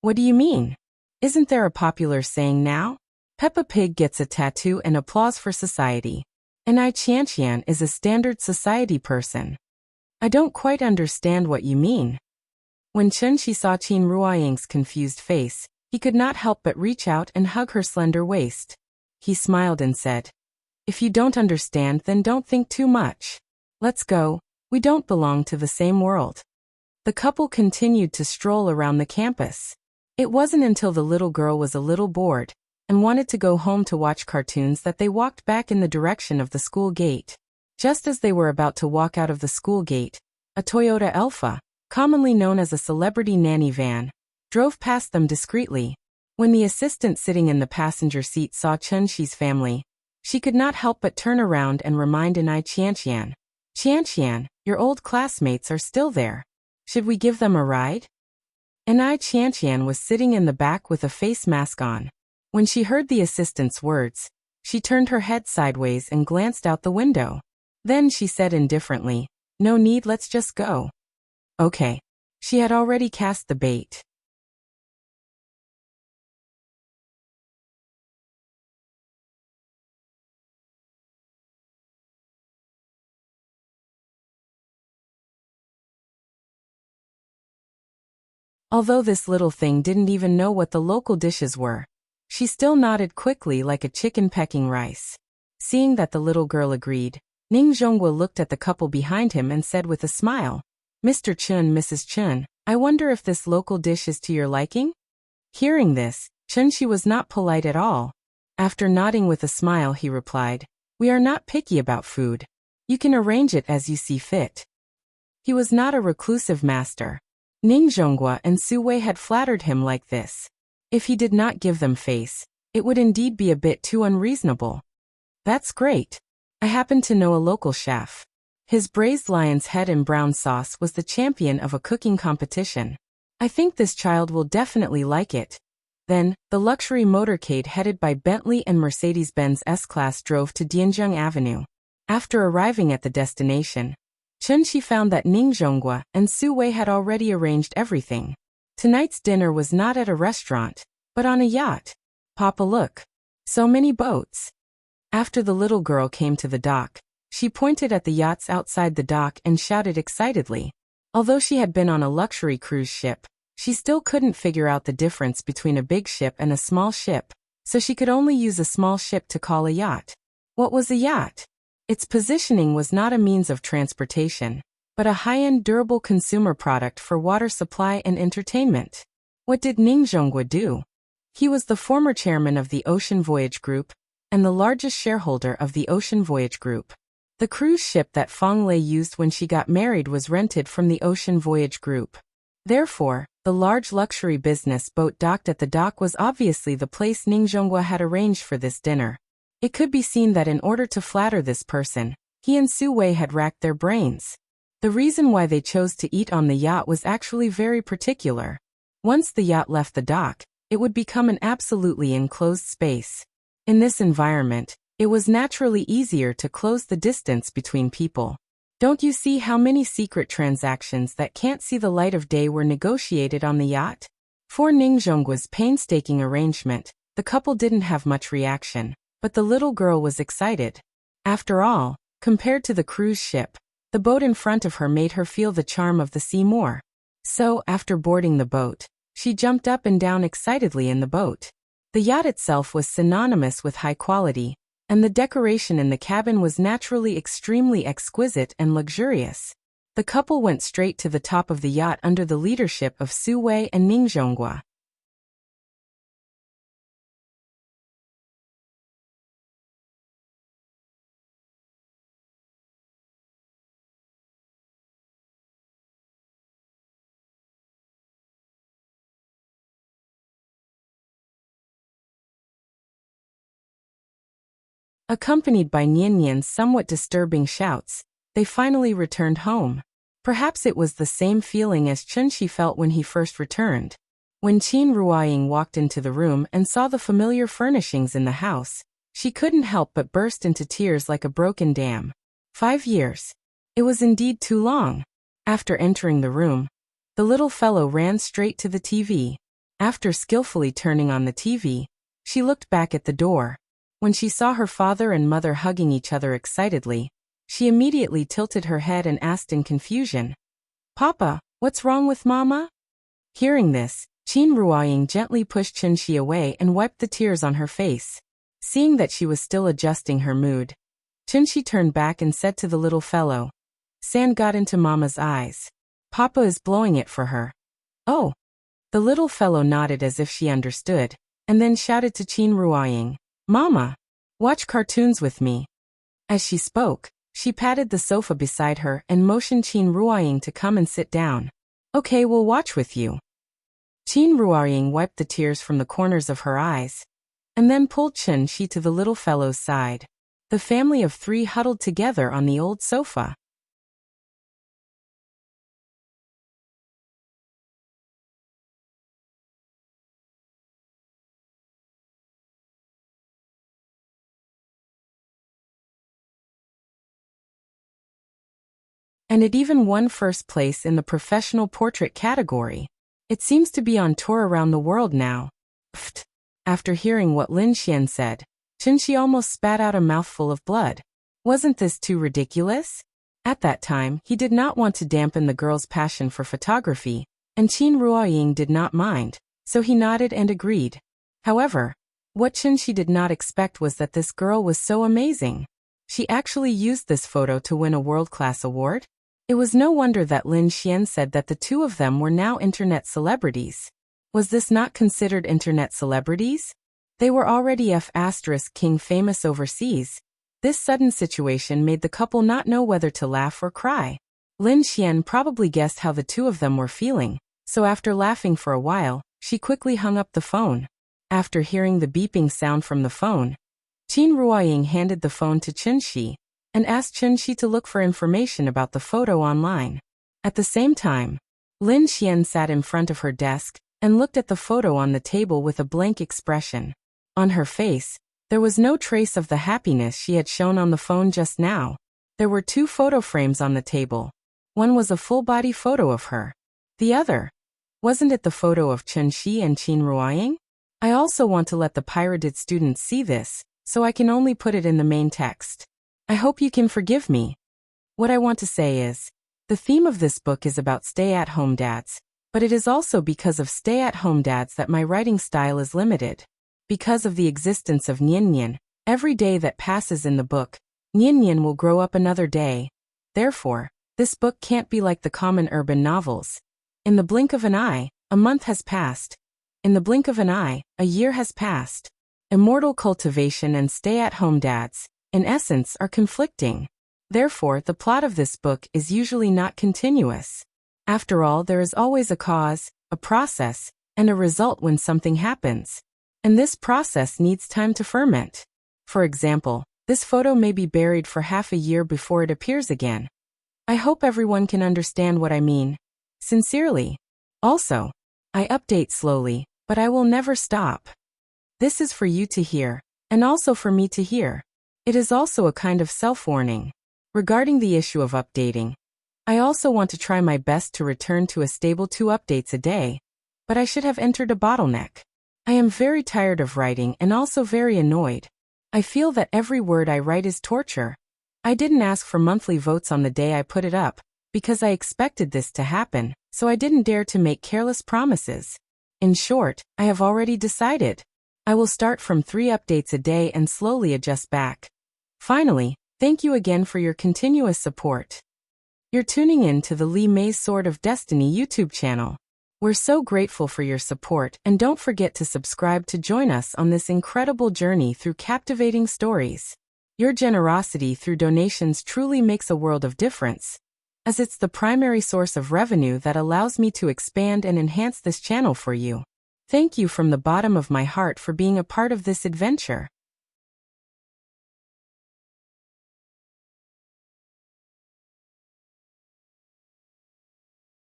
What do you mean? Isn't there a popular saying now? Peppa Pig gets a tattoo and applause for society. An I Qianqian is a standard society person. I don't quite understand what you mean. When Chunxi saw Qin Ruoying's confused face, he could not help but reach out and hug her slender waist. He smiled and said, if you don't understand, then don't think too much. Let's go, we don't belong to the same world. The couple continued to stroll around the campus. It wasn't until the little girl was a little bored and wanted to go home to watch cartoons that they walked back in the direction of the school gate. Just as they were about to walk out of the school gate, a Toyota Elfa, commonly known as a celebrity nanny van, drove past them discreetly. When the assistant sitting in the passenger seat saw Chunxi's family, she could not help but turn around and remind An I Qianqian, Qianqian, your old classmates are still there. Should we give them a ride? An I Qianqian was sitting in the back with a face mask on. When she heard the assistant's words, she turned her head sideways and glanced out the window. Then she said indifferently, no need, let's just go. Okay. She had already cast the bait. Although this little thing didn't even know what the local dishes were, she still nodded quickly like a chicken pecking rice. Seeing that the little girl agreed, Ning Zhonghua looked at the couple behind him and said with a smile, Mr. Chun, Mrs. Chun, I wonder if this local dish is to your liking? Hearing this, Chunxi was not polite at all. After nodding with a smile, he replied, we are not picky about food. You can arrange it as you see fit. He was not a reclusive master. Ning Zhonghua and Su Wei had flattered him like this. If he did not give them face, it would indeed be a bit too unreasonable. That's great. I happen to know a local chef. His braised lion's head in brown sauce was the champion of a cooking competition. I think this child will definitely like it. Then, the luxury motorcade headed by Bentley and Mercedes-Benz S-Class drove to Dianzheng Avenue. After arriving at the destination, Chunxi found that Ning Zhonghua and Su Wei had already arranged everything. Tonight's dinner was not at a restaurant, but on a yacht. Papa, look. So many boats. After the little girl came to the dock, she pointed at the yachts outside the dock and shouted excitedly. Although she had been on a luxury cruise ship, she still couldn't figure out the difference between a big ship and a small ship, so she could only use a small ship to call a yacht. What was a yacht? Its positioning was not a means of transportation, but a high-end durable consumer product for water supply and entertainment. What did Ning Zhonghua do? He was the former chairman of the Ocean Voyage Group and the largest shareholder of the Ocean Voyage Group. The cruise ship that Fang Lei used when she got married was rented from the Ocean Voyage Group. Therefore, the large luxury business boat docked at the dock was obviously the place Ning Zhonghua had arranged for this dinner. It could be seen that in order to flatter this person, he and Su Wei had racked their brains. The reason why they chose to eat on the yacht was actually very particular. Once the yacht left the dock, it would become an absolutely enclosed space. In this environment, it was naturally easier to close the distance between people. Don't you see how many secret transactions that can't see the light of day were negotiated on the yacht? For Ning Zhonggua's painstaking arrangement, the couple didn't have much reaction, but the little girl was excited. After all, compared to the cruise ship, the boat in front of her made her feel the charm of the sea more. So, after boarding the boat, She jumped up and down excitedly in the boat. The yacht itself was synonymous with high quality, and the decoration in the cabin was naturally extremely exquisite and luxurious. The couple went straight to the top of the yacht under the leadership of Su Wei and Ning Zhonghua. Accompanied by Nian somewhat disturbing shouts, they finally returned home. Perhaps it was the same feeling as Chunxi felt when he first returned. When Qin Ruoying walked into the room and saw the familiar furnishings in the house, she couldn't help but burst into tears like a broken dam. 5 years. It was indeed too long. After entering the room, the little fellow ran straight to the TV. After skillfully turning on the TV, she looked back at the door. When she saw her father and mother hugging each other excitedly, she immediately tilted her head and asked in confusion, "Papa, what's wrong with Mama?" Hearing this, Qin Ruoying gently pushed Chunxi away and wiped the tears on her face. Seeing that she was still adjusting her mood, Chunxi turned back and said to the little fellow, "Sand got into Mama's eyes. Papa is blowing it for her." "Oh." The little fellow nodded as if she understood, and then shouted to Qin Ruoying, "Mama, watch cartoons with me." As she spoke, she patted the sofa beside her and motioned Qin Ruoying to come and sit down. "Okay, we'll watch with you." Qin Ruoying wiped the tears from the corners of her eyes, and then pulled Chunxi to the little fellow's side. The family of 3 huddled together on the old sofa. And it even won first place in the professional portrait category. It seems to be on tour around the world now. Pfft. After hearing what Lin Xian said, Chunxi almost spat out a mouthful of blood. Wasn't this too ridiculous? At that time, he did not want to dampen the girl's passion for photography, and Qin Ruoying did not mind, so he nodded and agreed. However, what Chunxi did not expect was that this girl was so amazing. She actually used this photo to win a world-class award. It was no wonder that Lin Xian said that the 2 of them were now internet celebrities. Was this not considered internet celebrities? They were already F***king famous overseas. This sudden situation made the couple not know whether to laugh or cry. Lin Xian probably guessed how the 2 of them were feeling, so after laughing for a while, she quickly hung up the phone. After hearing the beeping sound from the phone, Qin Ruoying handed the phone to Chunxi and asked Chunxi to look for information about the photo online. At the same time, Lin Xian sat in front of her desk and looked at the photo on the table with a blank expression. On her face, there was no trace of the happiness she had shown on the phone just now. There were 2 photo frames on the table. One was a full-body photo of her. The other, wasn't it the photo of Chunxi and Qin Ruoying? I also want to let the pirated students see this, so I can only put it in the main text. I hope you can forgive me. What I want to say is, the theme of this book is about stay-at-home dads, but it is also because of stay-at-home dads that my writing style is limited. Because of the existence of Nian, every day that passes in the book, Nian will grow up another day. Therefore, this book can't be like the common urban novels. In the blink of an eye, a month has passed. In the blink of an eye, a year has passed. Immortal cultivation and stay-at-home dads, in essence, are conflicting. Therefore, the plot of this book is usually not continuous. After all, there is always a cause, a process, and a result when something happens. And this process needs time to ferment. For example, this photo may be buried for half a year before it appears again. I hope everyone can understand what I mean. Sincerely. Also, I update slowly, but I will never stop. This is for you to hear, and also for me to hear. It is also a kind of self-warning. Regarding the issue of updating, I also want to try my best to return to a stable 2 updates a day, but I should have entered a bottleneck. I am very tired of writing and also very annoyed. I feel that every word I write is torture. I didn't ask for monthly votes on the day I put it up, because I expected this to happen, so I didn't dare to make careless promises. In short, I have already decided. I will start from 3 updates a day and slowly adjust back. Finally, thank you again for your continuous support. You're tuning in to the Lee May's Sword of Destiny YouTube channel. We're so grateful for your support, and don't forget to subscribe to join us on this incredible journey through captivating stories. Your generosity through donations truly makes a world of difference, as it's the primary source of revenue that allows me to expand and enhance this channel for you. Thank you from the bottom of my heart for being a part of this adventure.